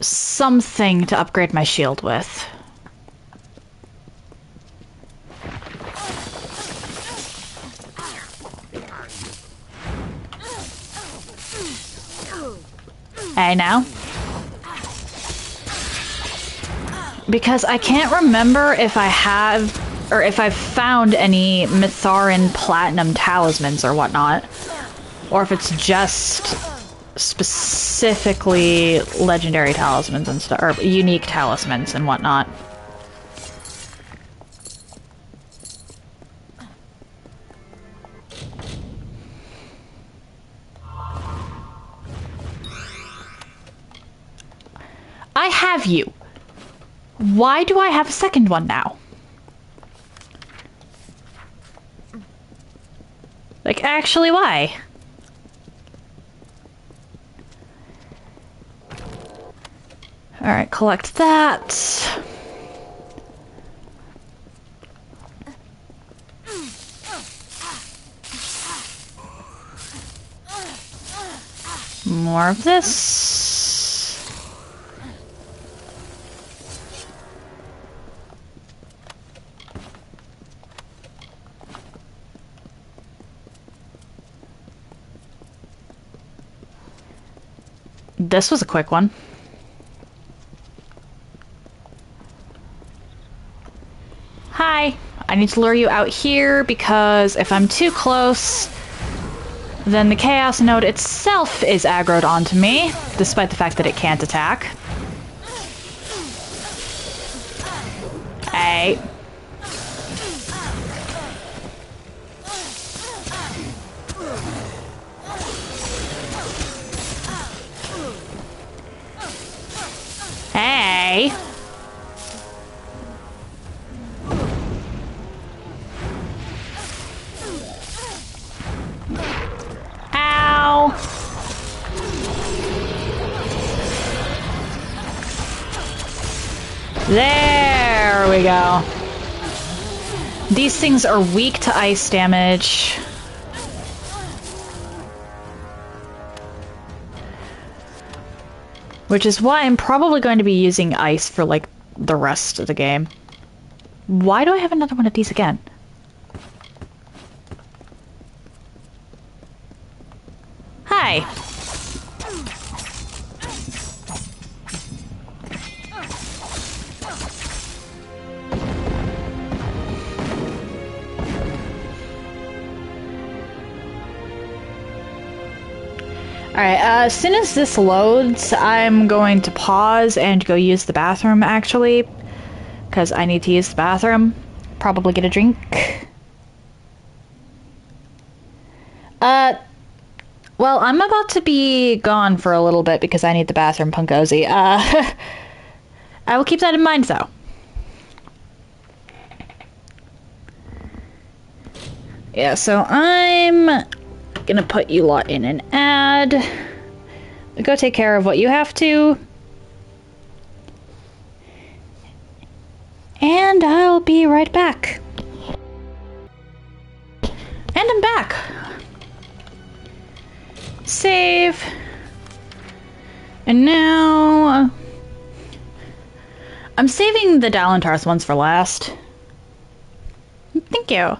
Something to upgrade my shield with. Hey, now. Because I can't remember if I have, or if I've found any Mitharan Platinum talismans or whatnot. Or if it's just specifically legendary talismans and stuff, or unique talismans and whatnot. I have you. Why do I have a second one now? Like, actually, why? Alright, collect that. More of this. This was a quick one. Hi, I need to lure you out here because if I'm too close, then the Chaos Node itself is aggroed onto me, despite the fact that it can't attack. Hey. Hey. Ow. There we go. These things are weak to ice damage. Which is why I'm probably going to be using ice for, like, the rest of the game. Why do I have another one of these again? Hi. Alright, as soon as this loads, I'm going to pause and go use the bathroom, actually. Because I need to use the bathroom. Probably get a drink. Well, I'm about to be gone for a little bit because I need the bathroom, Punkozy. I will keep that in mind, though. Yeah, so I'm gonna put you lot in an ad. Go take care of what you have to. And I'll be right back. And I'm back. Save. And now... I'm saving the Thurs ones for last. Thank you.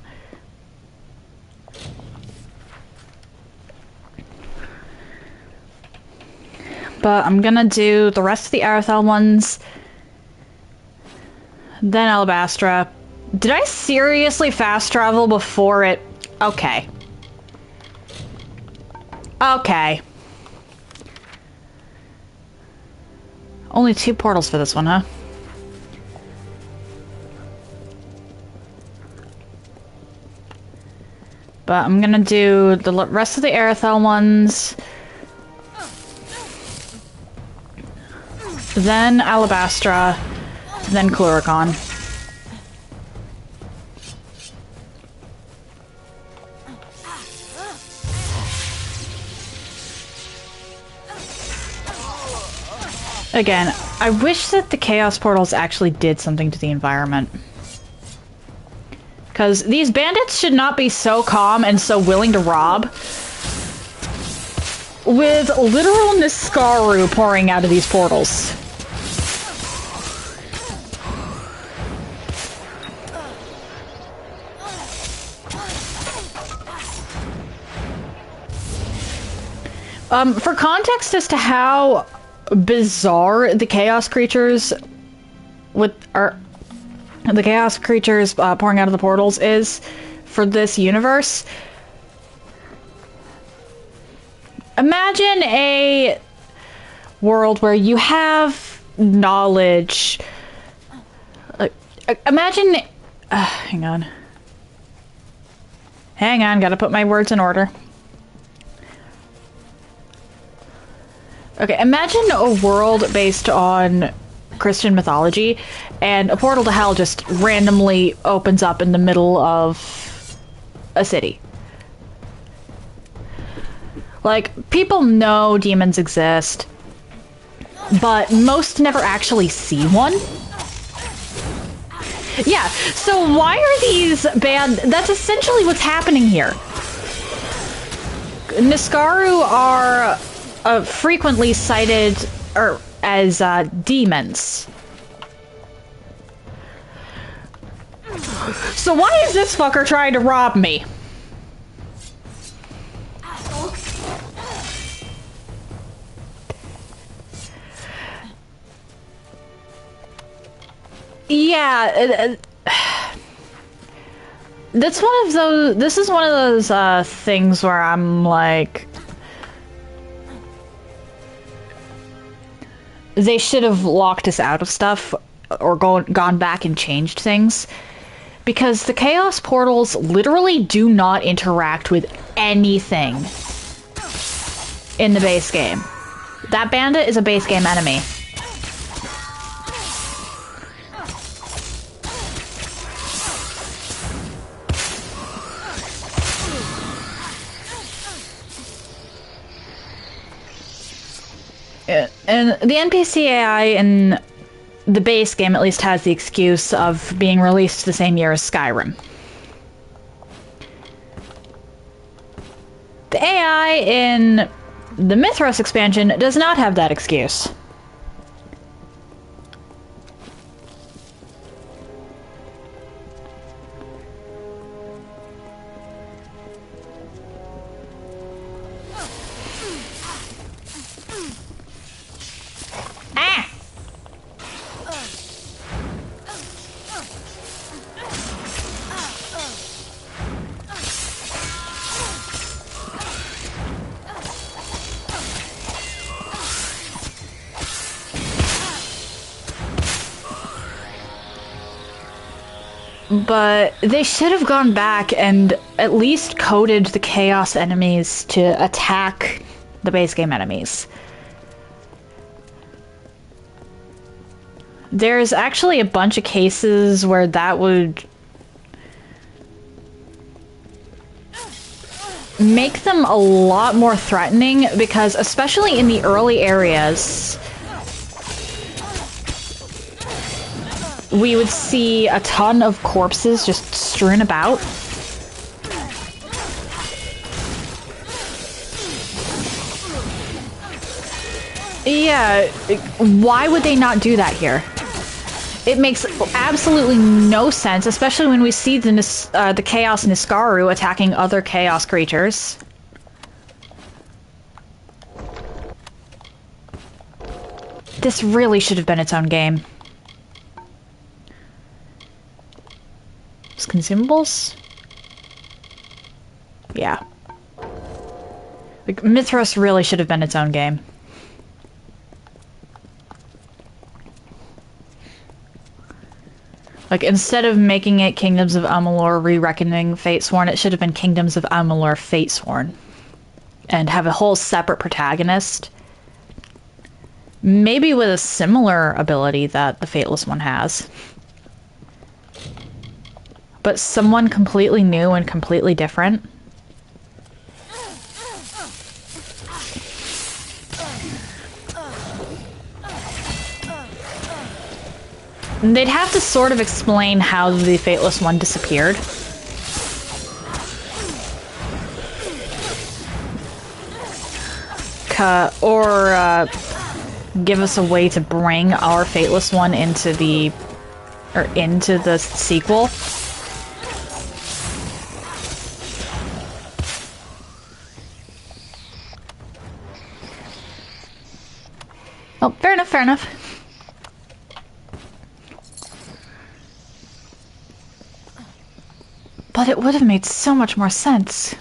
But I'm gonna do the rest of the Arathel ones. Then Alabastra. Did I seriously fast travel before it? Okay. Okay. Only 2 portals for this one, huh? But I'm gonna do the rest of the Arathel ones. Then Alabastra. Then Cluricon. Again, I wish that the Chaos Portals actually did something to the environment. Because these bandits should not be so calm and so willing to rob. With literal Niskaru pouring out of these portals. For context as to how bizarre the chaos creatures pouring out of the portals is for this universe. Imagine a world where you have knowledge. Imagine. Hang on. Hang on, gotta put my words in order. Okay, imagine a world based on Christian mythology, and a portal to hell just randomly opens up in the middle of a city. Like, people know demons exist, but most never actually see one. Yeah, so why are these bad... That's essentially what's happening here. Niskaru are frequently cited as demons. So why is this fucker trying to rob me? Yeah, that's one of those. This is one of those things where I'm like, they should have locked us out of stuff or gone back and changed things, because the Chaos Portals literally do not interact with anything in the base game. That bandit is a base game enemy. And the NPC AI in the base game at least has the excuse of being released the same year as Skyrim. The AI in the Mithras expansion does not have that excuse. But they should have gone back and at least coded the Chaos enemies to attack the base game enemies. There's actually a bunch of cases where that would make them a lot more threatening, because especially in the early areas, we would see a ton of corpses just strewn about. Yeah, why would they not do that here? It makes absolutely no sense, especially when we see the Chaos Niskaru attacking other Chaos creatures. This really should have been its own game. Consumables? Yeah. Like, Mithras really should have been its own game. Like, instead of making it Kingdoms of Amalur Re-Reckoning Fatesworn, it should have been Kingdoms of Amalur Fatesworn. And have a whole separate protagonist. Maybe with a similar ability that the Fateless one has. But someone completely new and completely different. They'd have to sort of explain how the Fateless one disappeared. Or give us a way to bring our Fateless one into the sequel. Oh, fair enough, fair enough. But it would have made so much more sense.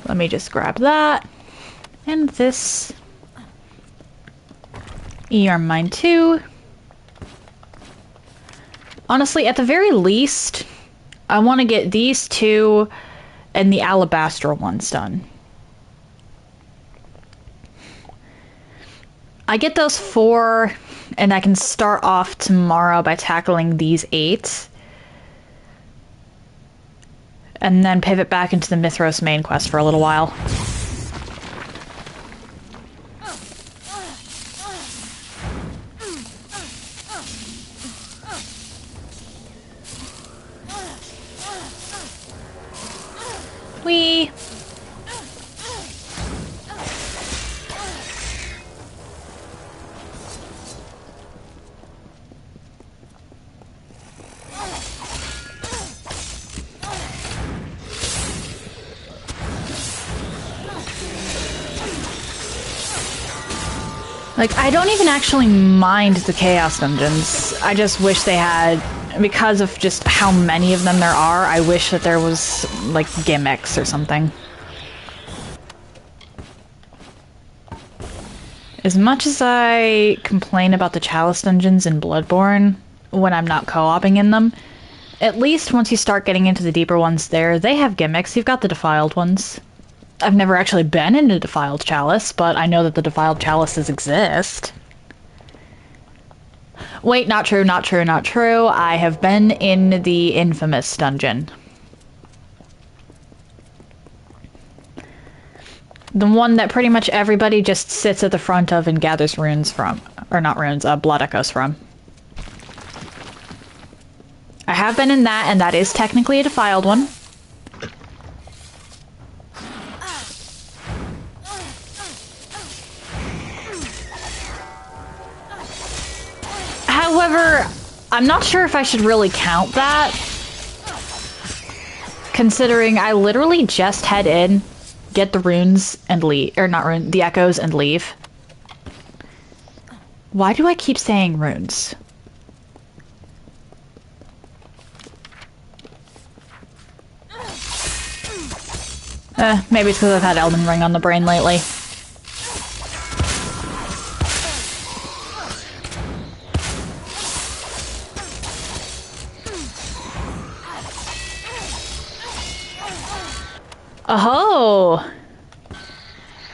Let me just grab that. And this. ER mine too. Honestly, at the very least, I want to get these two and the Alabastra ones done. I get those 4, and I can start off tomorrow by tackling these 8. And then pivot back into the Mithros main quest for a little while. Whee! Like, I don't even actually mind the Chaos Dungeons. I just wish they had, because of just how many of them there are, I wish that there was, like, gimmicks or something. As much as I complain about the Chalice Dungeons in Bloodborne, when I'm not co-oping in them, at least once you start getting into the deeper ones there, they have gimmicks. You've got the Defiled ones. I've never actually been in a Defiled Chalice, but I know that the Defiled Chalices exist. Wait, not true, not true, not true. I have been in the Infamous dungeon. The one that pretty much everybody just sits at the front of and gathers runes from. Or not runes, blood echoes from. I have been in that, and that is technically a Defiled one. However, I'm not sure if I should really count that, considering I literally just head in, get the runes, and leave. Or not runes, the echoes, and leave. Why do I keep saying runes? Maybe it's because I've had Elden Ring on the brain lately. Oh!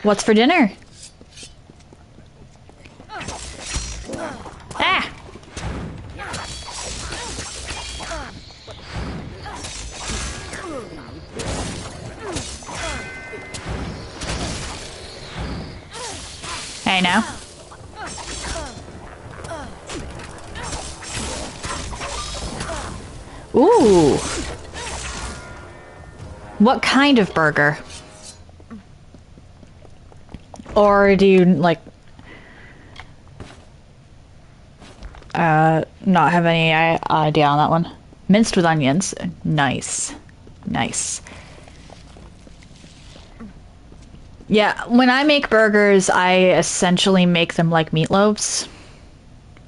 What's for dinner? Ah! Hey, now. Ooh. What kind of burger? Or do you, like, not have any idea on that one? Minced with onions. Nice. Nice. Yeah, when I make burgers, I essentially make them like meatloaves.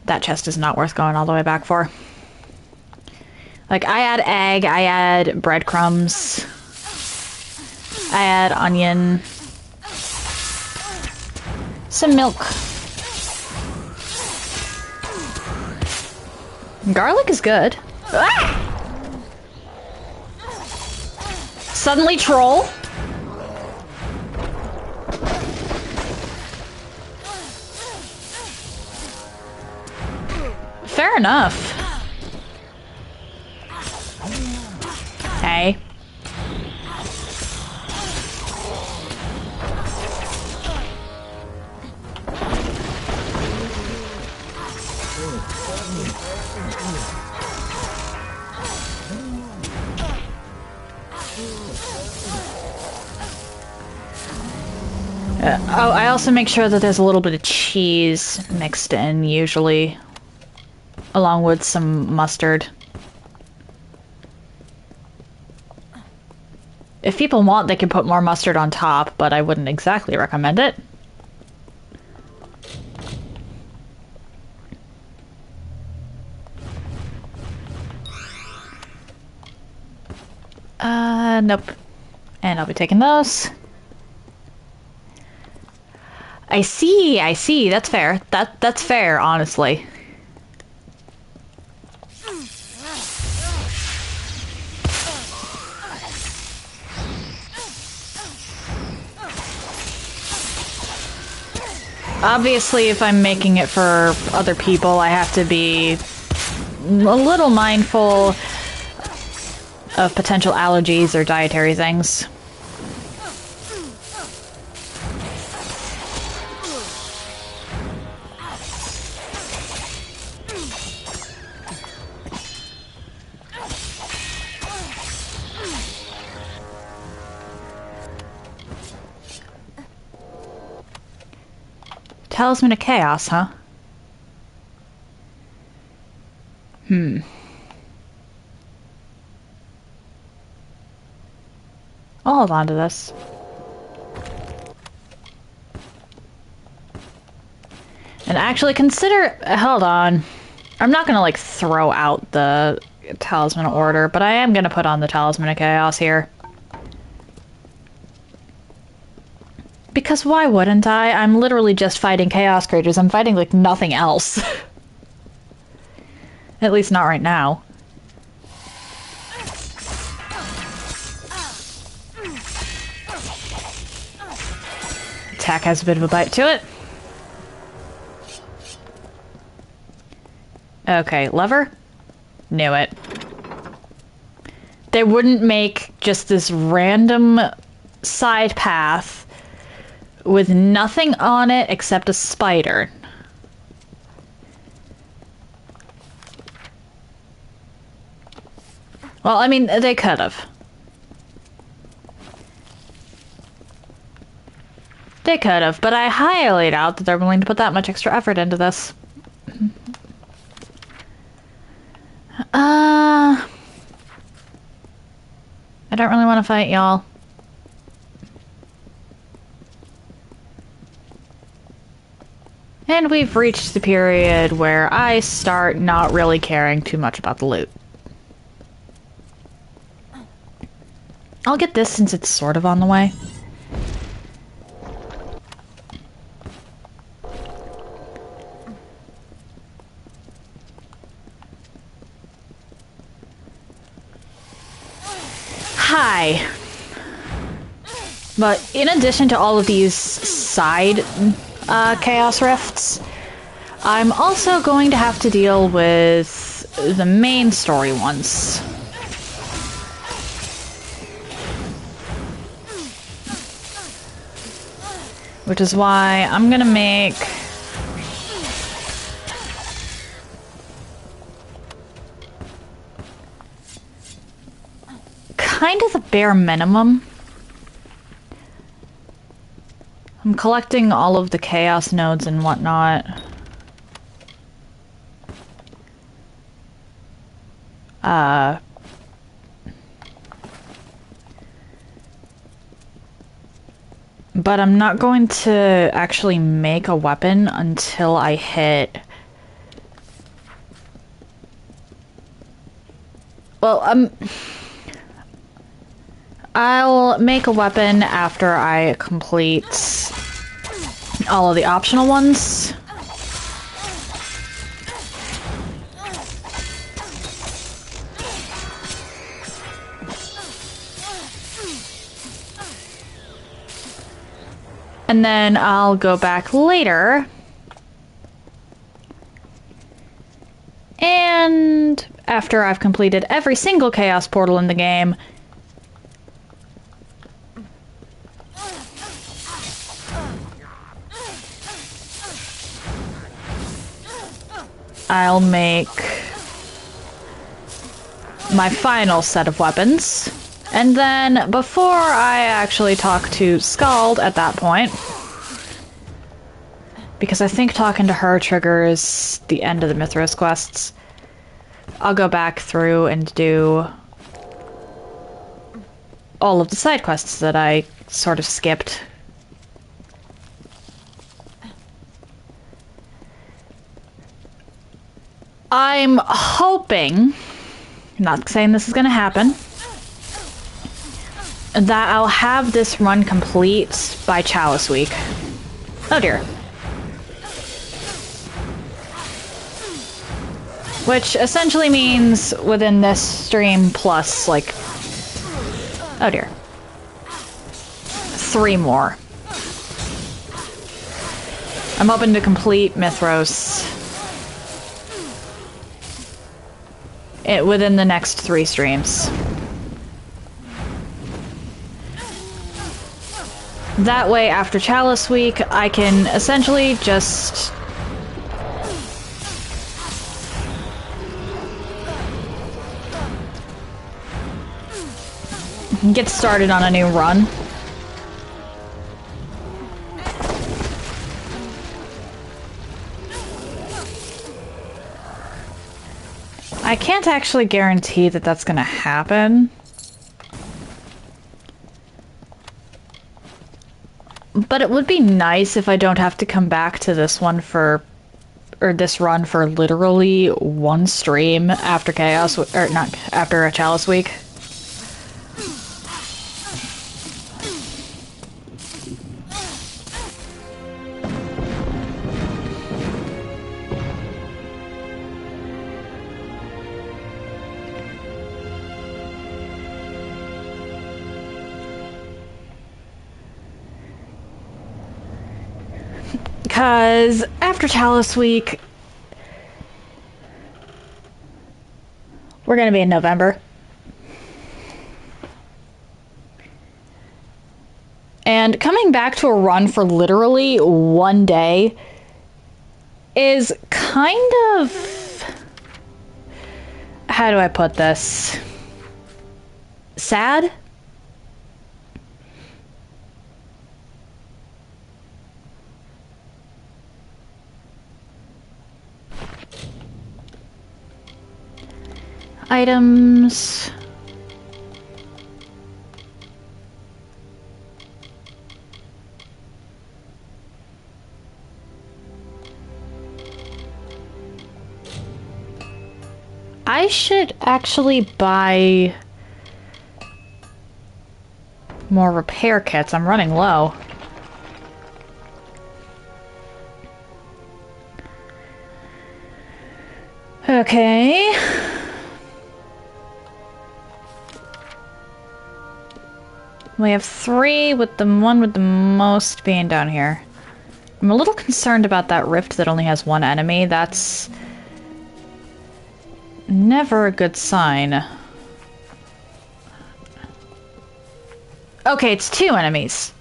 That chest is not worth going all the way back for. Like, I add egg, I add breadcrumbs, I add onion, some milk. Garlic is good. Ah! Suddenly troll. Fair enough. Hey. Oh, I also make sure that there's a little bit of cheese mixed in, usually, along with some mustard. If people want, they can put more mustard on top, but I wouldn't exactly recommend it. Nope. And I'll be taking those. I see, that's fair. That's fair, honestly. Obviously, if I'm making it for other people, I have to be a little mindful of potential allergies or dietary things. Talisman of Chaos, huh? I'll hold on to this. And actually consider... Hold on. I'm not gonna, like, throw out the Talisman Order, but I am gonna put on the Talisman of Chaos here. Because why wouldn't I? I'm literally just fighting Chaos Creatures. I'm fighting, like, nothing else. At least not right now. Attack has a bit of a bite to it. Okay, lever? Knew it. They wouldn't make just this random side path with nothing on it except a spider. Well, I mean, they could have. They could have, but I highly doubt that they're willing to put that much extra effort into this. I don't really want to fight y'all. And we've reached the period where I start not really caring too much about the loot. I'll get this since it's sort of on the way. Hi. But in addition to all of these side Chaos Rifts, I'm also going to have to deal with the main story ones. Which is why I'm gonna make kind of the bare minimum. I'm collecting all of the chaos nodes and whatnot. But I'm not going to actually make a weapon until I hit... Well, I'll make a weapon after I complete all of the optional ones. And then I'll go back later. And after I've completed every single Chaos Portal in the game, I'll make my final set of weapons. And then, before I actually talk to Scald at that point, because I think talking to her triggers the end of the Mithras quests, I'll go back through and do all of the side quests that I sort of skipped. I'm hoping, not saying this is going to happen, that I'll have this run complete by Chalice Week. Oh dear. Which essentially means within this stream plus, like... Oh dear. 3 more. I'm hoping to complete Mithros within the next 3 streams. That way, after Chalice Week, I can essentially just... get started on a new run. I can't actually guarantee that that's gonna happen. But it would be nice if I don't have to come back to this one for... or this run for literally 1 stream after Chaos... or not, after a Chalice Week. Because after Chalice Week, we're going to be in November. And coming back to a run for literally 1 day is kind of... how do I put this? Sad? Items. I should actually buy more repair kits. I'm running low. Okay. We have 3 with the one with the most being down here. I'm a little concerned about that rift that only has 1 enemy. That's never a good sign. Okay, it's 2 enemies.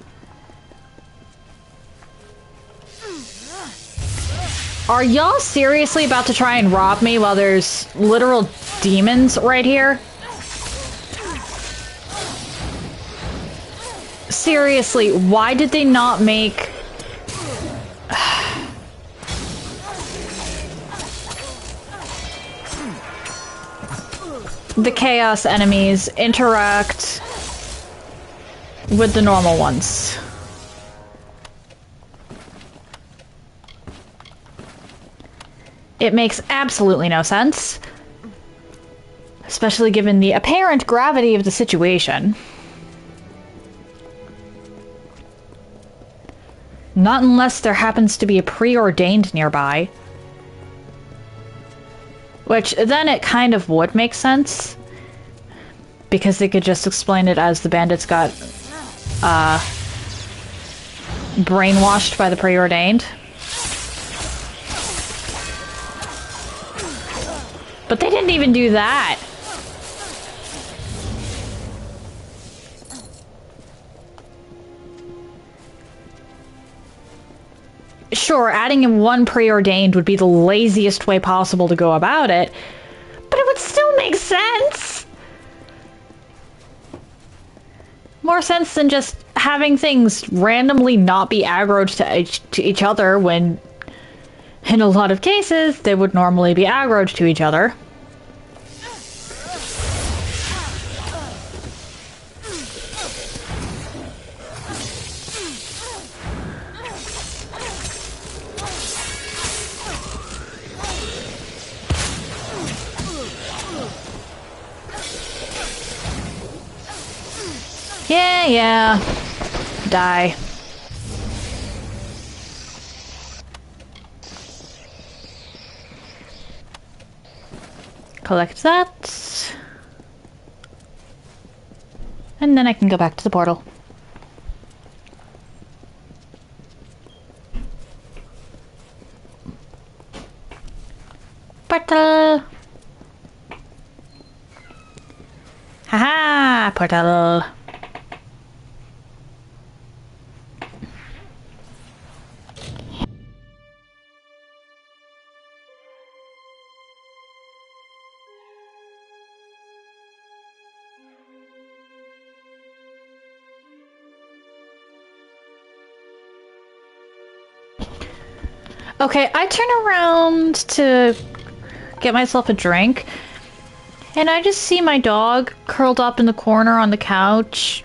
Are y'all seriously about to try and rob me while there's literal demons right here? Seriously, why did they not make... the chaos enemies interact with the normal ones? It makes absolutely no sense. Especially given the apparent gravity of the situation. Not unless there happens to be a preordained nearby. Which, then it kind of would make sense. Because they could just explain it as the bandits got, brainwashed by the preordained. But they didn't even do that. Sure, adding in 1 preordained would be the laziest way possible to go about it, but it would still make sense. More sense than just having things randomly not be aggroed to each other when, in a lot of cases, they would normally be aggroed to each other. Yeah. Die. Collect that. And then I can go back to the portal. Portal! Haha! Portal! Okay, I turn around to get myself a drink, and I just see my dog curled up in the corner on the couch,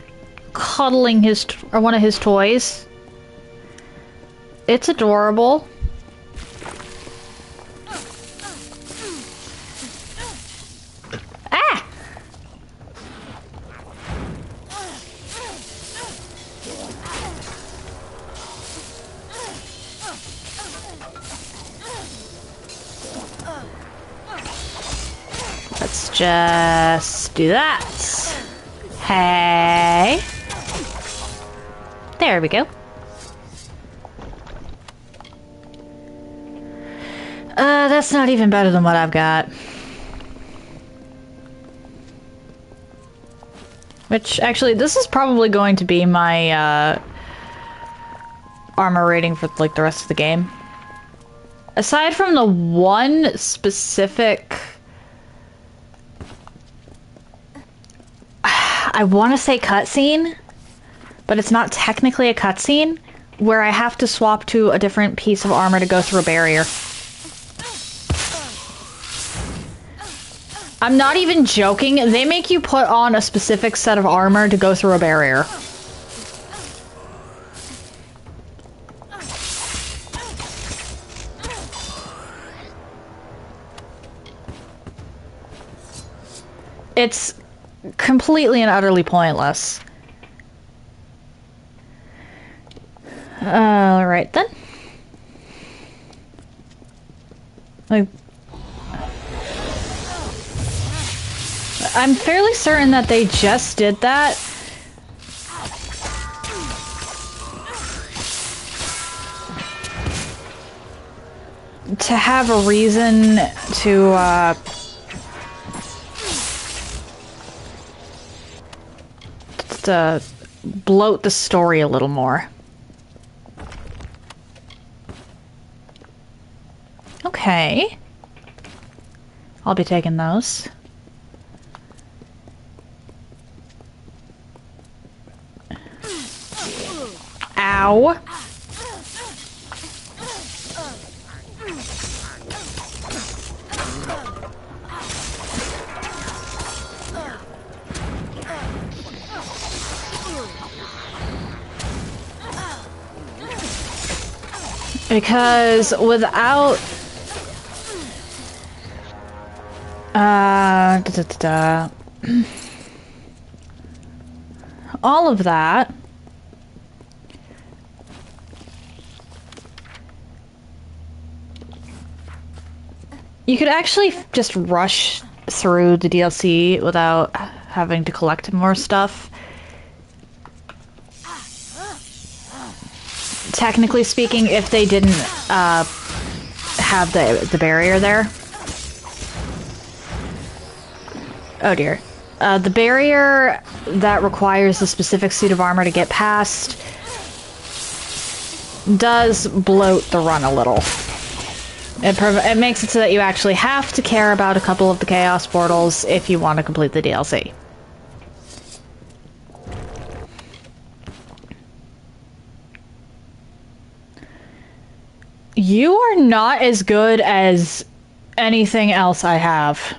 cuddling one of his toys. It's adorable. Ah! Let's just do that. Hey. There we go. That's not even better than what I've got. Which, actually, this is probably going to be my, armor rating for, like, the rest of the game. Aside from the one specific... I want to say cutscene, but it's not technically a cutscene, where I have to swap to a different piece of armor to go through a barrier. I'm not even joking, they make you put on a specific set of armor to go through a barrier. It's completely and utterly pointless. Alright then. I'm fairly certain that they just did that to have a reason to bloat the story a little more. Okay. I'll be taking those. Ow. Because without all of that, you could actually just rush through the DLC without having to collect more stuff. Technically speaking, if they didn't have the barrier there. Oh dear. The barrier that requires a specific suit of armor to get past does bloat the run a little. It makes it so that you actually have to care about a couple of the Chaos Portals if you want to complete the DLC. You are not as good as anything else I have.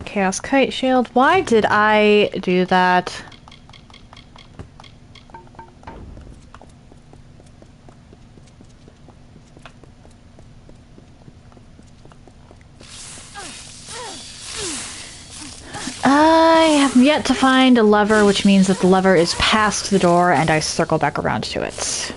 Chaos Kite Shield. Why did I do that? I have yet to find a lever, which means that the lever is past the door and I circle back around to it.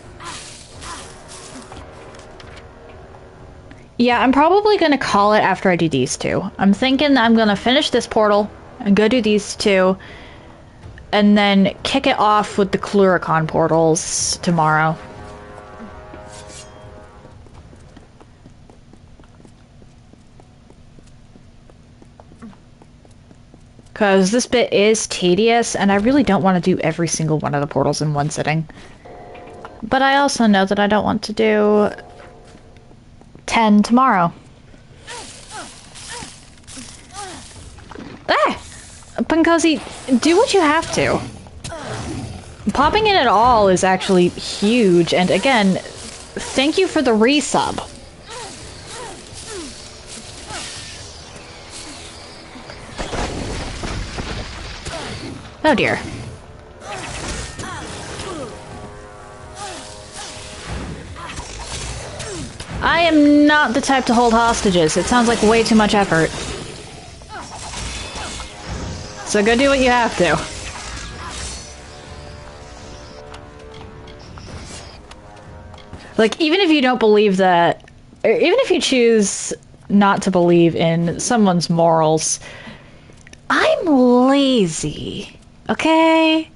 Yeah, I'm probably going to call it after I do these two. I'm thinking I'm going to finish this portal and go do these two and then kick it off with the Cluricon portals tomorrow. Because this bit is tedious, and I really don't want to do every single one of the portals in one sitting. But I also know that I don't want to do 10 tomorrow. Ah! Punkosi, do what you have to. Popping in at all is actually huge, and again, thank you for the resub. Oh dear. I am not the type to hold hostages. It sounds like way too much effort. So go do what you have to. Like, even if you don't believe that, or even if you choose not to believe in someone's morals, I'm lazy. Okay?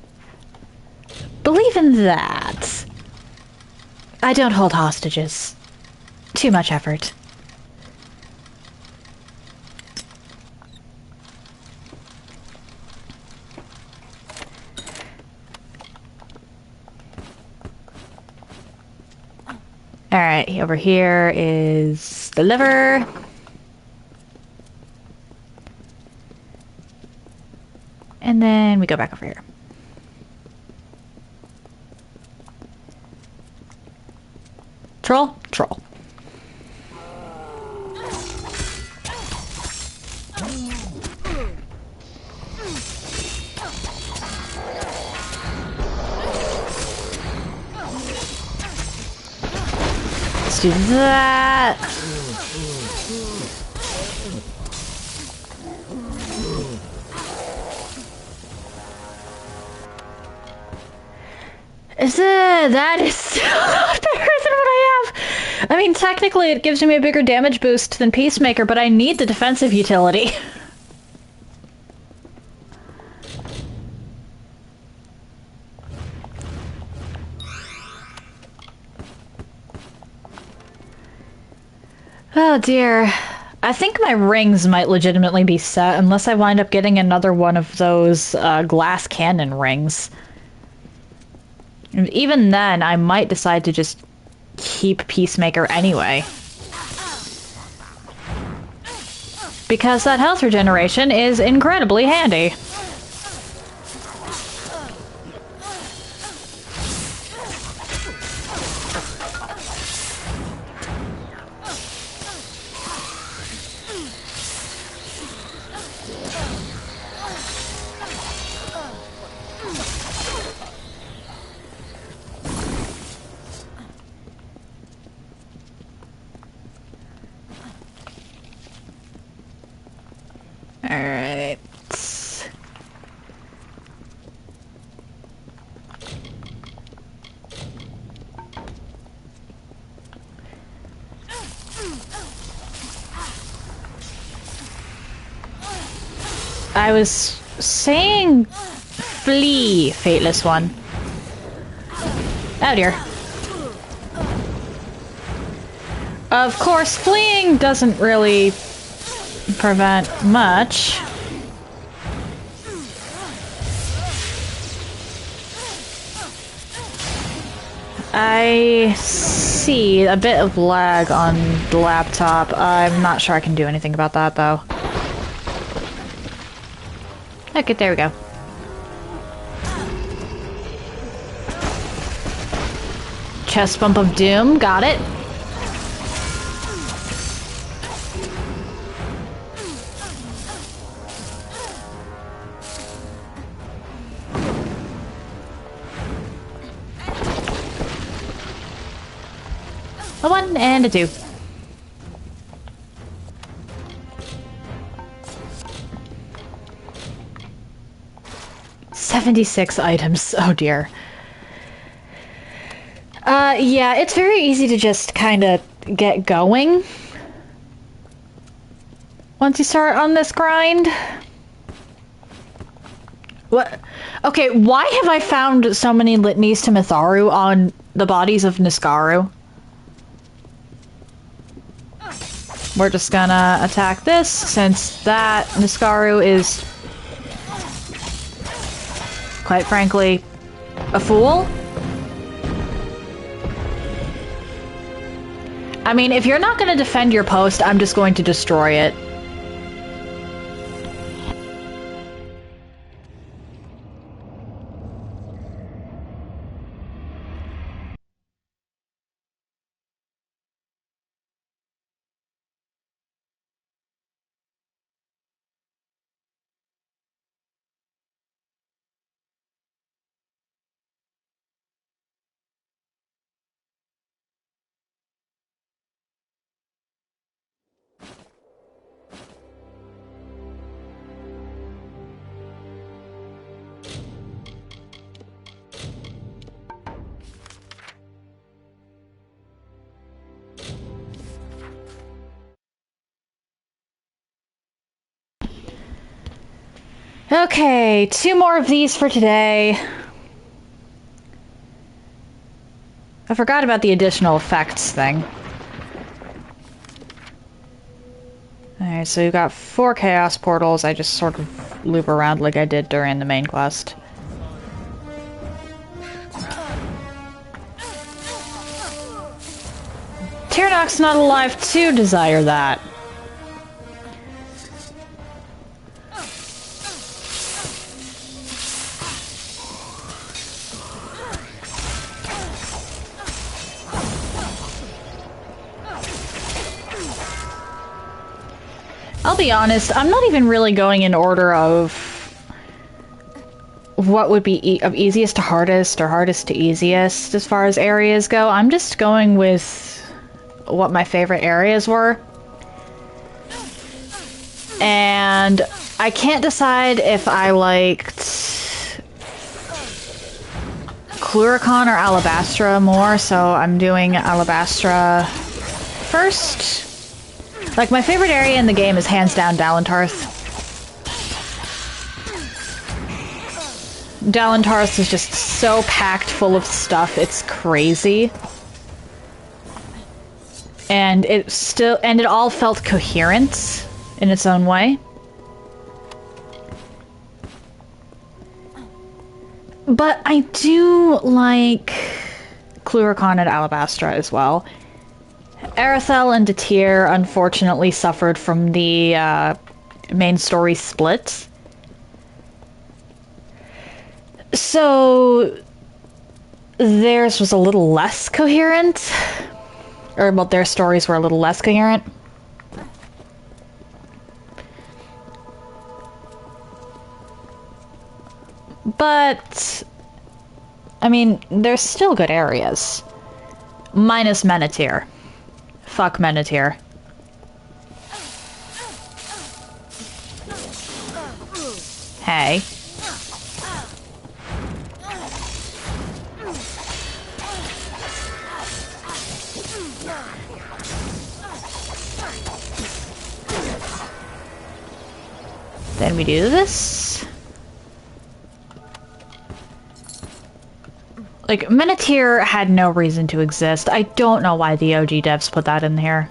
Believe in that. I don't hold hostages. Too much effort. Alright, over here is the liver. And then we go back over here. Troll? Troll. Let's do that. That is still not better than what I have. I mean, technically it gives me a bigger damage boost than Peacemaker, but I need the defensive utility. Oh dear. I think my rings might legitimately be set unless I wind up getting another one of those glass cannon rings. And even then, I might decide to just keep Peacemaker anyway. Because that health regeneration is incredibly handy. Alright. I was saying flee, Fateless One. Oh dear. Of course, fleeing doesn't really prevent much. I see a bit of lag on the laptop. I'm not sure I can do anything about that though. Okay, there we go. Chest bump of doom, got it. A 1 and a 2. $76 items. Oh dear. Yeah, it's very easy to just kind of get going once you start on this grind. What? Okay, why have I found so many litanies to Mitharu on the bodies of Niskaru? We're just gonna attack this, since that Niskaru is, quite frankly, a fool. I mean, if you're not gonna defend your post, I'm just going to destroy it. Okay, 2 more of these for today. I forgot about the additional effects thing. Alright, so we've got 4 chaos portals. I just sort of loop around like I did during the main quest. Tyrnok's not alive to desire that. I'll be honest, I'm not even really going in order of what would be of easiest to hardest or hardest to easiest as far as areas go. I'm just going with what my favorite areas were. And I can't decide if I liked Cluricon or Alabastra more, so I'm doing Alabastra first. Like, my favorite area in the game is hands down Dalentarth. Dalentarth is just so packed full of stuff, it's crazy. And it all felt coherent in its own way. But I do like Cluricon and Alabastra as well. Arethel and Detir unfortunately suffered from the main story split. So theirs was a little less coherent. Or, well, their stories were a little less coherent. But, I mean, there's still good areas. Minus Menethir. Fuck Menethir. Hey. Then we do this. Like, Menethir had no reason to exist. I don't know why the OG devs put that in here.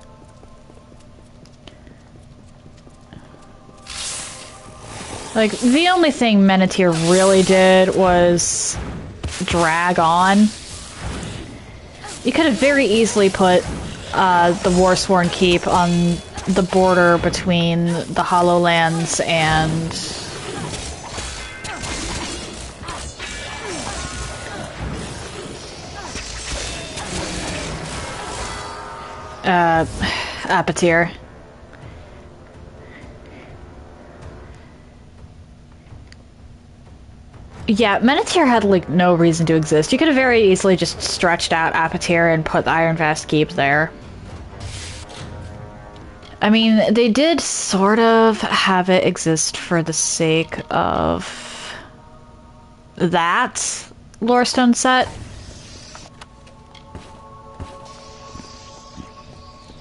Like, the only thing Menethir really did was drag on. You could have very easily put the Warsworn Keep on the border between the Hollowlands and Apatir. Yeah, Menethir had, like, no reason to exist. You could have very easily just stretched out Apatir and put the Ironvast Keep there. I mean, they did sort of have it exist for the sake of that Lorestone set.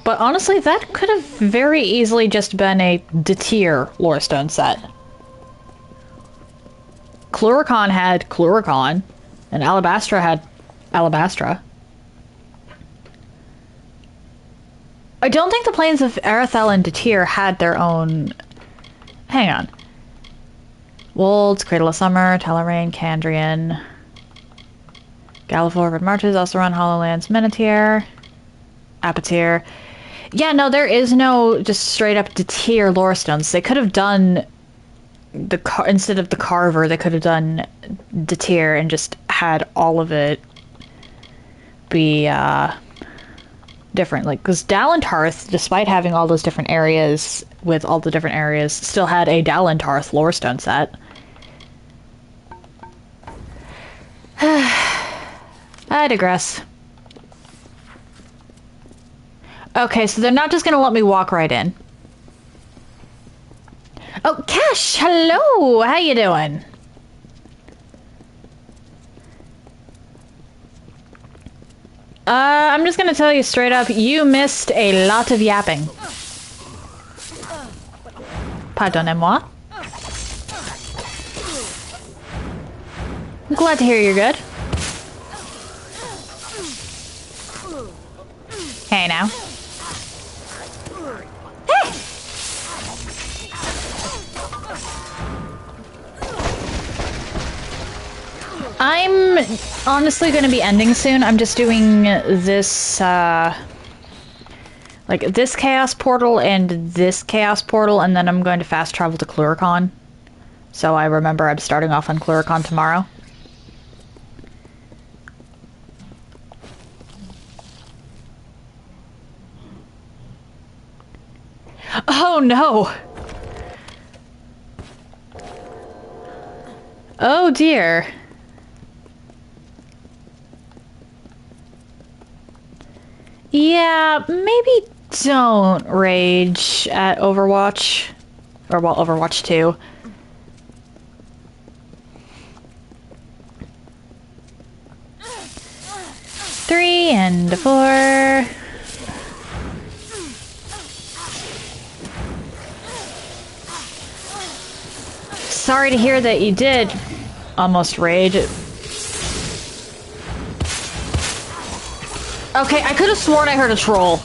But honestly, that could have very easily just been a D-tier Lorestone set. Cluricon had Cluricon, and Alabastra had Alabastra. I don't think the planes of Arethel and D-tier had their own... Hang on. Wolds, Cradle of Summer, Telerain, Kandrian... Gallivore, Red Marches, also run Hollowlands, Menethir, Apatir. Yeah, no, there is no just straight up D-tier Lorestones. They could have done instead of the Carver, they could have done D-tier and just had all of it be different. Like, because Dalentarth, despite having all those different areas with all the different areas, still had a Dalentarth Lorestone set. I digress. Okay, so they're not just gonna let me walk right in. Oh, Cash, hello! How you doing? I'm just gonna tell you straight up, you missed a lot of yapping. Pardonnez-moi. I'm glad to hear you're good. Hey now. Hey! I'm honestly going to be ending soon. I'm just doing this, like this Chaos Portal and this Chaos Portal, and then I'm going to fast travel to Cluricon. So I remember I'm starting off on Cluricon tomorrow. Oh no! Oh dear. Yeah, maybe don't rage at Overwatch. Or, well, Overwatch 2. Three and 4. Sorry to hear that you did almost rage. Okay, I could have sworn I heard a troll.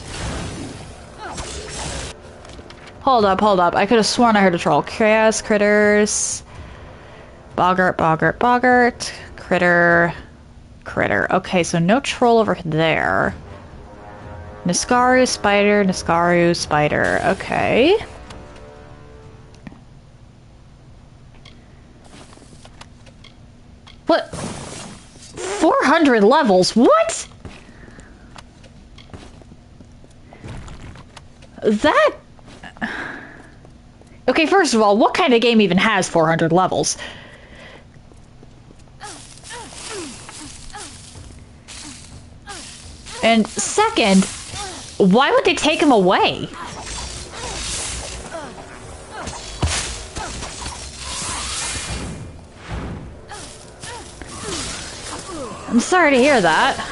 Hold up, hold up. I could have sworn I heard a troll. Chaos critters. Boggart, boggart, boggart. Critter. Critter. Okay, so no troll over there. Niskaru, spider, Niskaru, spider. Okay. What? 400 levels? What? That... Okay, first of all, what kind of game even has 400 levels? And second, why would they take him away? I'm sorry to hear that.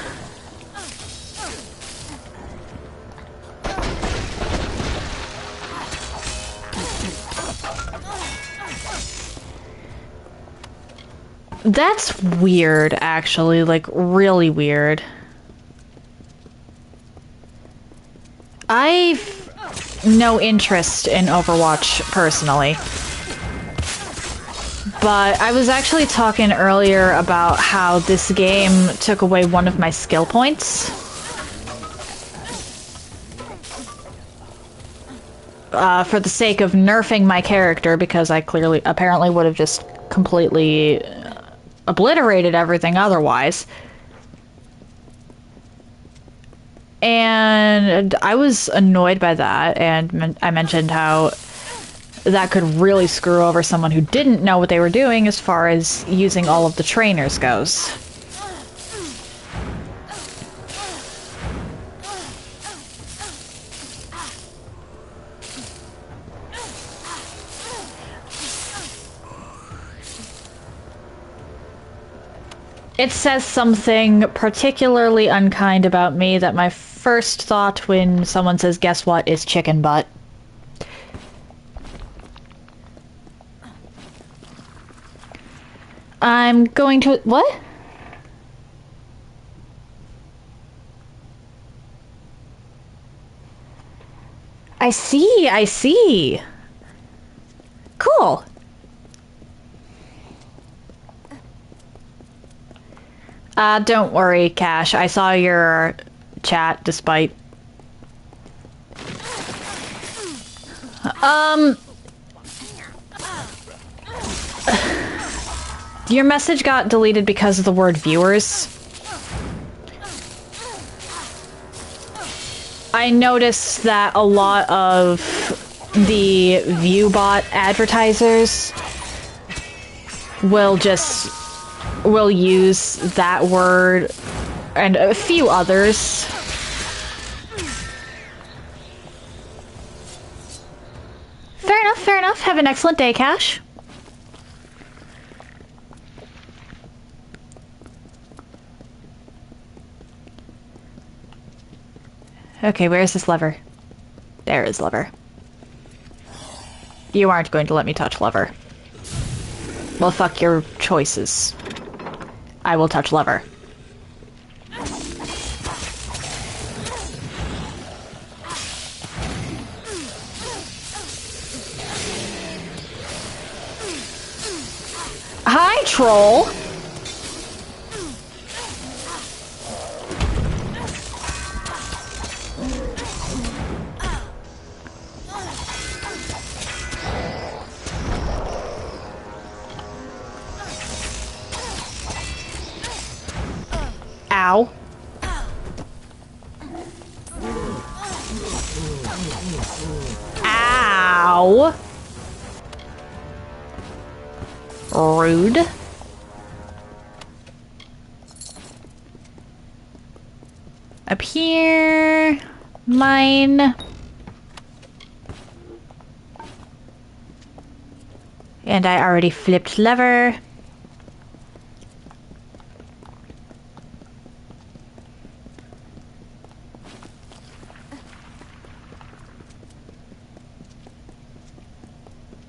That's weird, actually, like, really weird. I've no interest in Overwatch, personally. But I was actually talking earlier about how this game took away one of my skill points. For the sake of nerfing my character, because I apparently would have just completely obliterated everything otherwise. And I was annoyed by that, and I mentioned how that could really screw over someone who didn't know what they were doing as far as using all of the trainers goes. It says something particularly unkind about me that my first thought when someone says, guess what, is chicken butt. I'm going to... What? I see, I see. Cool. Don't worry, Cash. I saw your chat despite... Your message got deleted because of the word viewers. I noticed that a lot of the ViewBot advertisers will use that word and a few others. Fair enough, fair enough. Have an excellent day, Cash. Okay, where's this lever? There is lever. You aren't going to let me touch lever. Well, fuck your choices. I will touch lever. Hi, troll! Ow. Ow. Rude. Up here. Mine. And I already flipped lever.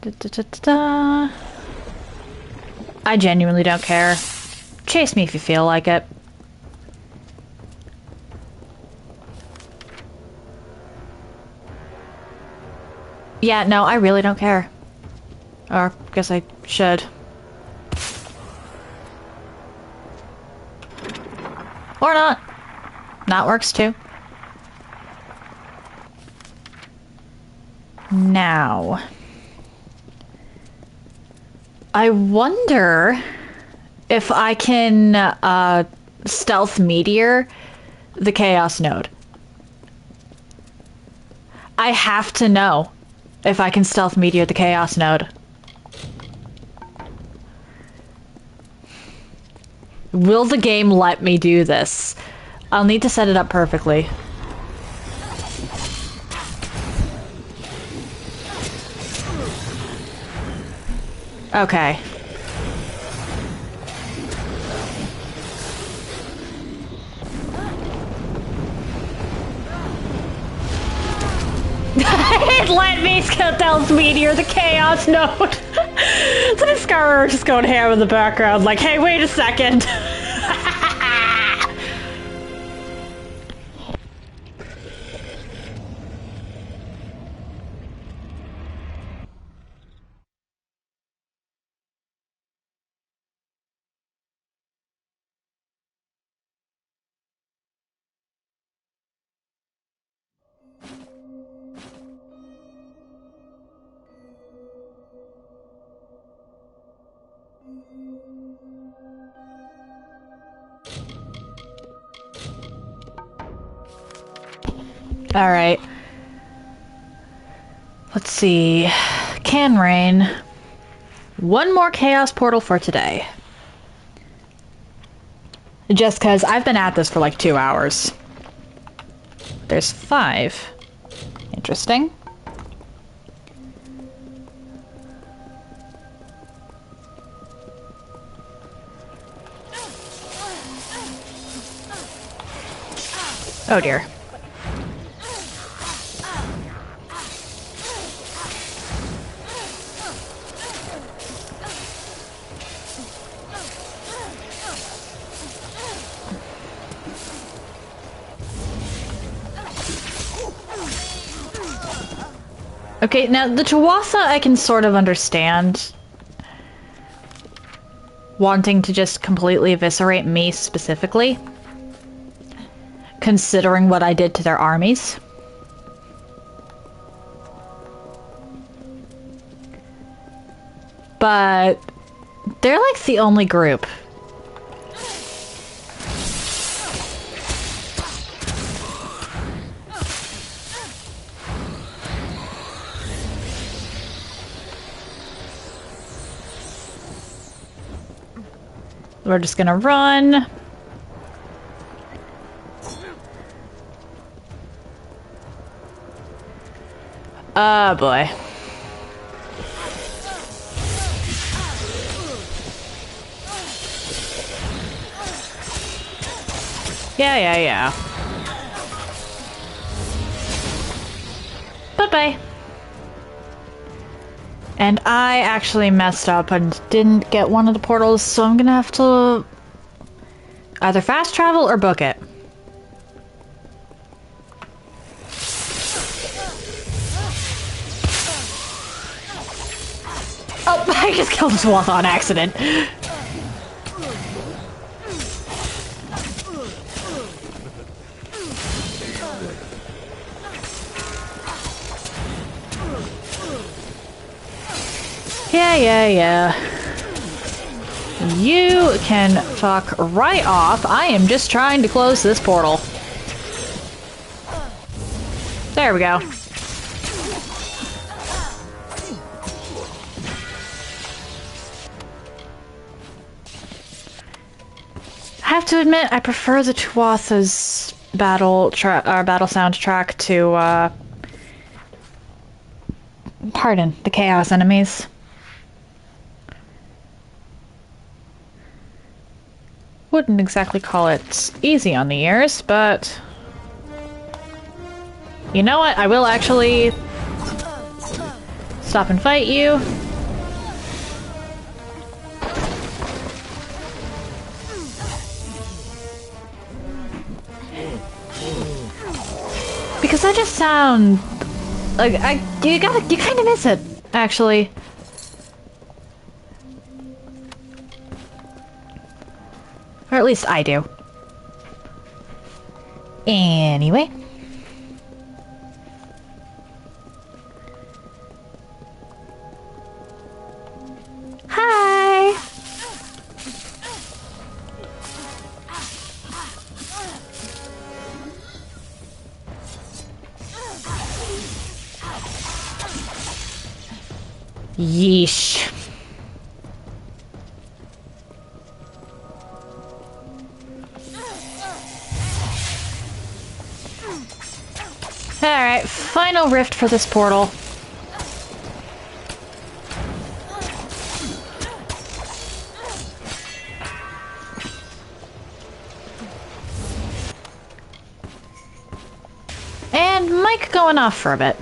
Da-da-da-da-da. I genuinely don't care. Chase me if you feel like it. Yeah, no, I really don't care. Or, guess I should. Or not. That works too. Now. I wonder if I can stealth meteor the Chaos Node. I have to know if I can stealth meteor the Chaos Node. Will the game let me do this? I'll need to set it up perfectly. Okay. It let me stealth meteor the Chaos Node. So the Scar just going ham in the background, like, hey, wait a second. Alright. Let's see. Can rain. One more Chaos Portal for today. Just because I've been at this for like 2 hours. There's 5. Interesting. Oh dear. Okay, now the Tuatha I can sort of understand. Wanting to just completely eviscerate me specifically. Considering what I did to their armies. But they're like the only group. We're just gonna run. Oh boy. Yeah. Bye-bye. And I actually messed up and didn't get one of the portals, so I'm gonna have to either fast travel or book it. Oh, I just killed this Tuatha on accident. Yeah. You can fuck right off. I am just trying to close this portal. There we go. I have to admit, I prefer the Tuatha's battle soundtrack to, pardon, the Chaos enemies. Wouldn't exactly call it easy on the ears, but you know what? I will actually stop and fight you. Because I just sound Like, you kind of miss it, actually. Or at least I do. Anyway. Hi! Yeesh. Alright, final rift for this portal. And Mike going off for a bit.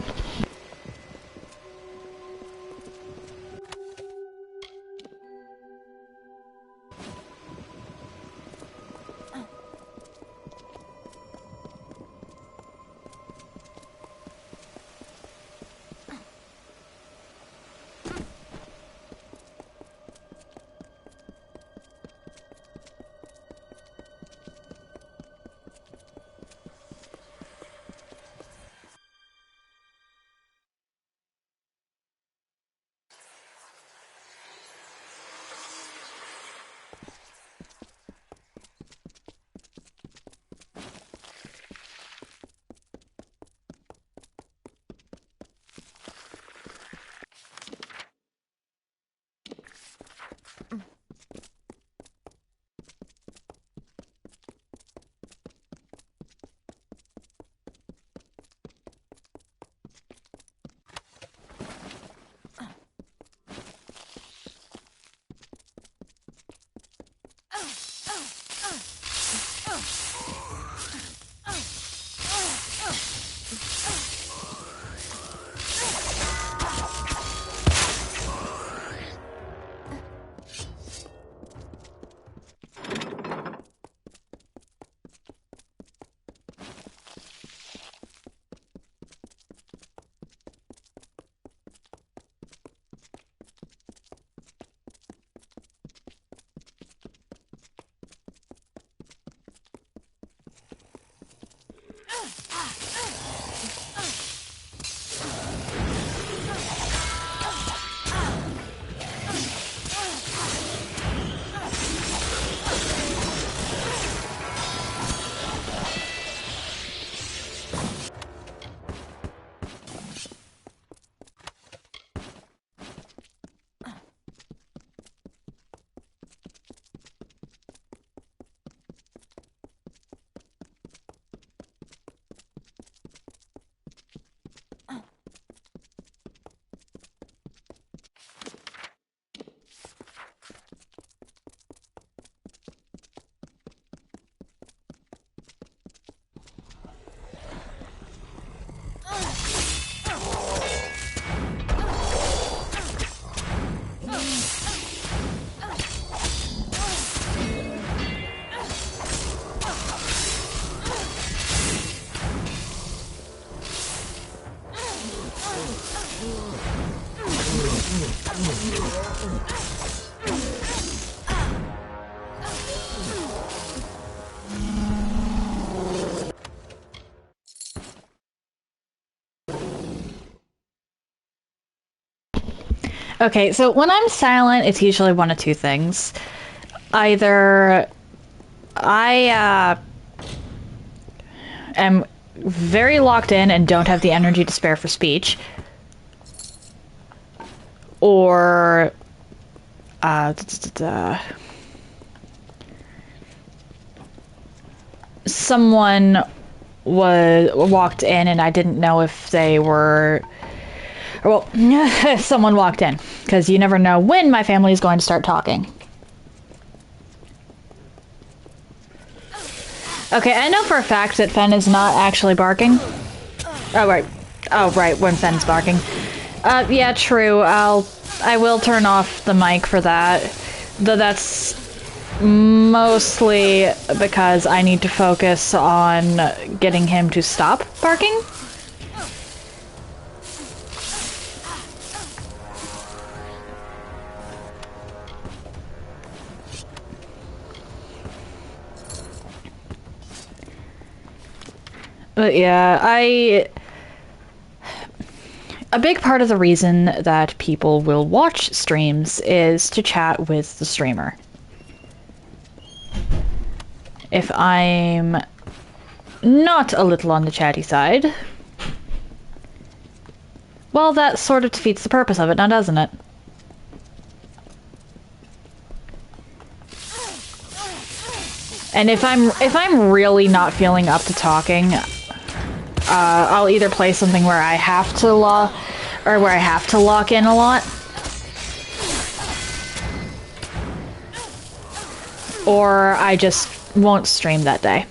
Okay, so when I'm silent, it's usually one of two things. Either I am very locked in and don't have the energy to spare for speech, or someone walked in and I didn't know if they were... Well, someone walked in, because you never know when my family is going to start talking. Okay, I know for a fact that Fen is not actually barking. Oh, right. Oh, right, when Fen's barking. Yeah, true. I will turn off the mic for that. Though that's mostly because I need to focus on getting him to stop barking. But yeah, a big part of the reason that people will watch streams is to chat with the streamer. If I'm not a little on the chatty side, well, that sort of defeats the purpose of it now, doesn't it? And if I'm really not feeling up to talking, I'll either play something where I have to lock in a lot, or I just won't stream that day.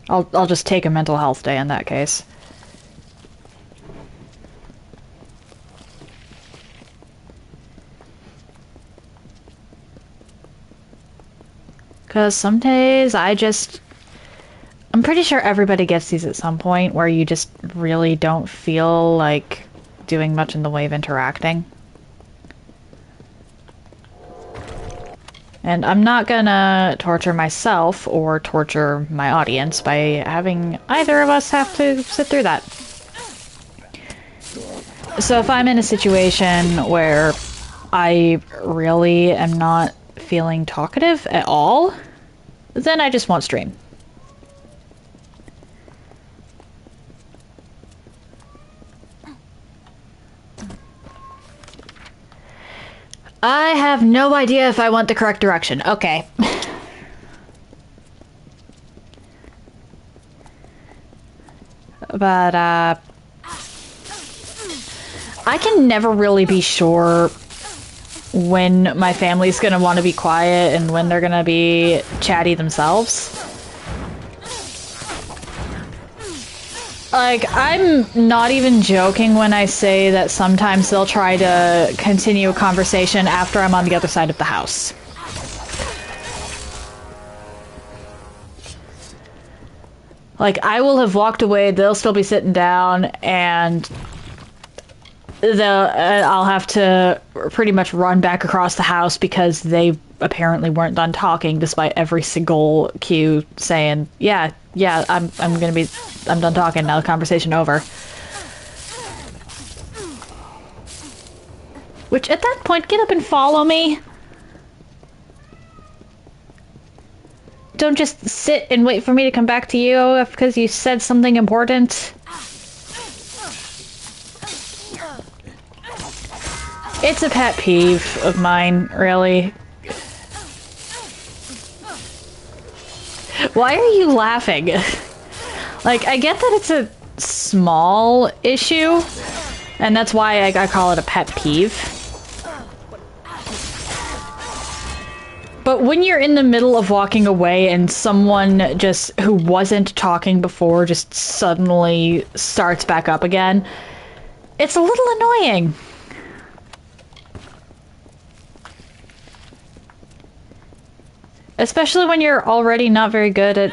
I'll just take a mental health day in that case. Because some days I'm pretty sure everybody gets these at some point where you just really don't feel like doing much in the way of interacting. And I'm not gonna torture myself or torture my audience by having either of us have to sit through that. So if I'm in a situation where I really am not feeling talkative at all, then I just won't stream. I have no idea if I went the correct direction. Okay. But, I can never really be sure when my family's gonna want to be quiet and when they're gonna be chatty themselves. Like, I'm not even joking when I say that sometimes they'll try to continue a conversation after I'm on the other side of the house. Like, I will have walked away, they'll still be sitting down, and I'll have to pretty much run back across the house because they apparently weren't done talking, despite every single cue saying, yeah, I'm done talking now, conversation over. Which, at that point, get up and follow me. Don't just sit and wait for me to come back to you because you said something important. It's a pet peeve of mine, really. Why are you laughing? Like, I get that it's a small issue, and that's why I call it a pet peeve. But when you're in the middle of walking away and someone just who wasn't talking before just suddenly starts back up again, it's a little annoying. Especially when you're already not very good at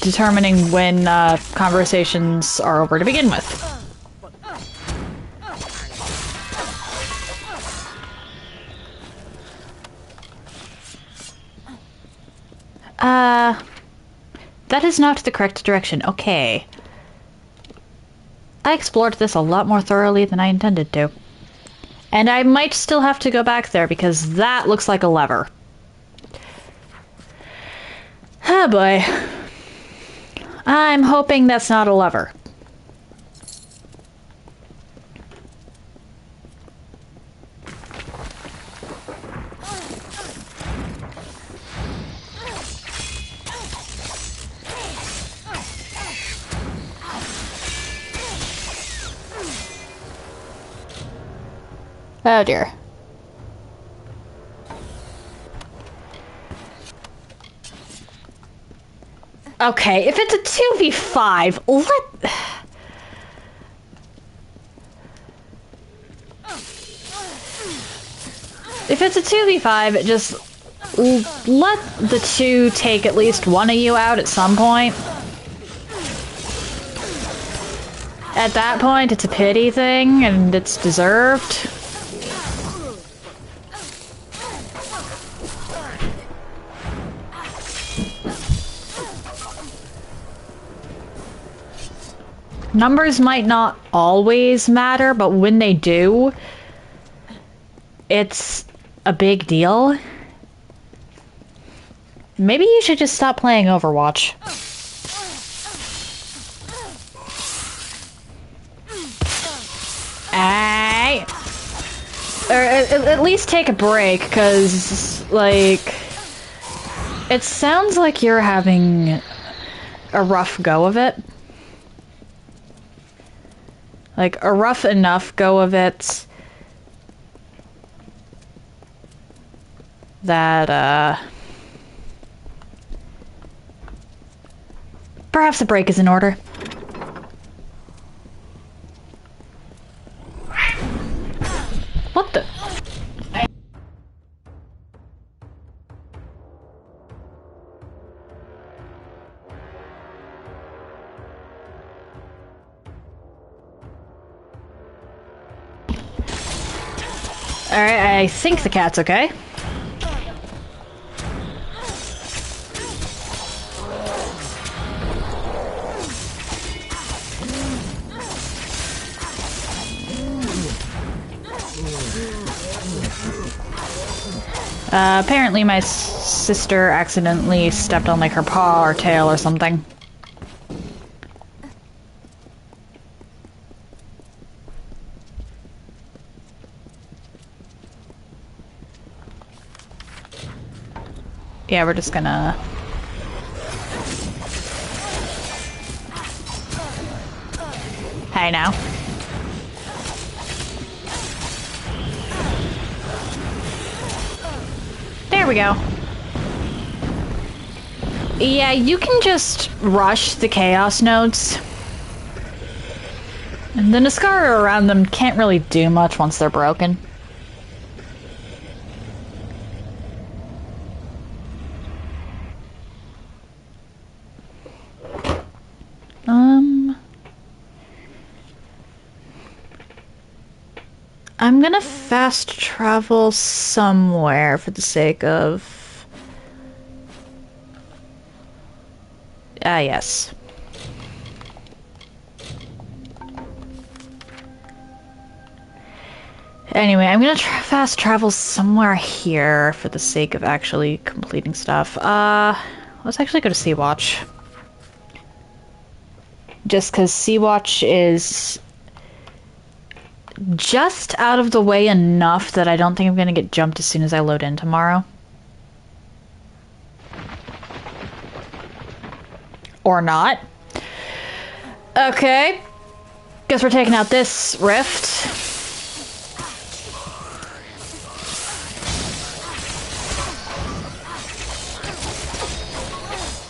determining when conversations are over to begin with. That is not the correct direction. Okay. I explored this a lot more thoroughly than I intended to. And I might still have to go back there because that looks like a lever. Oh boy. I'm hoping that's not a lever. Oh dear. Okay, if it's a 2v5, if it's a 2v5, just let the two take at least one of you out at some point. At that point, it's a pity thing, and it's deserved. Numbers might not always matter, but when they do, it's a big deal. Maybe you should just stop playing Overwatch. Ay. Or at least take a break, because, like, it sounds like you're having a rough go of it. Like, a rough enough go of it that, perhaps a break is in order. What the? Alright, I think the cat's okay. Apparently my sister accidentally stepped on, like, her paw or tail or something. Yeah, we're just gonna... Hey, now. There we go. Yeah, you can just rush the chaos nodes. And the Niskara around them can't really do much once they're broken. I'm gonna fast travel somewhere for the sake of... Ah, yes. Anyway, I'm gonna fast travel somewhere here for the sake of actually completing stuff. Let's actually go to Sea-Watch. Just because Sea-Watch is just out of the way enough that I don't think I'm gonna get jumped as soon as I load in tomorrow. Or not. Okay. Guess we're taking out this rift.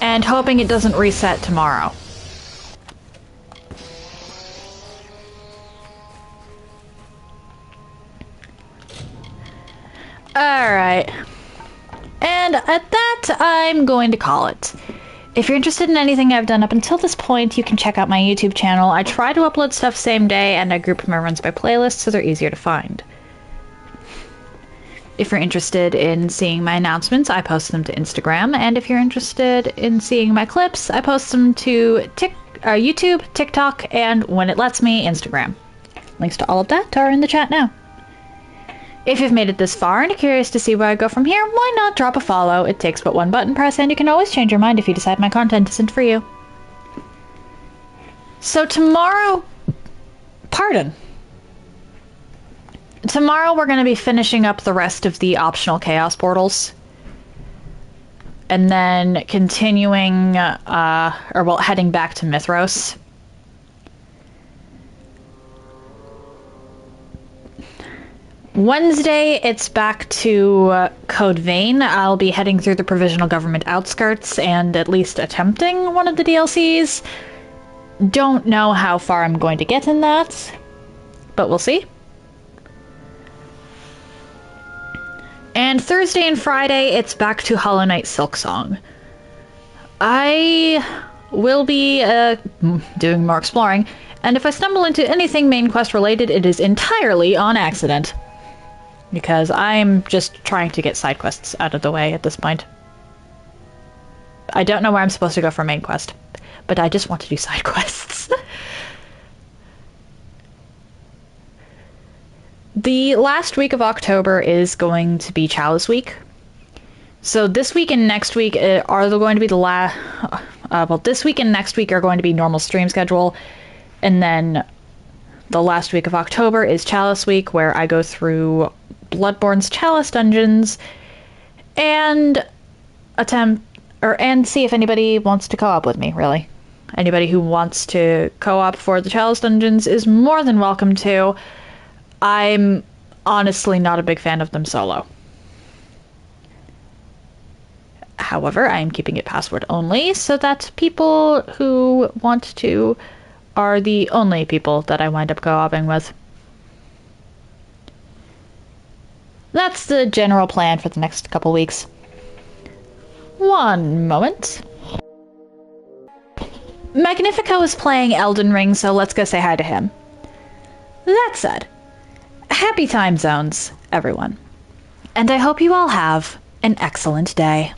And hoping it doesn't reset tomorrow. Alright. And at that, I'm going to call it. If you're interested in anything I've done up until this point, you can check out my YouTube channel. I try to upload stuff same day, and I group my runs by playlist so they're easier to find. If you're interested in seeing my announcements, I post them to Instagram, and if you're interested in seeing my clips, I post them to YouTube, TikTok, and when it lets me, Instagram. Links to all of that are in the chat now. If you've made it this far and are curious to see where I go from here, why not drop a follow? It takes but one button press, and you can always change your mind if you decide my content isn't for you. So tomorrow... Pardon. Tomorrow we're going to be finishing up the rest of the optional chaos portals. And then continuing, heading back to Mithros. Wednesday, it's back to Code Vein. I'll be heading through the Provisional Government outskirts and at least attempting one of the DLCs. Don't know how far I'm going to get in that, but we'll see. And Thursday and Friday, it's back to Hollow Knight Silksong. I will be doing more exploring, and if I stumble into anything main quest related, it is entirely on accident. Because I'm just trying to get side quests out of the way at this point. I don't know where I'm supposed to go for main quest, but I just want to do side quests. The last week of October is going to be Chalice Week. So this week and next week are going to be this week and next week are going to be normal stream schedule. And then the last week of October is Chalice Week, where I go through Bloodborne's Chalice dungeons and see if anybody wants to co-op with me, really. Anybody who wants to co-op for the Chalice dungeons is more than welcome to. I'm honestly not a big fan of them solo. However, I am keeping it password only so that people who want to are the only people that I wind up co-oping with. That's the general plan for the next couple weeks. One moment. Magnifico is playing Elden Ring, so let's go say hi to him. That said, happy time zones, everyone. And I hope you all have an excellent day.